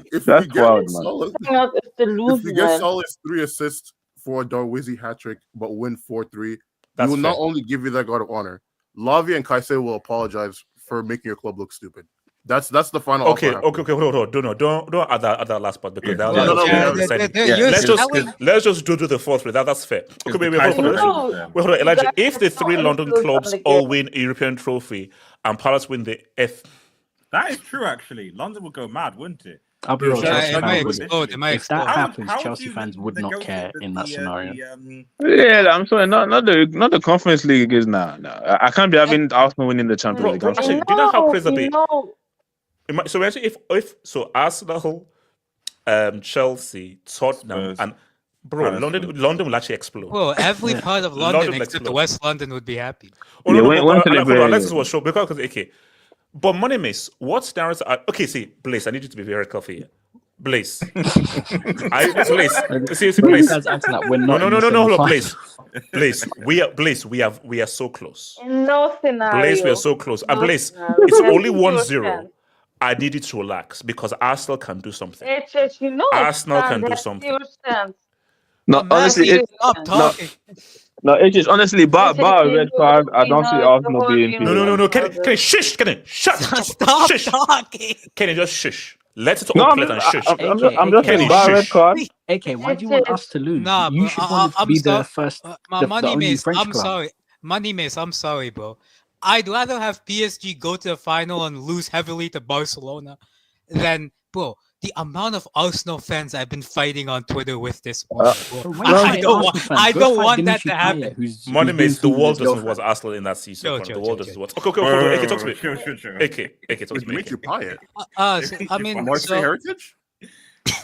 get Salah's 3 assists for a Darwizi hat trick, but win 4-3, we will not only give you that God of Honor. Lavia and Kaise will apologize for making your club look stupid. That's the final. Okay. Hold on. Don't add that last part because let's just do the 4-3. That's fair. Okay, wait, hold on, Elijah. If the 3 London clubs all win a European trophy and Palace win the F, that is true. Actually, London would go mad, wouldn't it? I'll be real. If that happens, Chelsea fans would not care in that scenario. Yeah, I'm sorry. Not the Conference League is now. I can't be having Arsenal winning the Champions League. Actually, do you know how crazy that be? So actually, if Arsenal, Chelsea, Tottenham, and London will actually explode. Well, every part of London except West London would be happy. Let's do a show because okay. But Money Miss, what scenarios are okay? See, Blaze, I need you to be very careful here. Blaze, Blaze. No, Blaze. We are so close. In no scenario. Blaze, we are so close. And Blaze, it's only 1-0. I need you to relax because Arsenal can do something. Arsenal can do something. No, honestly, it's just honestly, bar a red card. I don't see Arsenal being. No. Can you shush? Can you shut? Stop talking. Can you just shush? Let it No, open and shush. I'm just Kenny, saying, bar red shush. card. AK, why do you want us to lose? Nah, You bro. should want it to I'm be sorry. the first, My the money only miss. French I'm club. sorry. Money miss. I'm sorry, bro. I'd rather have PSG go to the final and lose heavily to Barcelona than, bro, the amount of Arsenal fans I've been fighting on Twitter with this morning, bro. But why are you I fighting don't Arsenal want. fans? I Go don't fight want that Dimitri to happen. Payet, who's Money being miss. The seen with world his doesn't watch girlfriend. Arsenal in that season. Chill, The chill, world chill, doesn't chill. watch. Okay, hold on. AK, talk to me. Sure. AK, talk to me. Dimitri Payet. Marseille heritage?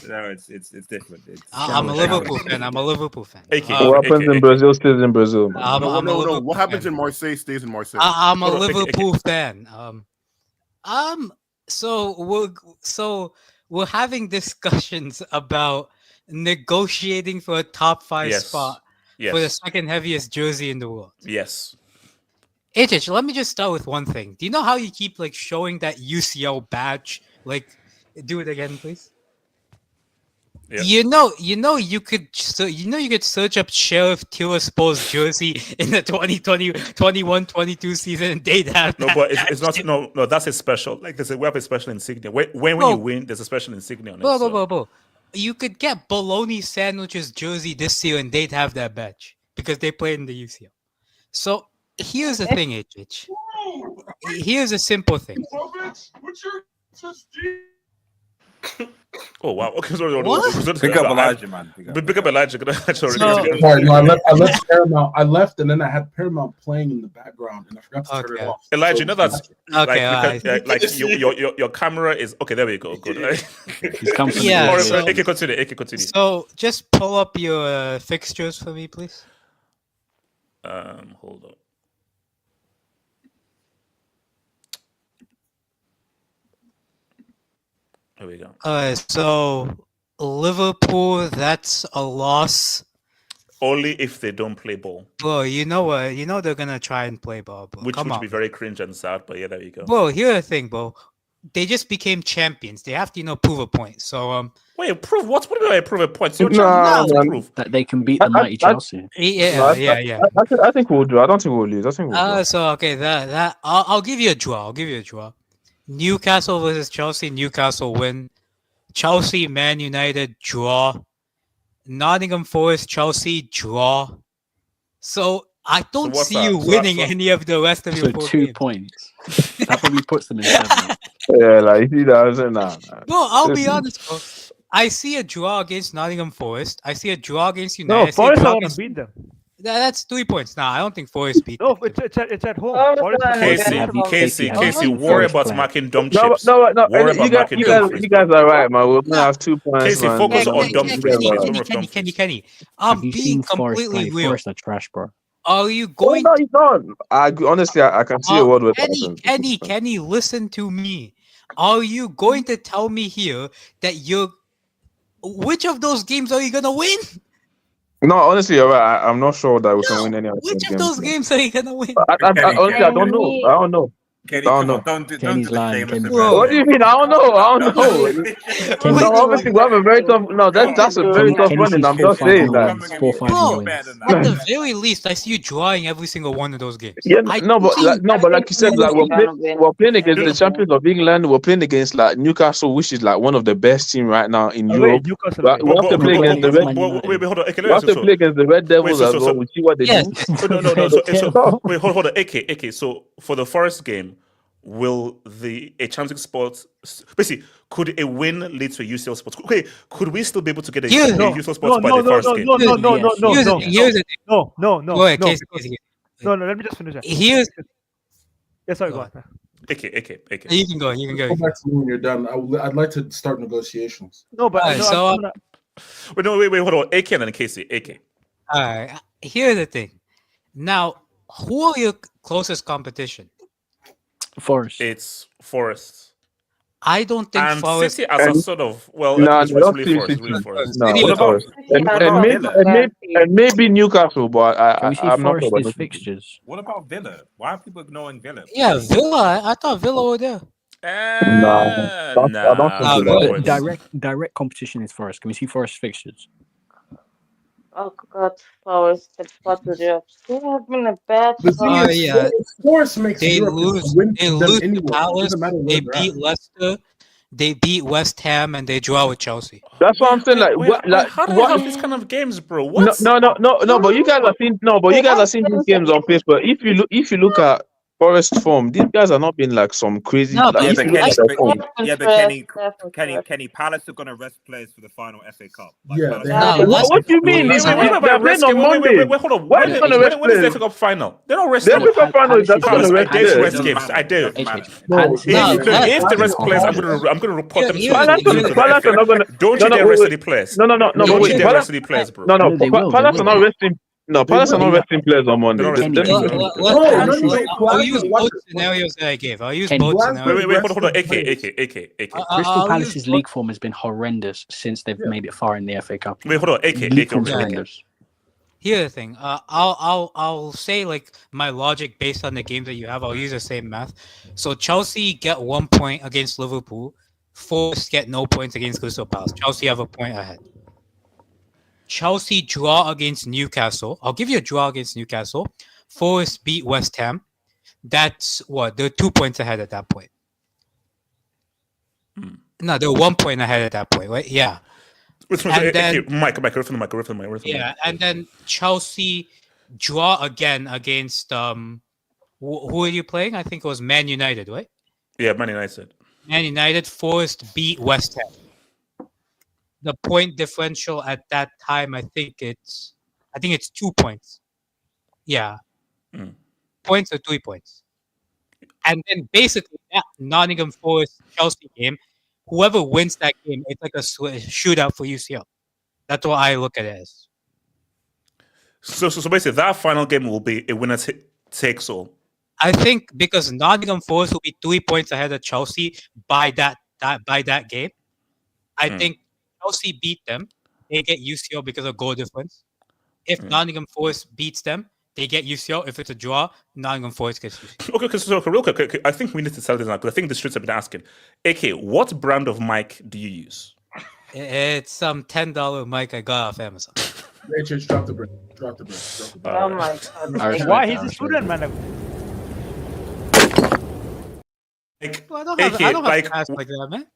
No, it's different. I'm a Liverpool fan. I'm a Liverpool fan. What happens in Brazil stays in Brazil, man. I'm a No. Liverpool What happens fan. in Marseille stays in Marseille. I'm a Hold on, Liverpool fan. So we're having discussions about negotiating for a top 5 Yes. spot Yes. for the second heaviest jersey in the world. Yes. HH, let me just start with one thing. Do you know how you keep like showing that UCL badge? Like, do it again, please. Yeah. You could search up Sheriff Tiraspol's jersey in the 2020-21-22 season and they'd have No, that but it's badge. not. No, that's a special. Like there's we have a special insignia. When Bro. you win, there's a special insignia on it. Bro. You could get bologna sandwiches jersey this year and they'd have that badge because they played in the UCL. So here's the thing, HH. Here's a simple thing. Oh wow! Okay, sorry. What? Pick up Elijah, man. Pick up Elijah. Sorry, no, I left Paramount. I left, and then I had Paramount playing in the background, and I forgot to turn it off. Elijah, So- you know that's Okay, like your camera is okay. There we go. Good. Yeah. All right, So, AK, continue. so just pull up your fixtures for me, please. Hold on. There we go. So Liverpool, that's a loss. Only if they don't play ball. Bro, you know what? You know they're gonna try and play ball, bro. Which Come would on. be very cringe and sad, but yeah, there you go. Bro, here's the thing, bro. They just became champions. They have to, prove a point. So wait, prove what? What do I prove a point? So Nah, to man. prove That they can beat the mighty Chelsea. yeah. I think we'll do. I don't think we'll lose. I think we'll do. So okay, that I'll give you a draw. Newcastle versus Chelsea. Newcastle win. Chelsea, Man United draw. Nottingham Forest, Chelsea draw. So I don't what's see that? you winning any of the rest of your So 4 2 games. points. That probably puts them in 7. Yeah, like you see that. I was like, nah. Bro, I'll be honest, bro. I see a draw against Nottingham Forest. I see a draw against United. No, I see a Forest draw are going against- to beat them. That's 3 points. Nah, I don't think Forest beat. No, it's at home. Casey, worry about marking dumb No, chips. no. Worry about marking dumb You guys are right, man. We're gonna have 2 points. Casey, man. focus on dumb Kenny. I'm Have you being seen Forest completely play? real. Forest are trash, bro. Are you Oh, going? no, you don't. Honestly, I can see a world with Kenny, listen to me. Are you going to tell me here that which of those games are you gonna win? No, honestly, you're right. I'm not sure that we can win any of those Which games. of those games are you gonna win? Honestly, I don't know. I don't know. Kenny, I don't come know. on, don't do Kenny's the lying. shameless Kenny's advertisement. What do you mean? I don't know. No, obviously we have a very tough. No, that's a very tough Kenny running. sees I'm 4-5 just saying that. wins, 4-5 Bro, wins. at the very least, I see you drawing every single one of those games. Yeah, but like you said, like we're playing against the champions of England. We're playing against like Newcastle, which is like one of the best team right now in Europe. Newcastle. We have to play against the Red. Wait, hold on. Okay, We have to play against the Red Devils as well. We see what they do. No. So, wait, hold on. AK. So for the first game, will a Champions spot basically could a win lead to a UCL spot? Okay, could we still be able to get a UCL spot by the first game? No. Let me just finish that. Here's. Yeah, sorry, go on. AK. You can go. Go back to me when you're done. I'd like to start negotiations. No, but wait, hold on. AK and then Casey. AK. All right. Here's the thing. Now, who are your closest competition? Forest. It's Forest. I don't think and Forest. City as a sort of it's really Forest. And maybe Newcastle, but I'm not sure. His fixtures. What about Villa? Why are people ignoring Villa? Yeah, Villa. I thought Villa were there. I don't think Direct competition is Forest. Can we see Forest fixtures? Oh God, Forest, the bottle jobs. They have been a bad The thing start. is, Forest makes They Europe lose. win They them lose anyway. to Palace. Doesn't matter where They they're beat at. Leicester. they beat West Ham, and they draw with Chelsea. That's what I'm saying. Like, how do you have these kind of games, bro? What? No. But you guys are seeing these games on paper. If you look at Forest form, these guys are not being like some crazy. No, like, Yeah, if but you look at their form, Kenny Palace are gonna rest players for the final FA Cup. What do you mean? They're playing on Monday. Wait, hold on. Why are they gonna rest When is the players? FA Cup final? They don't rest. The FA Cup final is not gonna rest I dare to players. rest games. I dare. No, If they rest players, I'm gonna report them to Palace are not gonna. Don't you dare rest any players. No. But Don't wait, you dare rest any players, bro. No. Palace are not resting. No, Palace are not resting players on Monday. I'll use both scenarios that I gave. I'll use both scenarios. Wait, hold on. AK. Crystal Palace's league form has been horrendous since they've made it far in the FA Cup. Wait, hold on. League form's horrendous. Here's the thing. I'll say like my logic based on the games that you have. I'll use the same math. So Chelsea get 1 point against Liverpool. Forest get no points against Crystal Palace. Chelsea have a point ahead. Chelsea draw against Newcastle. I'll give you a draw against Newcastle. Forest beat West Ham. That's what? They're 2 points ahead at that point. No, they're 1 point ahead at that point, right? Yeah. And then, Mike, yeah, and then Chelsea draw again against who are you playing? I think it was Man United, right? Yeah, Man United. Man United. Forest beat West Ham. The point differential at that time, I think it's 2 points. Yeah, points or 3 points. And then basically that Nottingham Forest Chelsea game, whoever wins that game, it's like a shootout for UCL. That's what I look at it as. So basically, that final game will be a winner takes all. I think because Nottingham Forest will be 3 points ahead of Chelsea by that game. I think Chelsea beat them, they get UCL because of goal difference. If Nottingham Forest beats them, they get UCL. If it's a draw, Nottingham Forest gets UCL. Okay, so real quick, okay, I think we need to tell this now because I think the streets have been asking. AK, what brand of mic do you use? It's some $10 mic I got off Amazon. Just drop the bread. Oh my God. Why? He's a student, man. I don't have cash like that, man.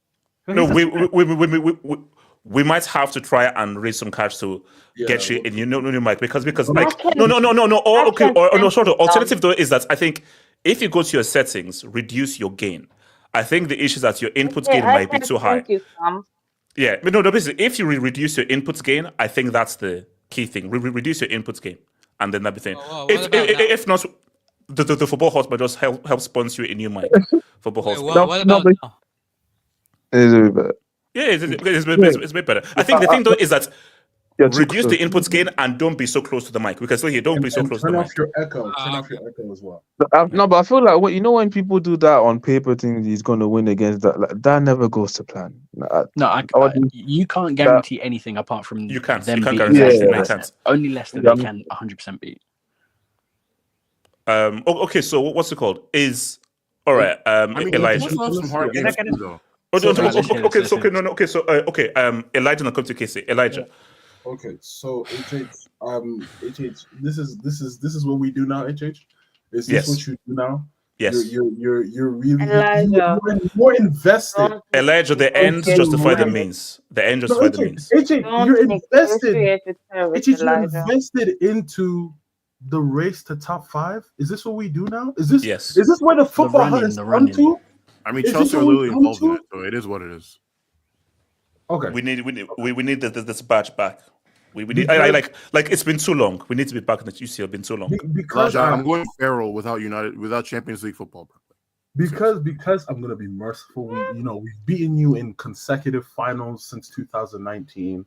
No, we might have to try and raise some cash to get you a new mic because like no. Alternative though is that I think if you go to your settings, reduce your gain. I think the issue is that your input gain might be too high. Yeah, but no, basically, if you reduce your input gain, I think that's the key thing. Reduce your input gain, and then everything. If not, the football hotspot just help sponsor you a new mic. Football hotspot. What about now? It's a bit better. Yeah, it's a bit better. I think the thing though is that reduce the input gain and don't be so close to the mic because don't be so close to the mic. Turn off your echo as well. No, but I feel like when people do that on paper, thinking he's going to win against that, like, that never goes to plan. You can't guarantee anything apart from you can't guarantee anything. Only Leicester they can 100% beat. Okay, so what's it called? Elijah. Elijah, now come to Casey. Elijah. Okay, so HH, this is what we do now. HH, is this what you do now? Yes. You're really more invested. Elijah, the ends justify the means. The end justify the means. HH, you're invested. HH, you're invested into the race to top 5. Is this what we do now? Is this where the football has come to? I mean, Chelsea are literally involved in it, so it is what it is. Okay. We need this badge back. We need like it's been too long. We need to be back in the UCL. It's been too long. Because I'm going feral without Champions League football. Because I'm gonna be merciful. We've beaten you in consecutive finals since 2019,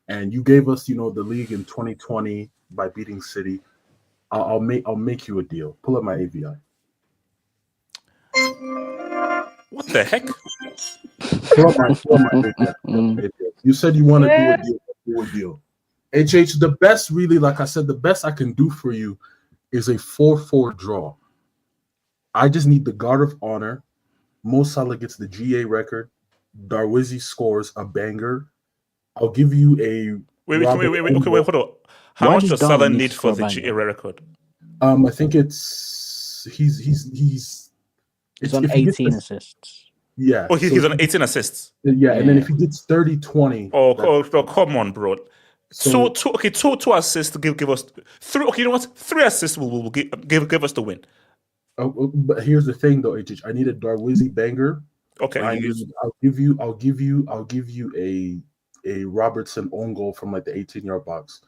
and you gave us the league in 2020 by beating City. I'll make you a deal. Pull up my AVI. What the heck? You said you want to do a deal. HH, the best, really, like I said, the best I can do for you is a 4-4 draw. I just need the guard of honor. Mo Salah gets the GA record. Darwizi scores a banger. I'll give you a. Wait, hold on. How much does Salah need for the GA record? I think he's on 18 assists. Yeah. Oh, he's on 18 assists. Yeah, and then if he gets 30-20. Oh, come on, bro. So- two assists to give us three. Okay, you know what? 3 assists will give us the win. But here's the thing, though, HH. I need a Darwizzi banger. Okay. I'll give you a Robertson own goal from like the 18-yard box,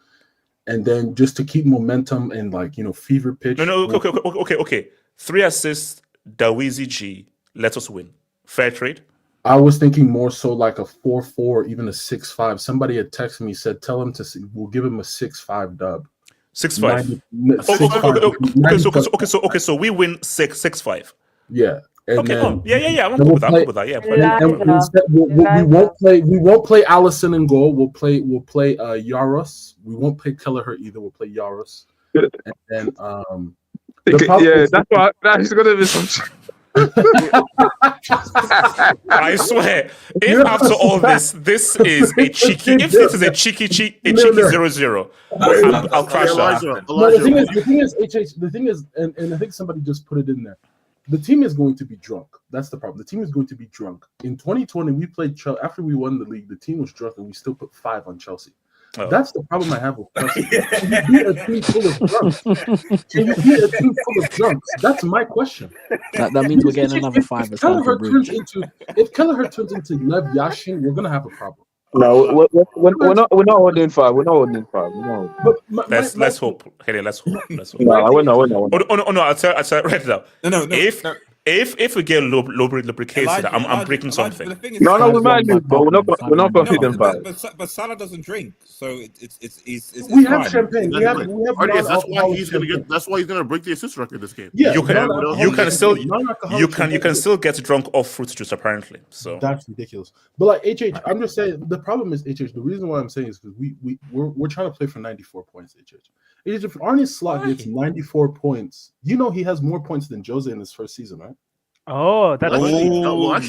and then just to keep momentum and fever pitch. No. Okay. 3 assists, Darwizzi G. Let us win. Fair trade. I was thinking more so like a 4-4, even a 6-5. Somebody had texted me, said, "Tell him we'll give him a 6-5 dub." 6-5. Okay. So we win 6-5. Yeah. And okay. then, Yeah. I'm good with that. We won't play Allison in goal. We'll play Yaros. We won't play Kelleher either. We'll play Yaros. And then that's gonna be some. I swear, if after all this is a cheeky, if this is a cheeky 0-0, I'll crash out. No, the thing is, and I think somebody just put it in there. The team is going to be drunk. That's the problem. The team is going to be drunk. In 2020, we played Chelsea. After we won the league, the team was drunk, and we still put 5 on Chelsea. Oh. That's the problem I have with Chelsea. Can you beat a team full of drunks? That's my question. That means we're getting another 5. If Kelleher turns into Lev Yashin, we're gonna have a problem. No, we're not holding 5. We're not holding 5. No. Let's hope. Hey, let's hope. No, we're not. Oh no! I'll tell right now. No. If we get lubricated, I'm breaking something. No, we might lose, but we're not confident. But Salah doesn't drink, so it's we have champagne. We have That's why he's gonna break the assist record this game. Yeah, you can still get drunk off fruit juice apparently. So that's ridiculous. But like HH, I'm just saying the problem is HH. The reason why I'm saying is because we're trying to play for 94 points. HH. If Arne Slot gets 94 points, he has more points than Jose in his first season, right? Oh, that's actually,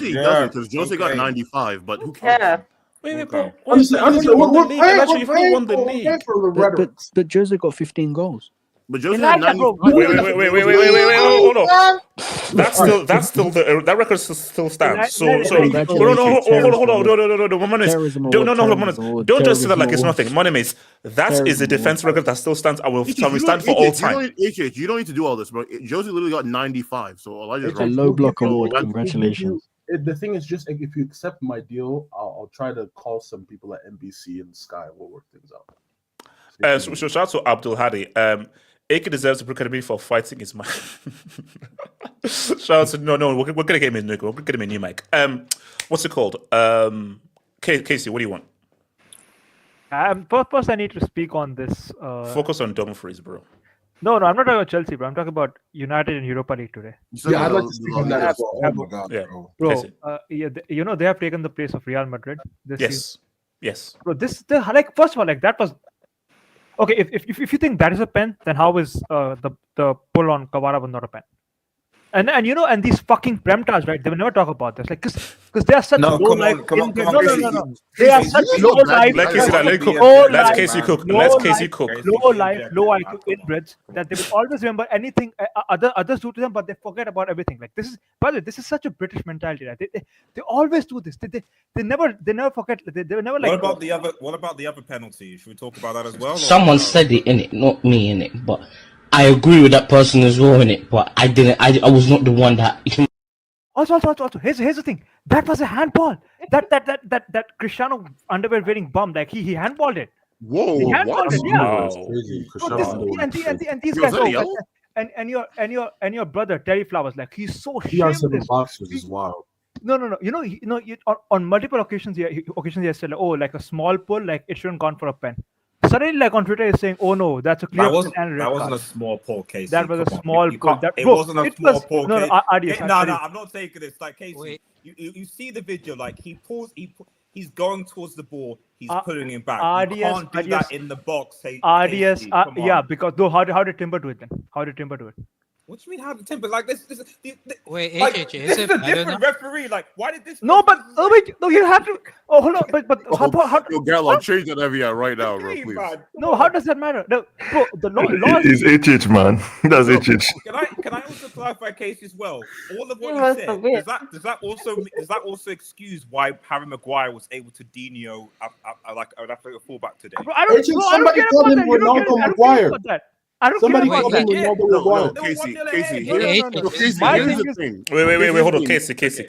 he doesn't because Jose got 95, but who cares? Yeah. Wait, bro. We've won the league. But Jose got 15 goals. But Jose had 95. Wait, hold on. That record still stands. So hold on. Don't just say that like it's nothing. Money mates, that is a defense record that still stands. I will stand for all time. You don't need to do all this, bro. Jose literally got 95. So it's a low block award. Congratulations. The thing is, just if you accept my deal, I'll try to call some people at NBC and Sky. We'll work things out. So shout out to Abdul Hadi. AK deserves a academy for fighting his mic. Shout out to no, we're gonna get him a new. We're gonna get him a new mic. What's it called? Casey, what do you want? First, I need to speak on this. Focus on Dumfries, bro. No, I'm not talking about Chelsea, bro. I'm talking about United in Europa League today. Yeah, I'd like to speak on that. Oh my god, bro. They have taken the place of Real Madrid this season. Yes. Bro, first of all, that was. Okay, if you think that is a pen, then how is the pull on Kawara was not a pen? And these fucking Premtas, right? They will never talk about this, like because they are such low life. No. They are such low life. Let's Casey Cook. Low life, low IQ inbreds that they will always remember anything others do to them, but they forget about everything. Like this is such a British mentality, right? They always do this. They never forget. They never like. What about the other penalty? Should we talk about that as well? Someone said it in it, not me in it, but. I agree with that person as well in it, but I didn't. I was not the one that. Also, here's the thing. That was a handball. That Cristiano underwear wearing bum, like he handballed it. Whoa! He handballed it, yeah. Crazy. And these guys, and your brother Terry Flowers, like he's so shameless. Boxers is wild. No. On multiple occasions, he said, "Oh, like a small pull, like it shouldn't gone for a pen." Suddenly, like on Twitter, is saying, "Oh no, that's a clear." That wasn't a small pull, Casey. That was a small pull. It wasn't a small pull. No, I'm not taking this. Like Casey, you see the video. Like he pulls, he's going towards the ball. He's pulling him back. You can't do that in the box. RDS, yeah, because though, how did Timber do it then? How did Timber do it? What do you mean how the temper like this? Wait, like, HH, this is a different referee. Like, why did this? No, but you have to. Oh, hold on, but how? Yo, Gallo, change that every right now, bro, please. No, how does that matter? No, bro, the law is HH, man. That's HH. Can can I also clarify Casey as well? All of what He you was said, a bit. does that also excuse why Harry Maguire was able to Dino like a fullback today? Bro, I don't Somebody care called about him that. You don't get it. Ronaldo I don't care Maguire. about that. I don't Somebody care called about him that. Ronaldo No, Maguire. Casey, No, Casey, my here's thing the is, thing. Wait, hold on, Casey. Casey.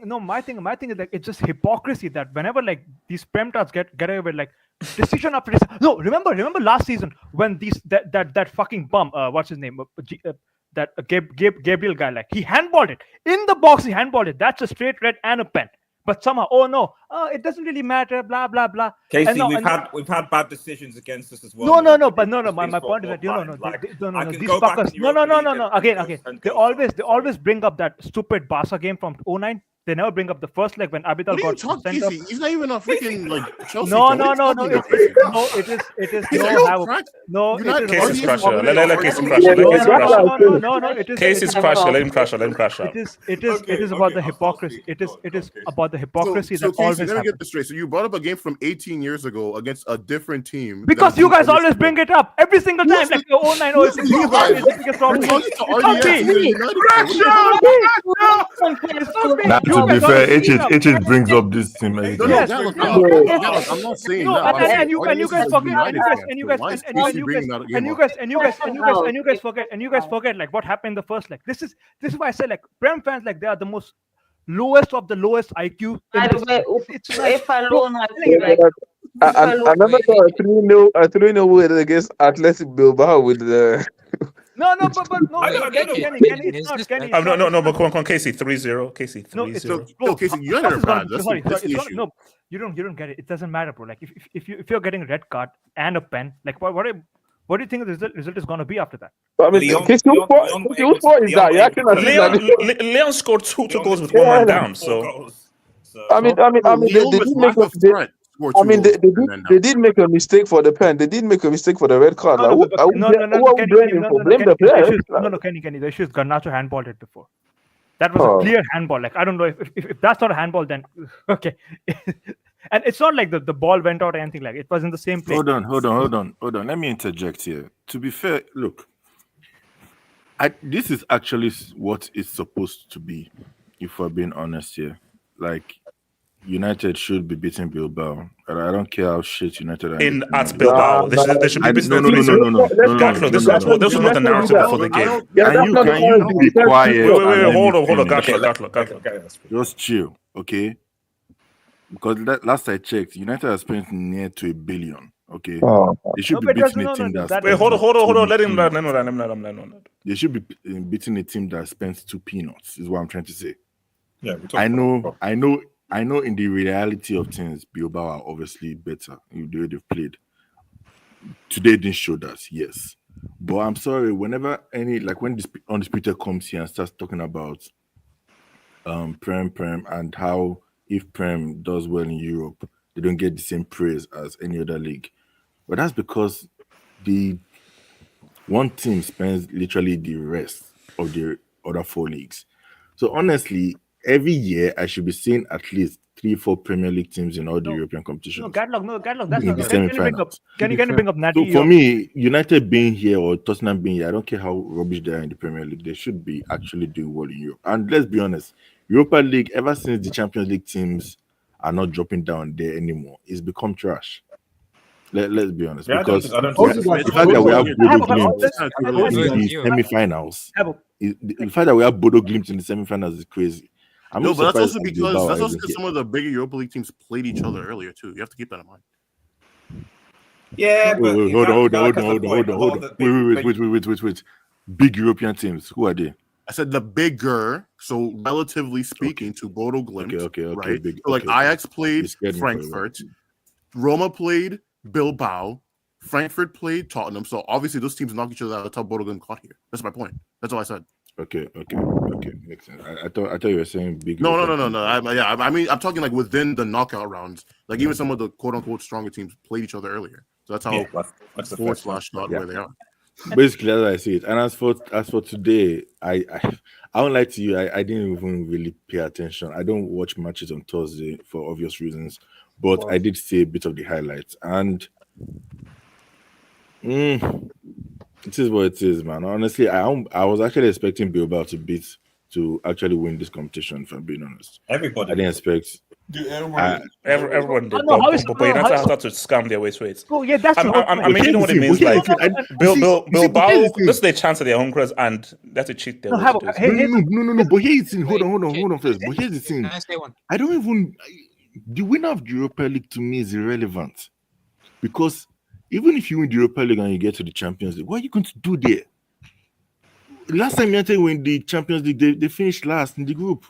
no. My thing is like it's just hypocrisy that whenever like these prem tards get away with like decision after decision. No, remember last season when that fucking bum, what's his name, Gabriel guy, like he handballed it in the box. He handballed it. That's a straight red and a pen. But somehow, it doesn't really matter. Blah blah blah. Casey, we've had bad decisions against us as well. No. My point is that these fuckers. No. Again. They always bring up that stupid Barca game from 2009. They never bring up the first leg when Abidal What are you got talking, sent off. Casey? He's not even a freaking like Chelsea. No. fan. What are you talking about, Casey? It is He's no like, have crack. no. You're not It Casey's is crusher. Let Casey Yeah, crush it. Let Casey crush it. no. It is. Casey's crusher. Let him crush it. Let him crush it. It is about the hypocrisy. It is about the hypocrisy So that Casey, always let me happens. get this straight. So you brought up a game from 18 years ago against a different team. Because you guys always bring it up every single time, like the 09, 06. Is the biggest problem. Now, to be fair, HH brings up this team every time. I'm not saying that. And you guys forget like what happened in the first leg. This is why I say like Prem fans, like they are the most lowest of the lowest IQ. It's like, I remember a 3-0 win against Athletic Bilbao with the. No, Kenny, it's not Kenny. No, but come on, Casey, 3-0. Casey, 3-0. No, Casey, you understand. That's the issue. No, you don't get it. It doesn't matter, bro. Like if you're getting a red card and a pen, like what do you think the result is gonna be after that? I mean, whose fault is that? Leon scored two goals with 1 man down. So I mean, they did make a mistake for the pen. They did make a mistake for the red card. No, Kenny. The issue is Garnacho handballed it before. That was a clear handball. Like I don't know if that's not a handball, then okay. And it's not like the ball went out or anything like it was in the same place. Hold on. Let me interject here. To be fair, look, this is actually what it's supposed to be, if we're being honest here. Like, United should be beating Bilbao. I don't care how shit United are. At Bilbao. They should be beating No. This was not the narrative before the game. Can you be quiet? Wait, hold on. Gatlock. Just chill, okay? Because last I checked, United has spent near to $1 billion. Okay, they should be beating a team that's. Wait, hold on. Let him learn. They should be beating a team that spends 2 peanuts. Is what I'm trying to say. Yeah, I know. In the reality of things, Bilbao are obviously better in the way they've played. Today didn't show that, yes. But I'm sorry, whenever when this Undisputed comes here and starts talking about Prem and how if Prem does well in Europe, they don't get the same praise as any other league. But that's because the one team spends literally the rest of the other 4 leagues. So honestly, every year I should be seeing at least 3-4 Premier League teams in all the European competitions. No, Gadlock. That's in the semi-finals. Can you bring up Natty? So for me, United being here or Tottenham being here, I don't care how rubbish they are in the Premier League. They should be actually doing well in Europe. And let's be honest, Europa League, ever since the Champions League teams are not dropping down there anymore, it's become trash. Let's be honest, because the fact that we have Bodo Glimt in the semi-finals, the fact that we have Bodo Glimt in the semi-finals is crazy. But that's also because some of the bigger Europa League teams played each other earlier too. You have to keep that in mind. Yeah, but hold on. Wait. Big European teams. Who are they? I said the bigger, so relatively speaking to Bodo Glimt. Okay. Right? Big, so like Ajax played Frankfurt, Roma played Bilbao, Frankfurt played Tottenham. So obviously those teams knock each other out. That's how Bodo Glimt caught here. That's my point. That's all I said. Okay. Makes sense. I thought you were saying big. No. I mean, I'm talking like within the knockout rounds. Like even some of the quote unquote stronger teams played each other earlier. So that's how / not where they are. Basically, that's how I see it. And as for today, I won't lie to you. I didn't even really pay attention. I don't watch matches on Thursday for obvious reasons, but I did see a bit of the highlights. And It is what it is, man. Honestly, I was actually expecting Bilbao to actually win this competition. If I'm being honest, Everybody. I didn't expect. Dude, everyone. Everyone did, No, how is but United how is had to scam their way through it. Oh yeah, that's the whole point. I mean, you know what it means. Like Bilbao, this is the chance of their home crowds, and that's a cheat. No, no. But here's the thing. Hold on first. But here's the thing. I don't even. The winner of the Europa League to me is irrelevant, because even if you win the Europa League and you get to the Champions League, what are you going to do there? Last time United win the Champions League, they finished last in the group.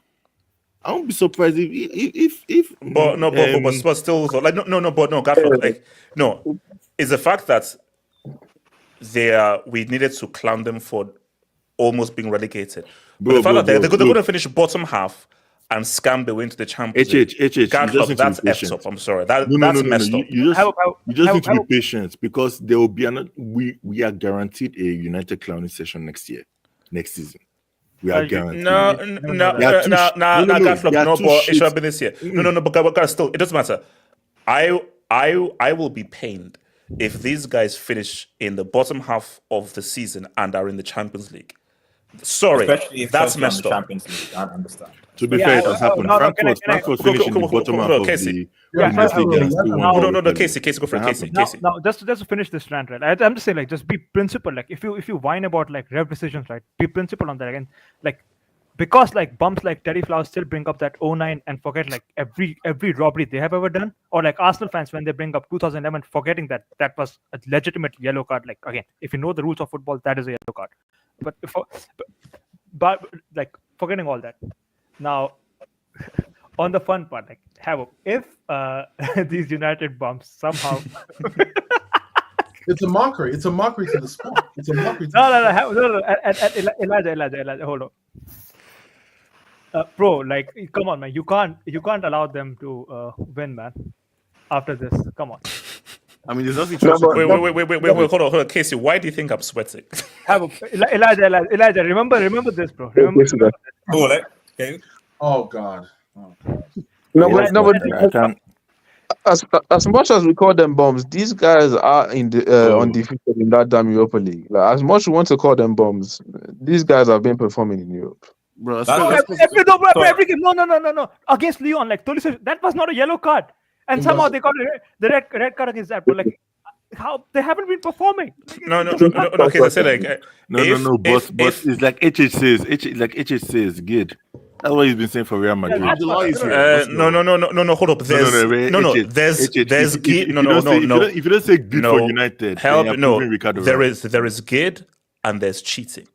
I won't be surprised if but still like Godfrey, like no, it's the fact that we needed to clown them for almost being relegated. But the fact that they're going to finish bottom half and scam their way into the Champions League. Godfrey, that's effed up. I'm sorry, that's messed up. You just need to be patient, because there will be another. We are guaranteed a United clowning session next season. We are guaranteed. No, but it should have been this year. No, but still, it doesn't matter. I will be pained if these guys finish in the bottom half of the season and are in the Champions League. Sorry, especially if that's Chelsea messed up. Champions League, I understand. To be fair, it has happened. Frankfurt finished in the bottom half of the Bundesliga. No, Casey, go for it. Casey. Now, just to finish this rant, right? I'm just saying, like, just be principled. Like, if you whine about like rev decisions, right? Be principled on that again. Like, because like bumps like Terry Flowers still bring up that 09 and forget like every robbery they have ever done, or like Arsenal fans when they bring up 2011, forgetting that was a legitimate yellow card. Like, again, if you know the rules of football, that is a yellow card. But like forgetting all that. Now, on the fun part, like, if these United bumps somehow. It's a mockery. It's a mockery to the sport. It's a mockery. No. Elijah, hold on. Bro, like, come on, man. You can't allow them to win, man. After this, come on. I mean, there's nothing. Wait, hold on, Casey. Why do you think I'm sweating? Elijah, remember this, bro. Remember this. Okay. Oh God. As much as we call them bombs, these guys are undefeated in that damn Europa League. Like, as much as we want to call them bombs, these guys have been performing in Europe. Bro, every game. No. Against Lyon, like Toli said, that was not a yellow card, and somehow they got the red card against that. But like, how they haven't been performing? No. Okay, I said like but it's like HH says, good. That's what he's been saying for Real Madrid. No. Hold up. There's good. No. If you don't say good for United, there is good and there's cheating.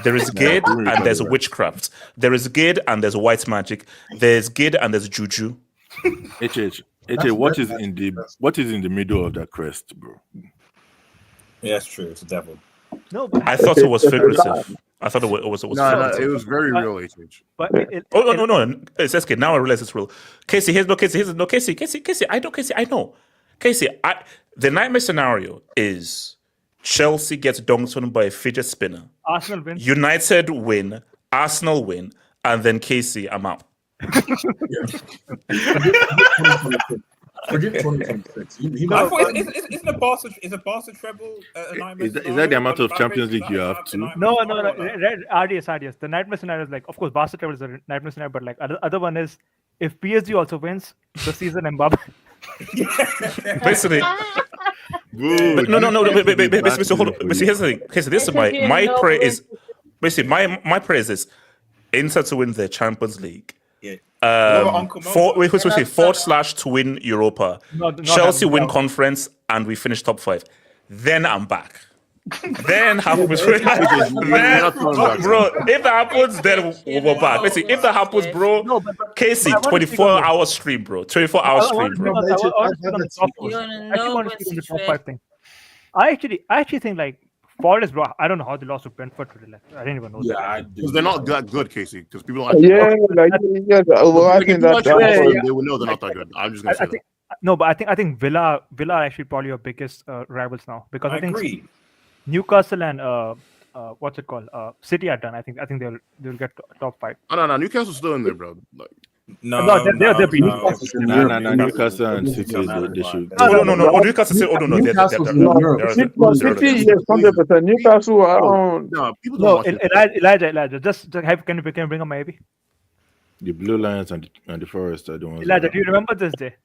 There is good and there's witchcraft. There is good and there's white magic. There's good and there's juju. What is in the middle of that crest, bro? Yeah, it's true. It's a devil. No, but I thought it was figurative. I thought it was. No, it was very real. But no. It's SK. Now I realize it's real. Casey, Casey. I know. Casey, the nightmare scenario is Chelsea gets dunked on by a fidget spinner. Arsenal win. United win. Arsenal win. And then Casey, I'm out. Forget 2026. Isn't a Barca treble a nightmare? Is that the amount of Champions League you have to? No. RDS. The nightmare scenario is like, of course, Barca treble is a nightmare scenario, but like other one is if PSG also wins the season, Mbappe. Basically. But hold on. But see, here's the thing. Okay, so this is my prayer is basically my prayer is this: Inter to win the Champions League. Yeah. / to win Europa. Chelsea win conference and we finish top 5. Then I'm back. Then happens. Bro, if that happens, then we're back. Let's see. If that happens, bro, Casey, 24-hour stream, bro. 24-hour stream, bro. I actually think like Forest, bro. I don't know how they lost to Brentford today. Like, I didn't even know. Yeah, because they're not that good, Casey. Because people I think that they will know they're not that good. I'm just gonna say that. No, but I think Villa are actually probably your biggest rivals now, because I think agree. Newcastle and what's it called? City are done. I think they'll get top 5. No. Newcastle's still in there, bro. Like, No, they're beating. No. Newcastle and City, they should. Oh no. Oh, Newcastle City. Oh no. Newcastle's in They're Europe. City, yes, 100%. Newcastle are No, people don't No, watch it. Elijah, just can you bring up maybe? The Blue Lions and the Forest are the ones. Elijah, do you remember this day?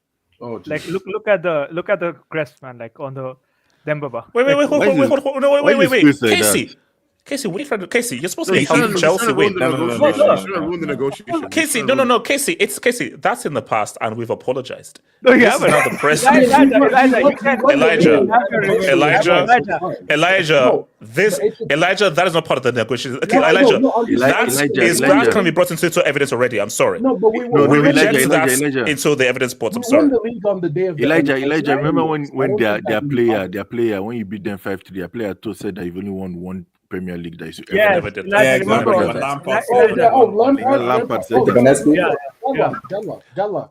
Oh, Like look at the crest, man, like on the Dembaba. Wait. Casey, what are you trying to? Casey, you're supposed to be helping Chelsea win. Casey, no. Casey. That's in the past, and we've apologized. No, you This is haven't. now the press. Elijah, that is not part of the negotiation. Okay, Elijah, that can be brought into evidence already. I'm sorry. No, but we reject that into the evidence pot. I'm sorry. The league on the day of Elijah, remember when their player, when you beat them 5-3, their player told said that you've only won one Premier League that you ever did. Lampard said Gala.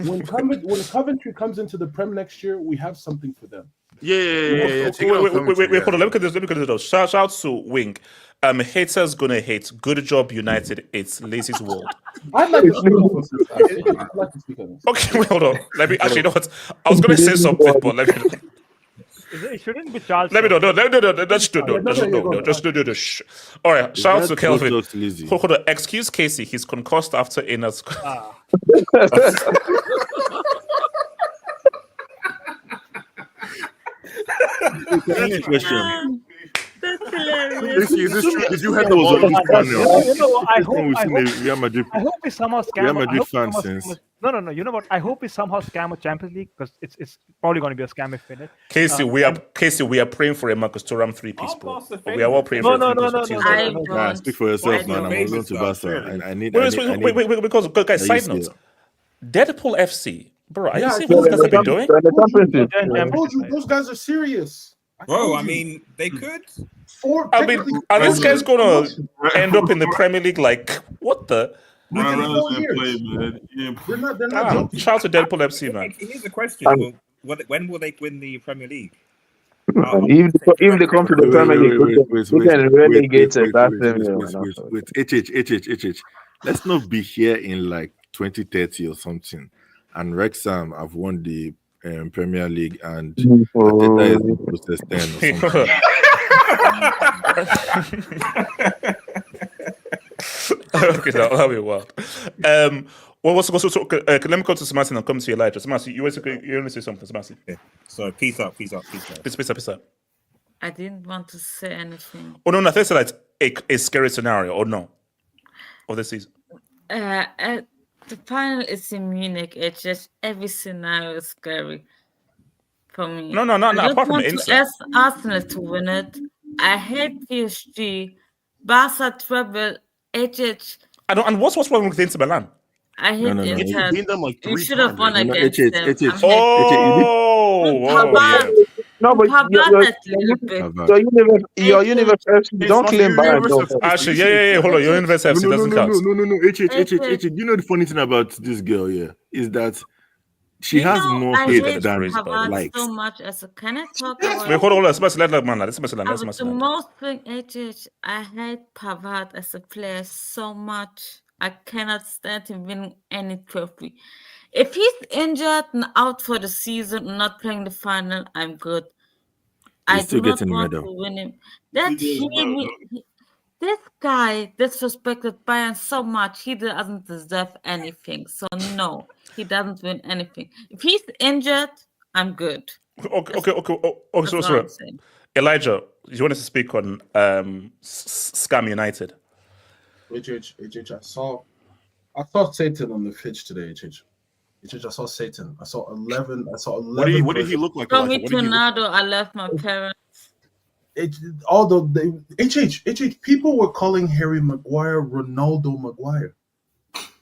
When Coventry comes into the Prem next year, we have something for them. Yeah. Wait, hold on. Let me get this. Shout out to Wing. Haters gonna hate. Good job, United. It's Lazy's world. I'd like to speak on this. Okay, wait, hold on. Let me actually, you know what? I was gonna say something, but let me. It shouldn't be Charles. Let me know. No. Just do. Shh. All right. Shout out to Kelvin. Hold on. Excuse Casey. He's concussed after Ina's. Question. That's hilarious. Is this true? Did you have the I hope we somehow scam. Real Madrid fan since. No. You know what? I hope we somehow scam a Champions League because it's probably going to be a scam if we win it. Casey, we are praying for a Marcus Thuram 3-piece, bro. We are all praying for a 3-piece. No. Speak for yourself, man. I'm going to Barca. I need. Wait, because guys, side note. Deadpool FC, bro. Are you seeing what these guys have been doing? I told you, those guys are serious. Bro, I mean, they could. I mean, are these guys gonna end up in the Premier League? Like, what the? They're not joking. Shout out to Deadpool FC, man. Here's the question: when will they win the Premier League? If they come to the Premier League, we can relegate it. Wait. Let's not be here in like 2030 or something. And Wrexham have won the Premier League, and Arteta is in process 10 or something. Okay, that'll be wild. Let me go to Samasi and come to Elijah. Samasi, you want to say something, Samasi? Yeah. So peace out. Peace out. I didn't want to say anything. Oh no, I think it's like a scary scenario, or no, of the season. The final is in Munich. It's just every scenario is scary for me. No. Apart from the inside, ask Arsenal to win it. I hate PSG, Barca treble, HH. And what's wrong with Inter Milan? I hate Inter. You should have won against them. No, but your Universe FC don't claim Bayern. Actually, yeah. Hold on, your Universe FC doesn't count. No. H. You know the funny thing about this girl here is that she has more hate than likes. So much as a can I talk about? Wait, hold on. Let's let man. The most thing, HH, I hate Pavard as a player so much. I cannot stand him winning any trophy. If he's injured and out for the season, not playing the final, I'm good. I do not want to win him. This guy disrespected Bayern so much, he doesn't deserve anything. So no, he doesn't win anything. If he's injured, I'm good. Okay. So Elijah, you wanted to speak on Scam United? HH, I saw Satan on the pitch today, HH. I saw Satan. I saw 11. What did he look like? From me tornado, I left my parents. People were calling Harry Maguire Ronaldo Maguire.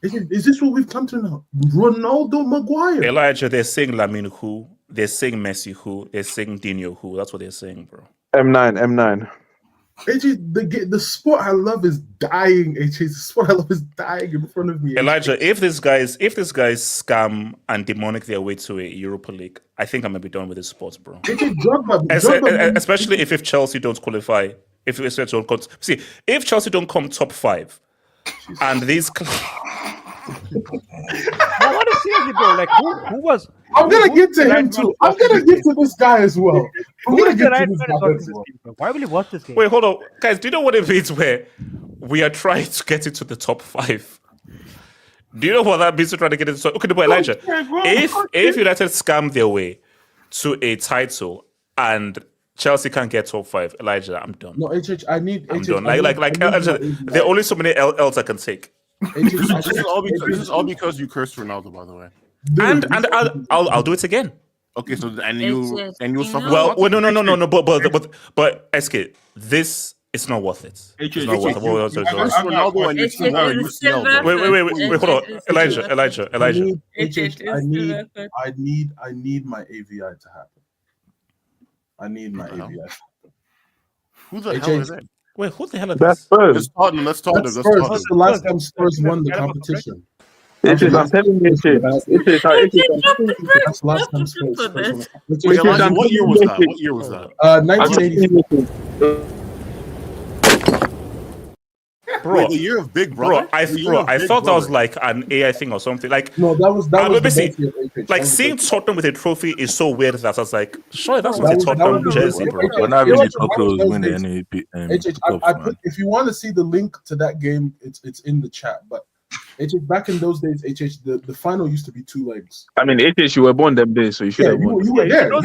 Is this what we've come to now? Ronaldo Maguire. Elijah, they're saying Lamine who? They're saying Messi who? They're saying Dino who? That's what they're saying, bro. M9. The sport I love is dying. The sport I love is dying in front of me. Elijah, if these guys scam and demonic their way to a Europa League, I think I'm gonna be done with this sport, bro. Especially if Chelsea don't qualify. If Chelsea don't come top 5, and these. I want to seriously, bro. Like, who was? I'm gonna get to the right him man too. to I'm watch gonna this get game? to this guy as well. I'm Who gonna is the get to right this man guy to watch as this well. game, bro? Why will you watch this game? Wait, hold on, guys. Do you know what it means? Where we are trying to get into the top 5. Do you know what that means to try to get into? Okay, but Elijah, if United scam their way to a title and Chelsea can't get top 5, Elijah, I'm done. No, HH, I need. I'm HH, done. I Like, need my Elijah, there are only so many L's I can take. HH, This is all because you cursed Ronaldo, by the way. And I'll do it again. Okay, so and HH, you suffer. Well, no. But SK, this is not worth it. It's not worth it. Ronaldo and your team are UCL. Wait, hold on, Elijah. I need my AVI to happen. I need my AVI. Who the hell is that? Wait, who the hell is That's this? Spurs. Let's talk. That's Spurs. That's the last time Spurs won the competition. I'm telling you, That's the last time Spurs won the competition. Wait, Elijah, what year was that? What year was that? 1984. Bro, Wait, the year of Big Brother. I thought that was like an AI thing or something. Like no, that was the best year of HH. Like seeing Tottenham with a trophy is so weird that I was like, sure, that's not a Tottenham jersey, bro. We're not really talking about winning any if you want to see the link to that game, it's in the chat. But HH, back in those days, HH, the final used to be 2 legs. I mean, HH, you were born them days, so you should have won. You were there. You were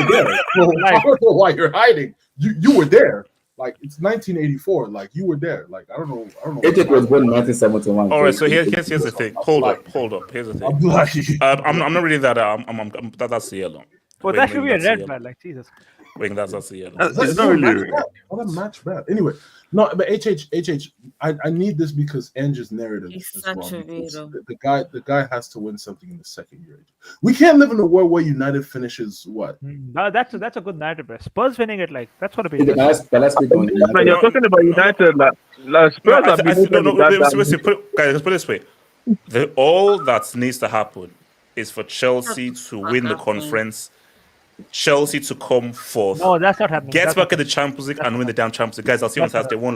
there. So I don't know why you're hiding. You were there. Like, it's 1984. Like, you were there. Like, I don't know. HH was born in 1971. All right, so here's the thing. Hold up. Here's the thing. I'm not reading that. That's the yellow. Well, that should be a red, man. Like, Jesus. Wait, that's the yellow. It's not really. What a match bad. Anyway, no, but HH, I need this because Ange's narrative is wrong. The guy has to win something in the second year. We can't live in a world where United finishes what? No, that's a good narrative. Bro. Spurs winning it, like that's what it is. Man, you're talking about United, like Spurs have been. Guys, let's put it this way: all that needs to happen is for Chelsea to win the conference. Chelsea to come fourth. No, that's not happening. Get back in the Champions League and win the damn Champions League. Guys, I'll see you on Saturday. One.